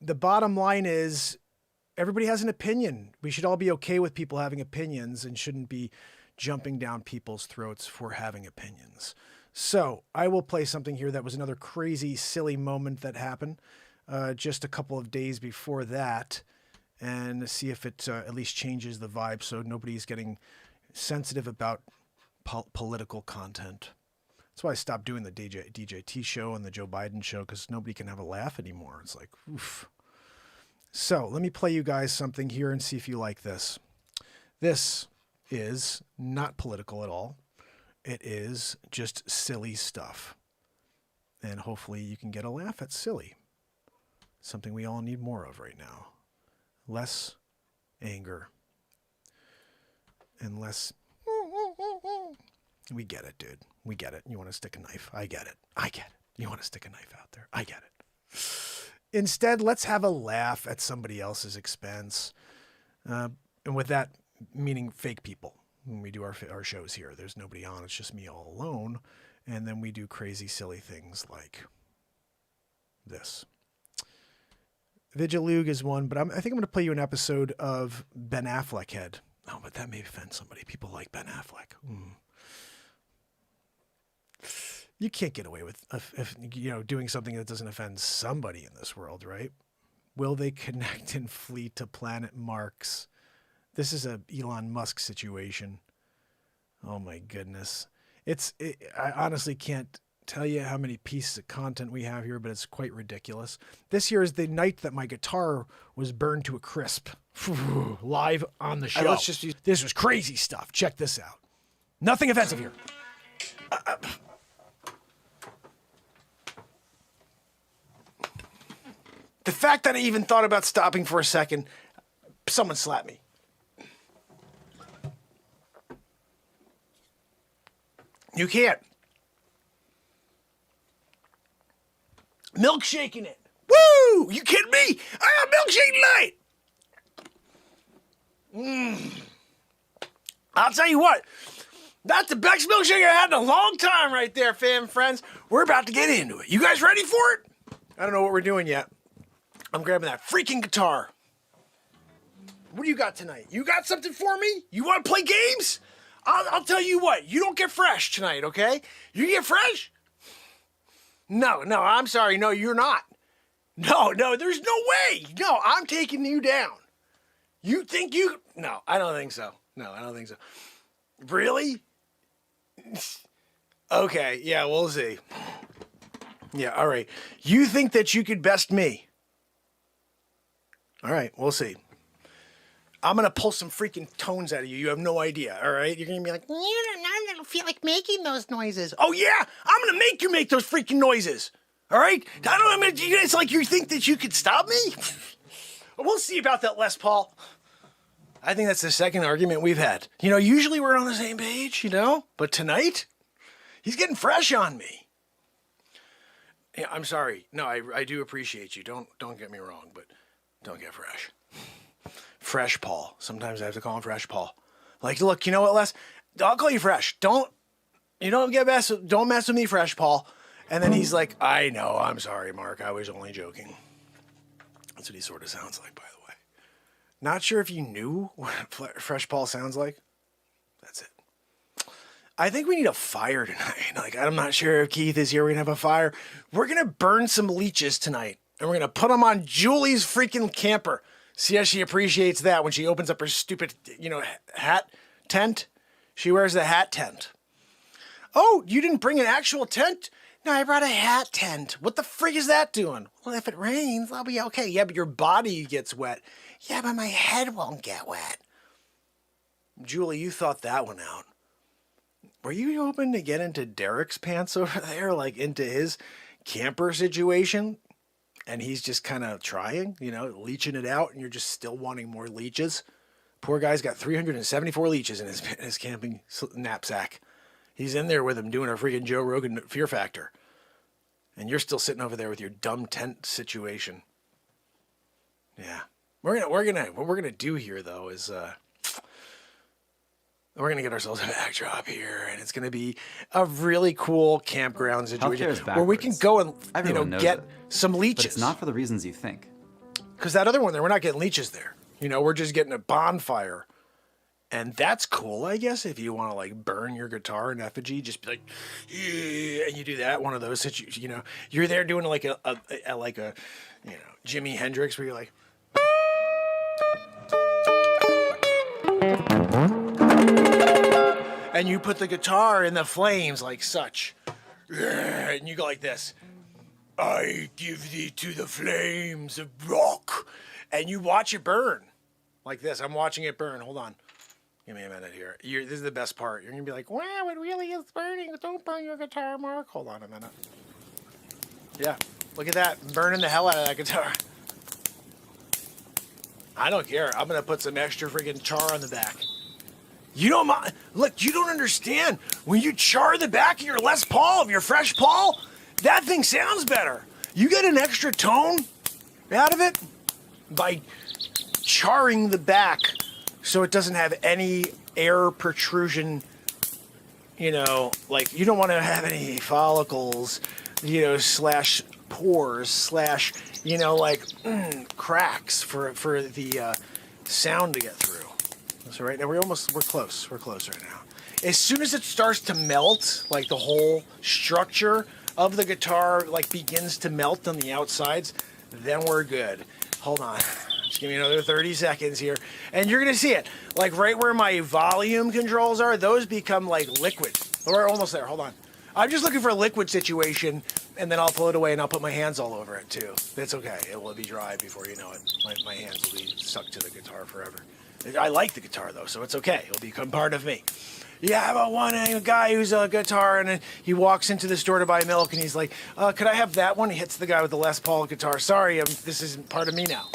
the bottom line is everybody has an opinion. We should all be okay with people having opinions and shouldn't be jumping down people's throats for having opinions. So I will play something here that was another crazy, silly moment that happened just a couple of days before that and see if it at least changes the vibe so nobody's getting sensitive about political content. That's why I stopped doing the DJT show and the Joe Biden show because nobody can have a laugh anymore. It's like, oof. So let me play you guys something here and see if you like this. This is not political at all. It is just silly stuff. And hopefully you can get a laugh at silly. Something we all need more of right now. Less anger. And less... We get it, dude. We get it. You want to stick a knife? I get it. I get it. You want to stick a knife out there? I get it. Instead, let's have a laugh at somebody else's expense. And with that, meaning fake people. When we do our shows here, there's nobody on. It's just me all alone. And then we do crazy, silly things like this. Vigilug is one, but I think I'm going to play you an episode of Ben Affleck Head. Oh, but that may offend somebody. People like Ben Affleck. You can't get away with if doing something that doesn't offend somebody in this world, right? Will they connect and flee to planet Mars? This is a Elon Musk situation. Oh my goodness. I honestly can't tell you how many pieces of content we have here, but it's quite ridiculous. This here is the night that my guitar was burned to a crisp. Live on the show. This was crazy stuff. Check this out. Nothing offensive here. The fact that I even thought about stopping for a second, someone slapped me. You can't. Milkshaking it. Woo! You kidding me? I got milkshake night. I'll tell you what. That's the best milkshake I had in a long time right there, fam friends. We're about to get into it. You guys ready for it? I don't know what we're doing yet. I'm grabbing that freaking guitar. What do you got tonight? You got something for me? You want to play games? I'll tell you what. You don't get fresh tonight, okay? You get fresh? No, I'm sorry. No, you're not. No, there's no way. No, I'm taking you down. You think you... No, I don't think so. No, I don't think so. Really? Okay, yeah, we'll see. Yeah, all right. You think that you could best me? All right, we'll see. I'm going to pull some freaking tones out of you. You have no idea, all right? You're going to be like, I don't feel like making those noises. Oh, yeah? I'm going to make you make those freaking noises, all right? It's like you think that you could stop me? We'll see about that, Les Paul. I think that's the second argument we've had. Usually we're on the same page, But tonight, he's getting fresh on me. Yeah, I'm sorry. No, I do appreciate you. Don't get me wrong, but don't get fresh. Fresh Paul. Sometimes I have to call him Fresh Paul. Like, look, you know what, Les? I'll call you Fresh. Don't mess with me, Fresh Paul. And then he's like, I know, I'm sorry, Mark. I was only joking. That's what he sort of sounds like, by the way. Not sure if you knew what Fresh Paul sounds like. That's it. I think we need a fire tonight. Like, I'm not sure if Keith is here. We're going to have a fire. We're going to burn some leeches tonight. And we're going to put them on Julie's freaking camper. See how she appreciates that when she opens up her stupid, hat tent? She wears the hat tent. Oh, you didn't bring an actual tent? No, I brought a hat tent. What the frig is that doing? Well, if it rains, I'll be okay. Yeah, but your body gets wet. Yeah, but my head won't get wet. Julie, you thought that one out. Were you hoping to get into Derek's pants over there? Like into his camper situation? And he's just kind of trying, leeching it out, and you're just still wanting more leeches. Poor guy's got 374 leeches in his camping knapsack. He's in there with him doing a freaking Joe Rogan Fear Factor. And you're still sitting over there with your dumb tent situation. Yeah. What we're gonna do here though is we're gonna get ourselves a backdrop here, and it's gonna be a really cool campground situation where we can go and get some leeches. But it's not for the reasons you think. Because that other one there, we're not getting leeches there. We're just getting a bonfire. And that's cool, I guess, if you want to like burn your guitar in effigy, just be like, yeah, and you do that. One of those situations, you're there doing like a Jimi Hendrix, where you're like, and you put the guitar in the flames like such, and you go like this. I give thee to the flames of rock, and you watch it burn like this. I'm watching it burn. Hold on. Give me a minute here. This is the best part. You're going to be like, wow, it really is burning. Don't burn your guitar, Mark. Hold on a minute. Yeah, look at that. Burning the hell out of that guitar. I don't care. I'm going to put some extra friggin' char on the back. Look, you don't understand. When you char the back of your Les Paul, of your Fresh Paul, that thing sounds better. You get an extra tone out of it by charring the back so it doesn't have any air protrusion, like you don't want to have any follicles, slash pores, slash, cracks for the sound to get through. So right now we're close. We're close right now. As soon as it starts to melt, like the whole structure of the guitar like begins to melt on the outsides, then we're good. Hold on. Just give me another 30 seconds here. And you're going to see it. Like right where my volume controls are, those become like liquid. We're almost there. Hold on. I'm just looking for a liquid situation, and then I'll pull it away and I'll put my hands all over it too. That's okay. It will be dry before you know it. My hands will be stuck to the guitar forever. I like the guitar though, so it's okay. It'll become part of me. Yeah, how about a guy who's a guitar, and then he walks into the store to buy milk, and he's like, could I have that one? He hits the guy with the Les Paul guitar. Sorry, this isn't part of me now.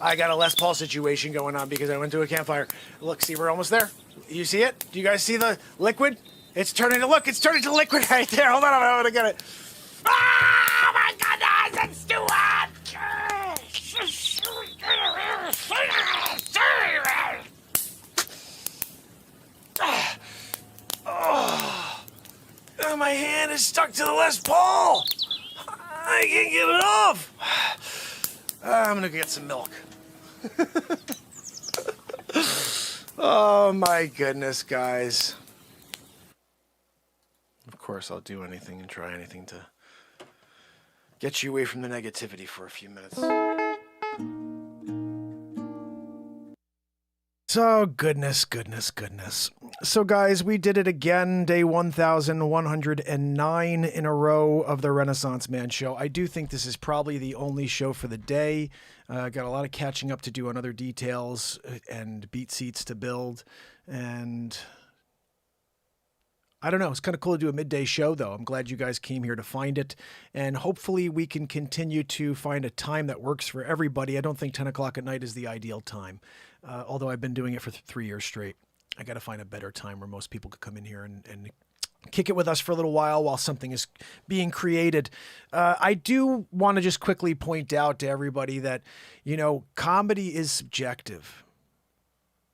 I got a Les Paul situation going on because I went to a campfire. Look, see, we're almost there. You see it? Do you guys see the liquid? It's turning to liquid right there. Hold on, I'm gonna get it. Oh my goodness, it's too hot! Oh, my hand is stuck to the Les Paul. I can't get it off. I'm gonna get some milk. Oh my goodness, guys. Of course, I'll do anything and try anything to get you away from the negativity for a few minutes. So, goodness. So, guys, we did it again. Day 1109 in a row of the Renaissance Man Show. I do think this is probably the only show for the day. Got a lot of catching up to do on other details and beat seats to build. And I don't know. It's kind of cool to do a midday show, though. I'm glad you guys came here to find it. And hopefully we can continue to find a time that works for everybody. I don't think 10 o'clock at night is the ideal time. Although I've been doing it for 3 years straight. I got to find a better time where most people could come in here and kick it with us for a little while something is being created. I do want to just quickly point out to everybody that, comedy is subjective.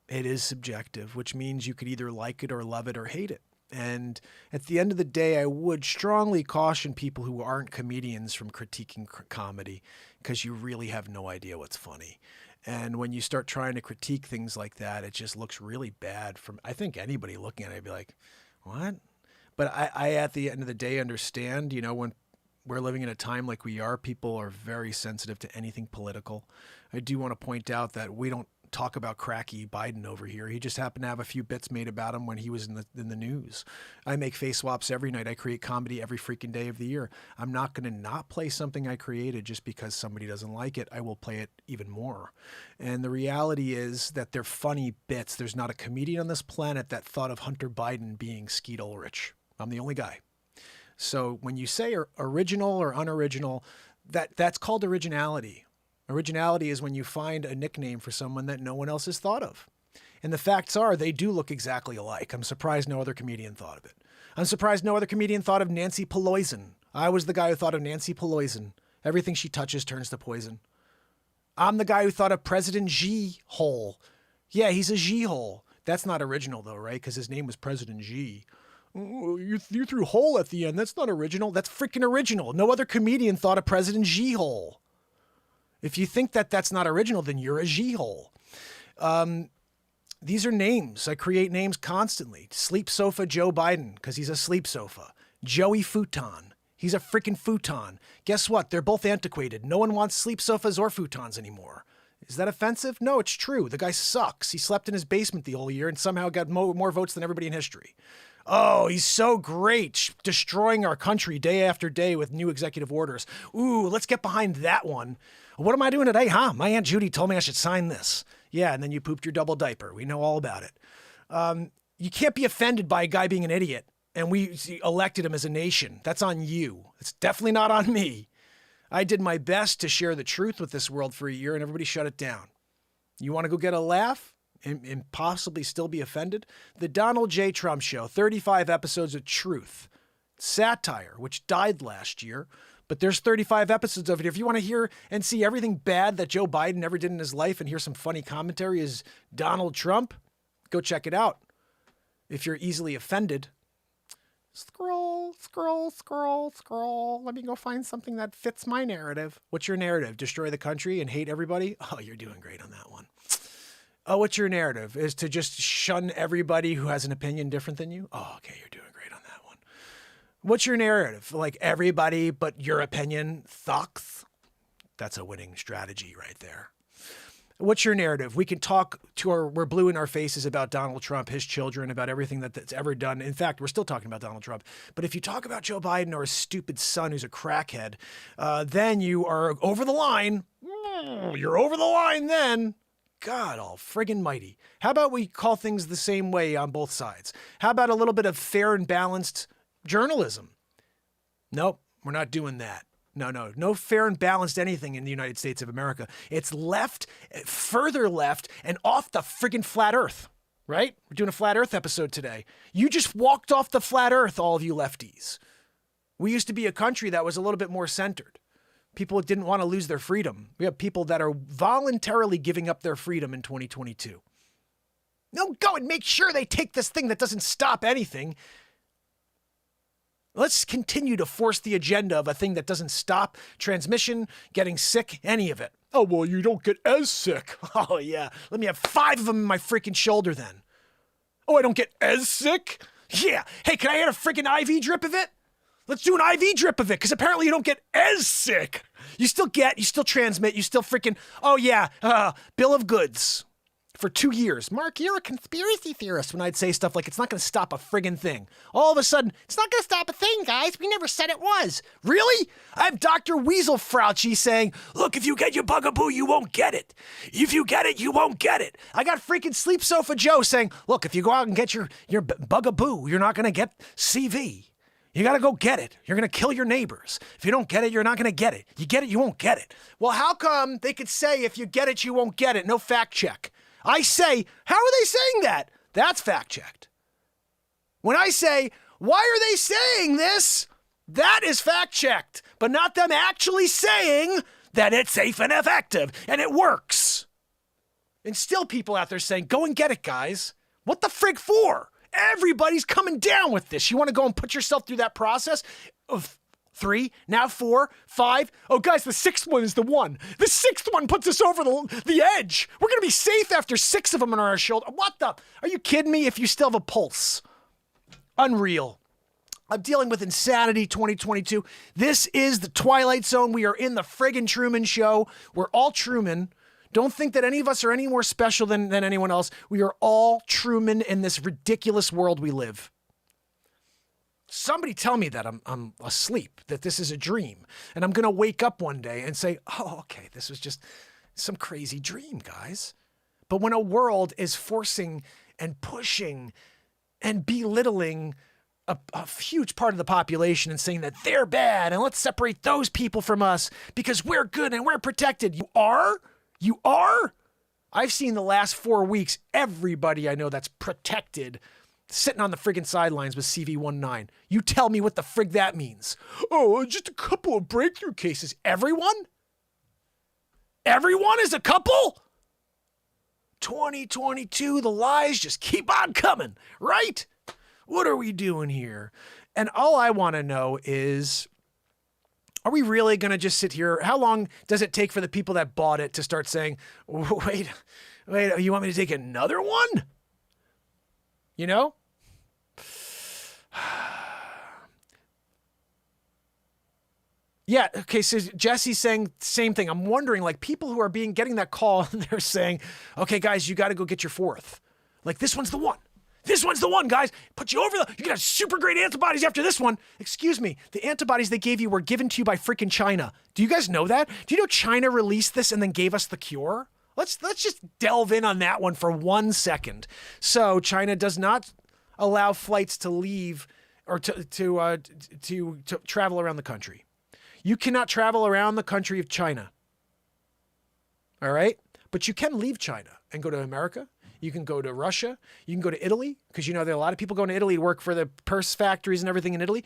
It is subjective, which means you could either like it or love it or hate it. And at the end of the day, I would strongly caution people who aren't comedians from critiquing comedy because you really have no idea what's funny. And when you start trying to critique things like that, it just looks really bad from, I think anybody looking at it would be like, what? But I, at the end of the day, understand, when we're living in a time like we are, people are very sensitive to anything political. I do want to point out that we don't talk about cracky Biden over here. He just happened to have a few bits made about him when he was in the news. I make face swaps every night. I create comedy every freaking day of the year. I'm not going to not play something I created just because somebody doesn't like it. I will play it even more. And the reality is that they're funny bits. There's not a comedian on this planet that thought of Hunter Biden being Skeet Ulrich. I'm the only guy. So when you say original or unoriginal, that's called originality. Originality is when you find a nickname for someone that no one else has thought of. And the facts are they do look exactly alike. I'm surprised no other comedian thought of it. I'm surprised no other comedian thought of Nancy Pelosi. I was the guy who thought of Nancy Pelosi. Everything she touches turns to poison. I'm the guy who thought of President G-hole. Yeah, he's a G-hole. That's not original though, right? Because his name was President G. Oh, you threw hole at the end. That's not original. That's freaking original. No other comedian thought of President G-hole. If you think that that's not original, then you're a G-hole. These are names. I create names constantly. Sleep Sofa Joe Biden, because he's a sleep sofa. Joey Futon. He's a freaking futon. Guess what? They're both antiquated. No one wants sleep sofas or futons anymore. Is that offensive? No, it's true. The guy sucks. He slept in his basement the whole year and somehow got more votes than everybody in history. Oh, he's so great, destroying our country day after day with new executive orders. Ooh, let's get behind that one. What am I doing today, huh? My Aunt Judy told me I should sign this. Yeah, and then you pooped your double diaper. We know all about it. You can't be offended by a guy being an idiot, and we elected him as a nation. That's on you. It's definitely not on me. I did my best to share the truth with this world for a year, and everybody shut it down. You want to go get a laugh? And possibly still be offended? The Donald J. Trump Show, 35 episodes of truth. Satire, which died last year, but there's 35 episodes of it. If you want to hear and see everything bad that Joe Biden ever did in his life and hear some funny commentary as Donald Trump, go check it out. If you're easily offended, scroll. Let me go find something that fits my narrative. What's your narrative? Destroy the country and hate everybody? Oh, you're doing great on that one. Oh, what's your narrative? Is to just shun everybody who has an opinion different than you? Oh, okay, you're doing great on that one. What's your narrative? Like everybody but your opinion sucks? That's a winning strategy right there. What's your narrative? We can talk we're blue in our faces about Donald Trump, his children, about everything that's ever done. In fact, we're still talking about Donald Trump. But if you talk about Joe Biden or his stupid son who's a crackhead, then you are over the line. You're over the line then. God, all friggin' mighty. How about we call things the same way on both sides? How about a little bit of fair and balanced journalism? Nope, we're not doing that. No fair and balanced anything in the United States of America. It's left, further left, and off the friggin' flat earth, right? We're doing a flat earth episode today. You just walked off the flat earth, all of you lefties. We used to be a country that was a little bit more centered. People didn't want to lose their freedom. We have people that are voluntarily giving up their freedom in 2022. No, go and make sure they take this thing that doesn't stop anything. Let's continue to force the agenda of a thing that doesn't stop transmission, getting sick, any of it. Oh, well, you don't get as sick. Oh, yeah. Let me have 5 of them in my freaking shoulder then. Oh, I don't get as sick? Yeah. Hey, can I get a freaking IV drip of it? Let's do an IV drip of it, because apparently you don't get as sick. You still transmit, you still freaking, oh yeah, bill of goods for 2 years. Mark, you're a conspiracy theorist when I'd say stuff like, it's not going to stop a friggin' thing. All of a sudden, it's not going to stop a thing, guys. We never said it was. Really? I have Dr. Weasel Fauci saying, look, if you get your bugaboo, you won't get it. If you get it, you won't get it. I got freaking Sleep Sofa Joe saying, look, if you go out and get your bugaboo, you're not going to get CV. You got to go get it. You're going to kill your neighbors. If you don't get it, you're not going to get it. You get it, you won't get it. Well, how come they could say if you get it, you won't get it? No fact check. I say, how are they saying that? That's fact checked. When I say, why are they saying this? That is fact checked, but not them actually saying that it's safe and effective and it works. And still people out there saying, go and get it, guys. What the frig for? Everybody's coming down with this. You want to go and put yourself through that process of 3, now 4, 5. Oh, guys, the 6th one is the one. The 6th one puts us over the edge. We're going to be safe after 6 of them on our shoulder. What the? Are you kidding me? If you still have a pulse. Unreal. I'm dealing with insanity 2022. This is the Twilight Zone. We are in the friggin' Truman Show. We're all Truman. Don't think that any of us are any more special than anyone else. We are all Truman in this ridiculous world we live. Somebody tell me that I'm asleep, that this is a dream. And I'm going to wake up one day and say, oh, okay, this was just some crazy dream, guys. But when a world is forcing and pushing and belittling a huge part of the population and saying that they're bad and let's separate those people from us because we're good and we're protected. You are? You are? I've seen the last 4 weeks, everybody I know that's protected sitting on the friggin' sidelines with CV19. You tell me what the frig that means. Oh, just a couple of breakthrough cases. Everyone? Everyone is a couple? 2022, the lies just keep on coming, right? What are we doing here? And all I want to know is, are we really going to just sit here? How long does it take for the people that bought it to start saying, wait, you want me to take another one? You know? Yeah, okay, so Jesse's saying same thing. I'm wondering, like, people who are getting that call and they're saying, okay, guys, you got to go get your 4th. Like, this one's the one. This one's the one, guys. Put you over you can have super great antibodies after this one. Excuse me. The antibodies they gave you were given to you by freaking China. Do you guys know that? Do you know China released this and then gave us the cure? Let's just delve in on that one for 1 second. So China does not allow flights to leave or to travel around the country. You cannot travel around the country of China. All right? But you can leave China and go to America. You can go to Russia. You can go to Italy, because you know there are a lot of people going to Italy to work for the purse factories and everything in Italy.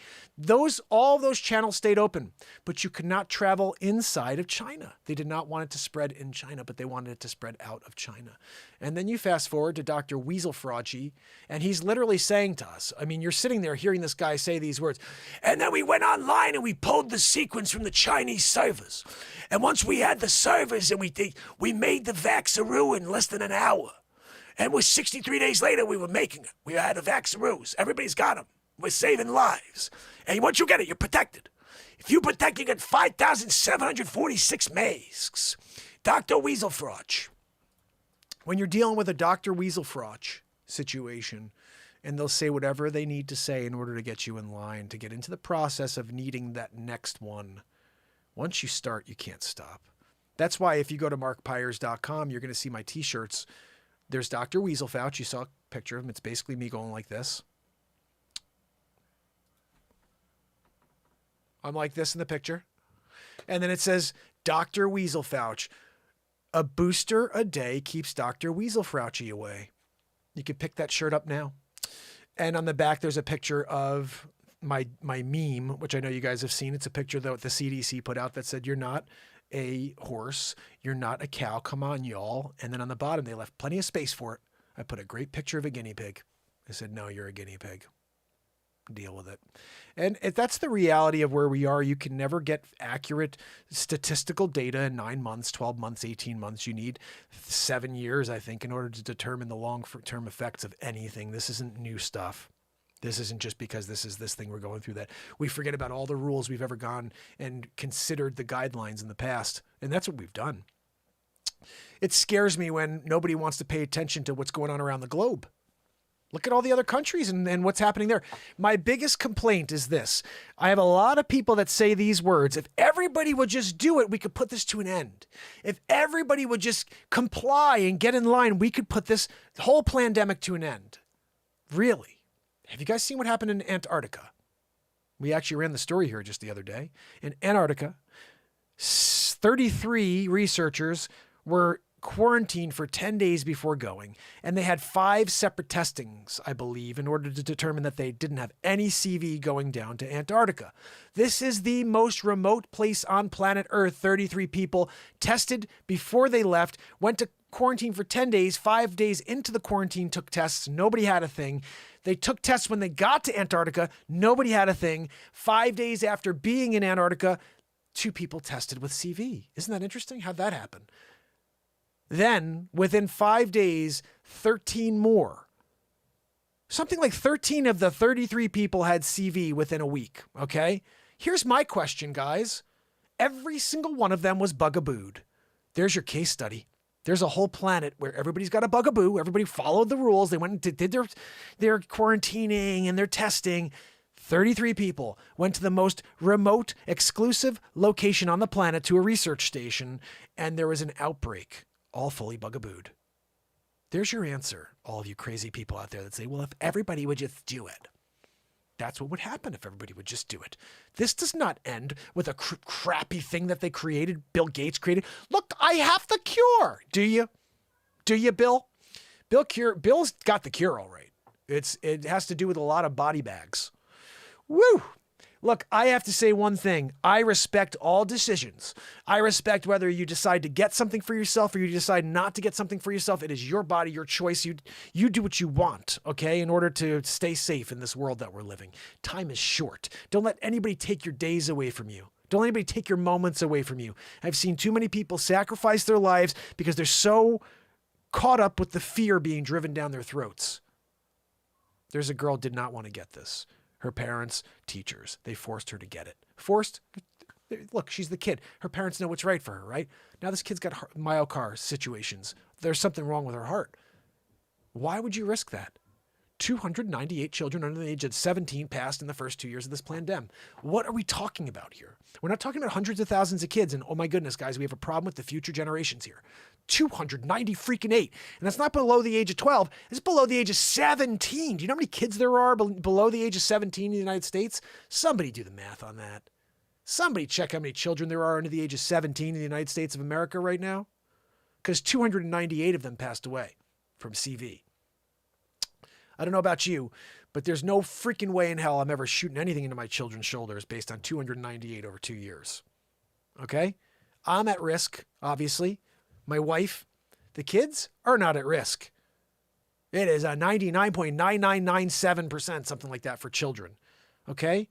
All those channels stayed open, but you could not travel inside of China. They did not want it to spread in China, but they wanted it to spread out of China. And then you fast forward to Dr. Weasel Fauci, and he's literally saying to us, I mean, you're sitting there hearing this guy say these words, and then we went online and we pulled the sequence from the Chinese servers. And once we had the servers and we made the Vaxaroo in less than an hour. And we're 63 days later, we were making it. We had a Vaxaroos. Everybody's got them. We're saving lives. And once you get it, you're protected. If you protect, you get 5,746 masks. Dr. Weasel Fauci. When you're dealing with a Dr. Weasel Fauci situation, and they'll say whatever they need to say in order to get you in line, to get into the process of needing that next one. Once you start, you can't stop. That's why if you go to markpyers.com, you're going to see my t-shirts. There's Dr. Weasel Fauci. You saw a picture of him. It's basically me going like this. I'm like this in the picture. And then it says, Dr. Weasel Fauci. A booster a day keeps Dr. Weasel Fauci away. You can pick that shirt up now. And on the back, there's a picture of my meme, which I know you guys have seen. It's a picture that the CDC put out that said, you're not a horse, you're not a cow, come on y'all. And then on the bottom they left plenty of space for it. I put a great picture of a guinea pig. I said, no, you're a guinea pig. deal with it. And if that's the reality of where we are. You can never get accurate statistical data in 9 months, 12 months, 18 months. You need 7 years, I think, in order to determine the long-term effects of anything. This isn't new stuff. This isn't just because this is this thing we're going through that we forget about all the rules we've ever gone and considered the guidelines in the past. And that's what we've done. It scares me when nobody wants to pay attention to what's going on around the globe. Look at all the other countries and what's happening there. My biggest complaint is this. I have a lot of people that say these words. If everybody would just do it, we could put this to an end. If everybody would just comply and get in line, we could put this whole pandemic to an end. Really? Have you guys seen what happened in Antarctica? We actually ran the story here just the other day. In Antarctica, 33 researchers were quarantined for 10 days before going, and they had 5 separate testings, I believe, in order to determine that they didn't have any CV going down to Antarctica. This is the most remote place on planet Earth. 33 people tested before they left, went to quarantine for 10 days, 5 days into the quarantine, took tests, nobody had a thing. They took tests when they got to Antarctica, nobody had a thing. 5 days after being in Antarctica, 2 people tested with CV. Isn't that interesting? How'd that happen? Then, within 5 days, 13 more. Something like 13 of the 33 people had CV within a week, okay? Here's my question, guys. Every single one of them was bugabooed. There's your case study. There's a whole planet where everybody's got a bugaboo. Everybody followed the rules. They went and did their quarantining and their testing. 33 people went to the most remote, exclusive location on the planet to a research station, and there was an outbreak. All fully bugabooed. There's your answer, all of you crazy people out there that say, well, if everybody would just do it. That's what would happen if everybody would just do it. This does not end with a crappy thing that they created, Bill Gates created. Look, I have the cure. Do you? Do you, Bill? Bill's got the cure, all right. It has to do with a lot of body bags. Woo! Look, I have to say one thing. I respect all decisions. I respect whether you decide to get something for yourself or you decide not to get something for yourself. It is your body, your choice. You do what you want, okay, in order to stay safe in this world that we're living. Time is short. Don't let anybody take your days away from you. Don't let anybody take your moments away from you. I've seen too many people sacrifice their lives because they're so caught up with the fear being driven down their throats. There's a girl did not want to get this. Her parents, teachers, they forced her to get it. Forced? Look, she's the kid. Her parents know what's right for her, right? Now this kid's got myocardial situations. There's something wrong with her heart. Why would you risk that? 298 children under the age of 17 passed in the first 2 years of this pandemic. What are we talking about here? We're not talking about hundreds of thousands of kids. And oh my goodness, guys, we have a problem with the future generations here. 290 freaking 8. And that's not below the age of 12. It's below the age of 17. Do you know how many kids there are below the age of 17 in the United States? Somebody do the math on that. Somebody check how many children there are under the age of 17 in the United States of America right now. Because 298 of them passed away from CV. I don't know about you, but there's no freaking way in hell I'm ever shooting anything into my children's shoulders based on 298 over 2 years. Okay? I'm at risk, obviously. My wife, the kids are not at risk. It is a 99.9997%, something like that for children. Okay?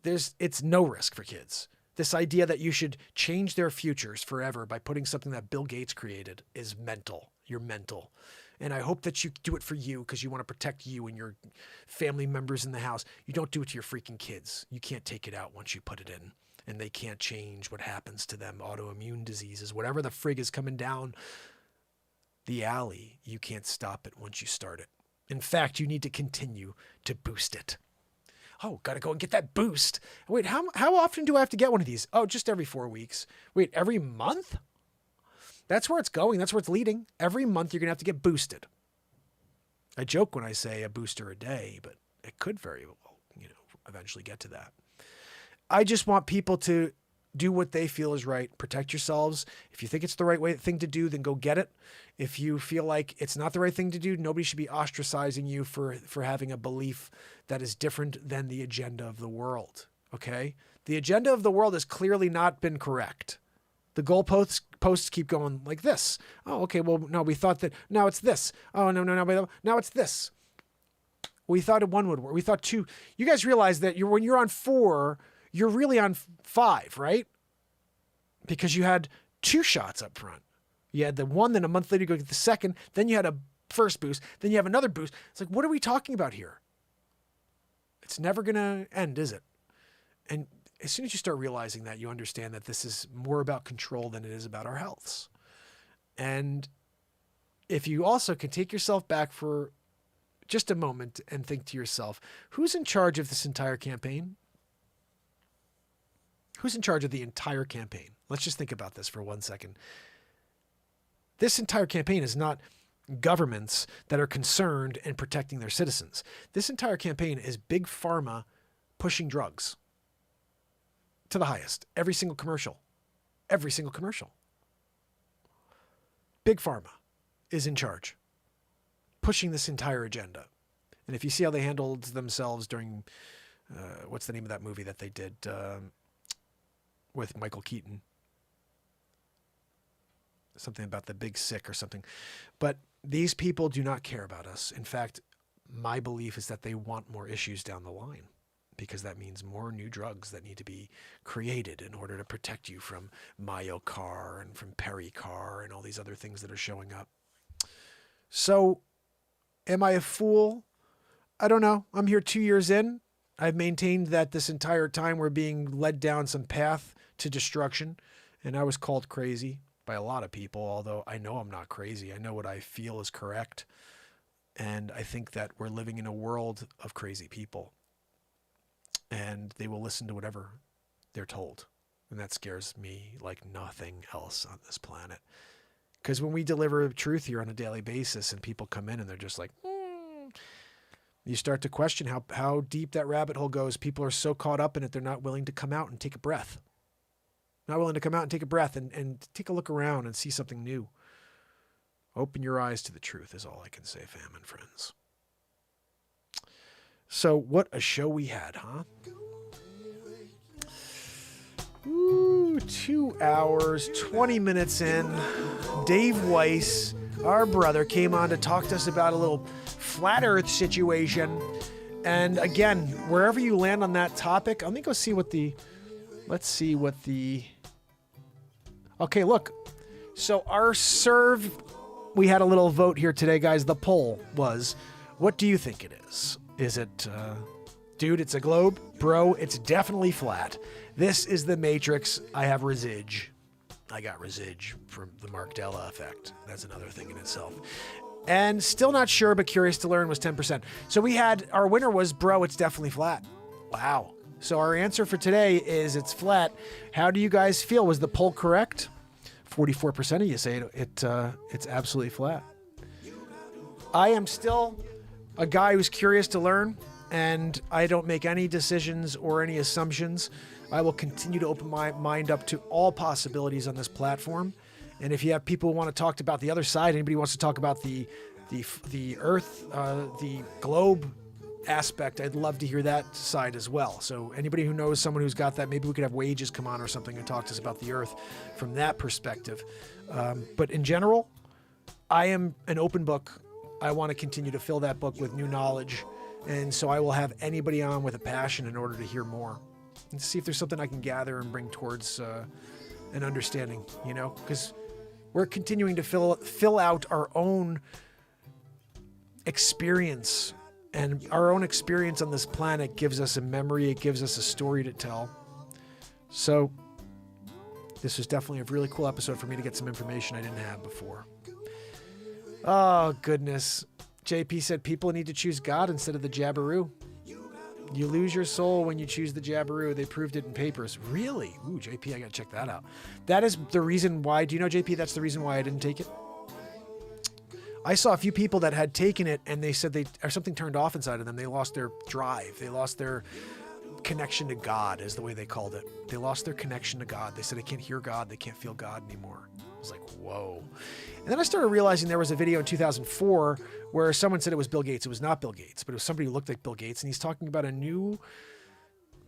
It's no risk for kids. This idea that you should change their futures forever by putting something that Bill Gates created is mental. You're mental. And I hope that you do it for you because you want to protect you and your family members in the house. You don't do it to your freaking kids. You can't take it out once you put it in. And they can't change what happens to them. Autoimmune diseases, whatever the frig is coming down the alley, you can't stop it once you start it. In fact, you need to continue to boost it. Oh, got to go and get that boost. Wait, how often do I have to get one of these? Oh, just every 4 weeks. Wait, every month? That's where it's going. That's where it's leading. Every month you're going to have to get boosted. I joke when I say a booster a day, but it could very well, eventually get to that. I just want people to do what they feel is right. Protect yourselves. If you think it's the right thing to do, then go get it. If you feel like it's not the right thing to do, nobody should be ostracizing you for having a belief that is different than the agenda of the world. Okay? The agenda of the world has clearly not been correct. The goalposts keep going like this. Oh, okay. Well, no, we thought that now it's this. Oh, no. Now it's this. We thought one would work. We thought two. You guys realize that when you're on 4, you're really on 5, right? Because you had 2 shots up front. You had the one, then a month later you go get the second, then you had a first boost, then you have another boost. It's like, what are we talking about here? It's never going to end, is it? And as soon as you start realizing that, you understand that this is more about control than it is about our healths. And if you also can take yourself back for just a moment and think to yourself, who's in charge of this entire campaign? Who's in charge of the entire campaign? Let's just think about this for 1 second. This entire campaign is not governments that are concerned in protecting their citizens. This entire campaign is big pharma pushing drugs to the highest. Every single commercial. Every single commercial. Big pharma is in charge, pushing this entire agenda. And if you see how they handled themselves during, what's the name of that movie that they did with Michael Keaton? Something about the big sick or something. But these people do not care about us. In fact, my belief is that they want more issues down the line, because that means more new drugs that need to be created in order to protect you from Myocar and from Pericar and all these other things that are showing up. So, am I a fool? I don't know. I'm here 2 years in. I've maintained that this entire time we're being led down some path to destruction, and I was called crazy by a lot of people, although I know I'm not crazy. I know what I feel is correct, and I think that we're living in a world of crazy people, and they will listen to whatever they're told, and that scares me like nothing else on this planet. Because when we deliver truth here on a daily basis and people come in and they're just like, you start to question how deep that rabbit hole goes. People are so caught up in it, they're not willing to come out and take a breath. Not willing to come out and take a breath and take a look around and see something new. Open your eyes to the truth is all I can say, fam and friends. So what a show we had, huh? Ooh, 2 hours, 20 minutes in. Dave Weiss, our brother, came on to talk to us about a little flat earth situation. And again, wherever you land on that topic, let me go see what the... Let's see what the... Okay, look. So our serve... We had a little vote here today, guys. The poll was, what do you think it is? Is it... dude, it's a globe? Bro, it's definitely flat. This is the Matrix. I have residge. I got residge from the Mark-Della effect. That's another thing in itself. And still not sure, but curious to learn was 10%. So we had... Our winner was, bro, it's definitely flat. Wow. So our answer for today is it's flat. How do you guys feel? Was the poll correct? 44% of you say it's absolutely flat. I am still a guy who's curious to learn, and I don't make any decisions or any assumptions. I will continue to open my mind up to all possibilities on this platform. And if you have people who want to talk about the other side, anybody wants to talk about the Earth, the globe aspect, I'd love to hear that side as well. So anybody who knows someone who's got that, maybe we could have Wages come on or something and talk to us about the Earth from that perspective. But in general, I am an open book. I want to continue to fill that book with new knowledge. And so I will have anybody on with a passion in order to hear more and see if there's something I can gather and bring towards an understanding, you know, because we're continuing to fill out our own experience. And our own experience on this planet gives us a memory. It gives us a story to tell. So this was definitely a really cool episode for me to get some information I didn't have before. Oh, goodness. JP said people need to choose God instead of the Jabiru. You lose your soul when you choose the Jabiru. They proved it in papers. Really? Ooh, JP, I got to check that out. That is the reason why. Do you know, JP, that's the reason why I didn't take it? I saw a few people that had taken it and they said something turned off inside of them. They lost their drive. They lost their connection to God, is the way they called it. They lost their connection to God. They said they can't hear God. They can't feel God anymore. I was like, whoa. And then I started realizing there was a video in 2004 where someone said it was Bill Gates. It was not Bill Gates, but it was somebody who looked like Bill Gates. And he's talking about a new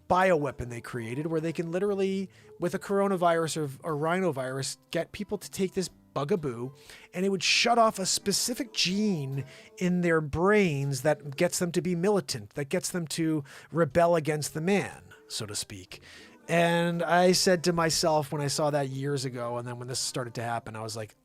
bioweapon they created where they can literally, with a coronavirus or rhinovirus, get people to take this bugaboo, and it would shut off a specific gene in their brains that gets them to be militant, that gets them to rebel against the man, so to speak. And I said to myself when I saw that years ago, and then when this started to happen, I was like,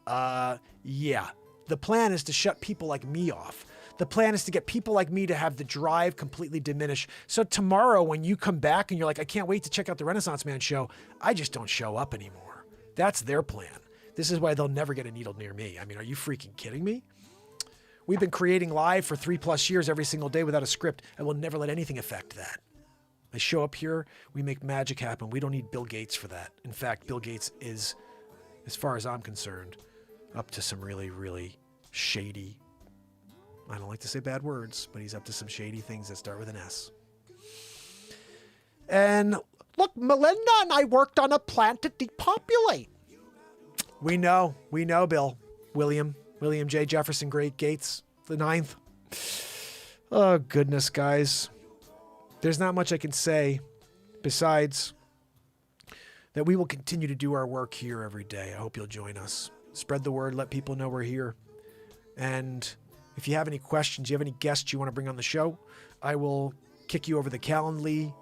yeah, the plan is to shut people like me off. The plan is to get people like me to have the drive completely diminish. So tomorrow when you come back and you're like, I can't wait to check out the Renaissance Man show, I just don't show up anymore. That's their plan. This is why they'll never get a needle near me. I mean, are you freaking kidding me? We've been creating live for 3+ years every single day without a script. I will never let anything affect that. I show up here, we make magic happen. We don't need Bill Gates for that. In fact, Bill Gates is, as far as I'm concerned, up to some really, really shady, I don't like to say bad words, but he's up to some shady things that start with an S. And look, Melinda and I worked on a plan to depopulate. We know, Bill. William J. Jefferson Great Gates, the 9th. Oh, goodness, guys. There's not much I can say besides that we will continue to do our work here every day. I hope you'll join us. Spread the word. Let people know we're here. And if you have any questions, you have any guests you want to bring on the show, I will kick you over the Calendly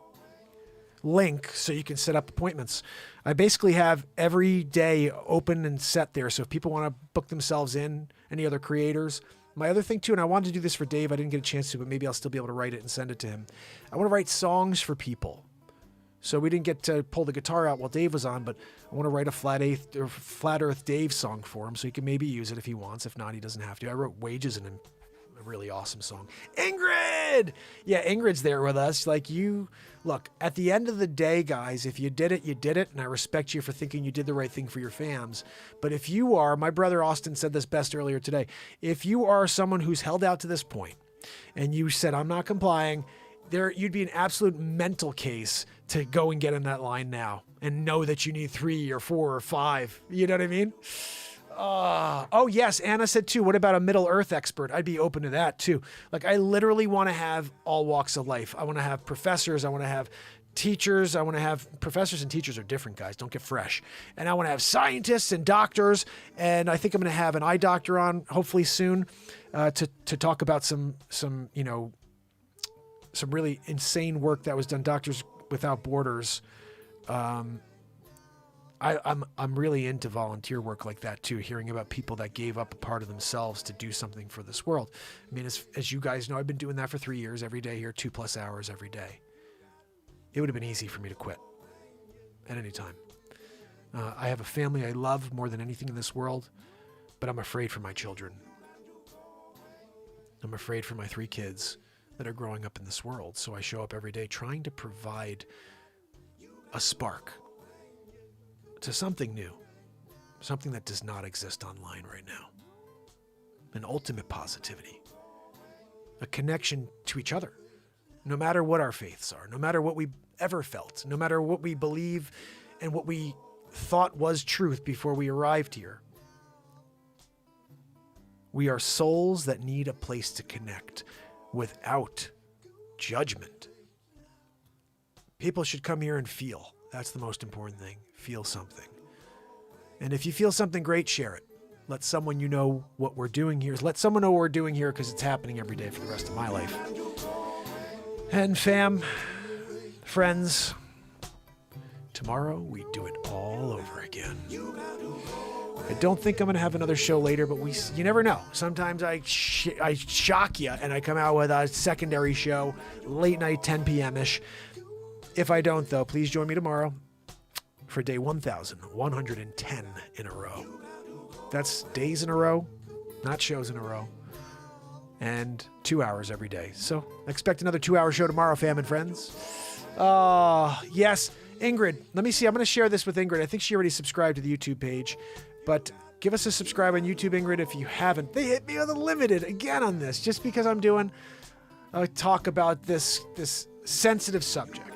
link so you can set up appointments. I basically have every day open and set there. So if people want to book themselves in, any other creators. My other thing too, and I wanted to do this for Dave, I didn't get a chance to, but maybe I'll still be able to write it and send it to him. I want to write songs for people. So we didn't get to pull the guitar out while Dave was on, but I want to write a Flat Earth Dave song for him so he can maybe use it if he wants. If not, he doesn't have to. I wrote Wages in a really awesome song. Ingrid! Yeah, Ingrid's there with us. Like you, look, at the end of the day, guys, if you did it, you did it. And I respect you for thinking you did the right thing for your fans. But if you are, my brother Austin said this best earlier today, if you are someone who's held out to this point and you said, I'm not complying, you'd be an absolute mental case to go and get in that line now and know that you need 3 or 4 or 5. You know what I mean? Oh, yes. Anna said too, what about a Middle Earth expert? I'd be open to that too. Like I literally want to have all walks of life. I want to have professors. I want to have teachers. I want to have professors and teachers are different, guys. Don't get fresh. And I want to have scientists and doctors. And I think I'm going to have an eye doctor on hopefully soon to talk about some really insane work that was done. Doctors Without Borders. I'm really into volunteer work like that too, hearing about people that gave up a part of themselves to do something for this world. I mean, as you guys know, I've been doing that for 3 years, every day here, 2+ hours every day. It would have been easy for me to quit at any time. I have a family I love more than anything in this world, but I'm afraid for my children. I'm afraid for my 3 kids that are growing up in this world. So I show up every day trying to provide a spark to something new, something that does not exist online right now. An ultimate positivity, a connection to each other, no matter what our faiths are, no matter what we ever felt, no matter what we believe and what we thought was truth before we arrived here. We are souls that need a place to connect without judgment. People should come here and feel. That's the most important thing. Feel something. And if you feel something great, share it. Let someone you know what we're doing here. Let someone know what we're doing here because it's happening every day for the rest of my life. And fam, friends, tomorrow we do it all over again. I don't think I'm going to have another show later, but you never know. Sometimes I shock you and I come out with a secondary show, late night, 10 p.m.-ish. If I don't, though, please join me tomorrow for day 1,110 in a row. That's days in a row, not shows in a row, and 2 hours every day. So expect another 2-hour show tomorrow, fam and friends. Yes, Ingrid, let me see. I'm going to share this with Ingrid. I think she already subscribed to the YouTube page, but give us a subscribe on YouTube, Ingrid, if you haven't. They hit me with a limited again on this, just because I'm doing a talk about this sensitive subject.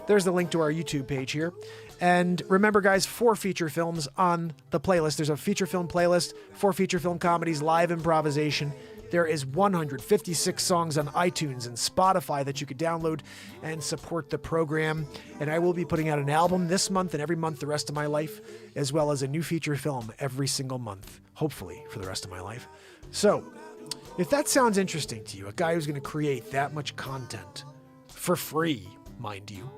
There's the link to our YouTube page here. And remember, guys, 4 feature films on the playlist. There's a feature film playlist, 4 feature film comedies, live improvisation, There is 156 songs on iTunes and Spotify that you could download and support the program. And I will be putting out an album this month and every month the rest of my life, as well as a new feature film every single month, hopefully for the rest of my life. So, if that sounds interesting to you, a guy who's going to create that much content for free, mind you,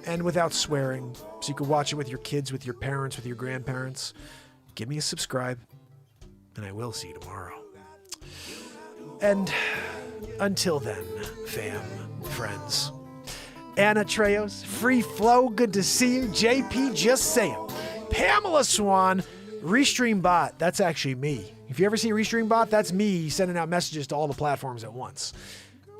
and without swearing, so you can watch it with your kids, with your parents, with your grandparents, give me a subscribe, and I will see you tomorrow. And until then, fam, friends, Anna Treos, Free Flow, good to see you. JP, just saying. Pamela Swan, Restream Bot, that's actually me. If you ever see Restream Bot, that's me sending out messages to all the platforms at once.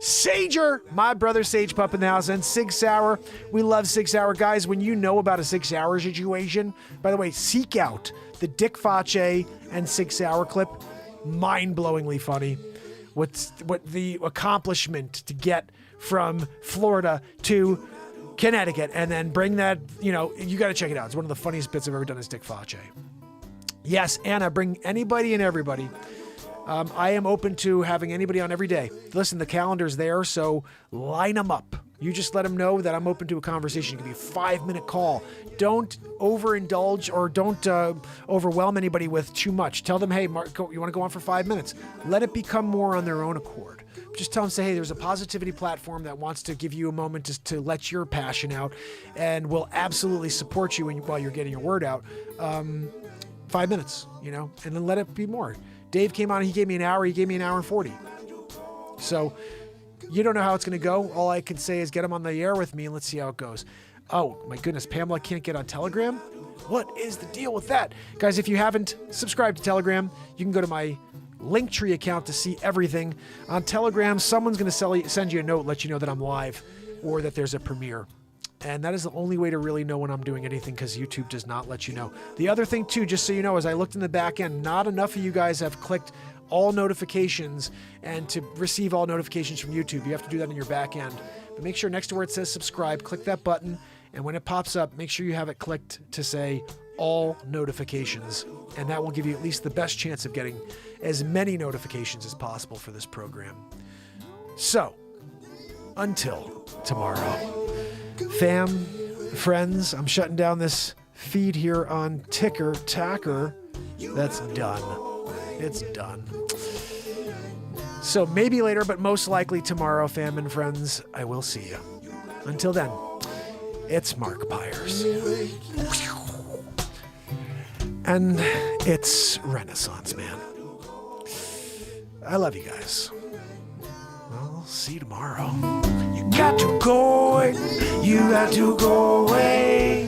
Sager, my brother Sage Pup in the house, and Sig Sauer. We love Sig Sauer. Guys, when you know about a Sig Sauer situation, by the way, seek out the Dick Face and Sig Sauer clip. Mind-blowingly funny. What the accomplishment to get from Florida to Connecticut and then bring that, you got to check it out. It's one of the funniest bits I've ever done is Dick Face. Yes, Anna, bring anybody and everybody. I am open to having anybody on every day. Listen, the calendar's there, so line them up. You just let them know that I'm open to a conversation. It can be a 5-minute call. Don't overindulge or don't overwhelm anybody with too much. Tell them, hey, Mark, you want to go on for 5 minutes? Let it become more on their own accord. Just tell them, say, hey, there's a positivity platform that wants to give you a moment to let your passion out and will absolutely support you while you're getting your word out. 5 minutes, and then let it be more. Dave came on, he gave me an hour, he gave me an hour and 40. So you don't know how it's going to go. All I can say is get him on the air with me and let's see how it goes. Oh my goodness, Pamela can't get on Telegram? What is the deal with that? Guys, if you haven't subscribed to Telegram, you can go to my Linktree account to see everything. On Telegram, someone's going to send you a note, let you know that I'm live or that there's a premiere. And that is the only way to really know when I'm doing anything because YouTube does not let you know. The other thing too, just so you know, as I looked in the back end, not enough of you guys have clicked all notifications, and to receive all notifications from YouTube, you have to do that in your back end. But make sure next to where it says subscribe, click that button, and when it pops up, make sure you have it clicked to say all notifications, and that will give you at least the best chance of getting as many notifications as possible for this program. So, until tomorrow. Fam, friends, I'm shutting down this feed here on Ticker Tacker. That's done. It's done. So maybe later, but most likely tomorrow, fam and friends, I will see you. Until then, it's Mark Pyers. And it's Renaissance Man. I love you guys. I'll see you tomorrow. You got to go away. You got to go away.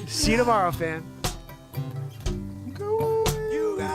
See you tomorrow, fam.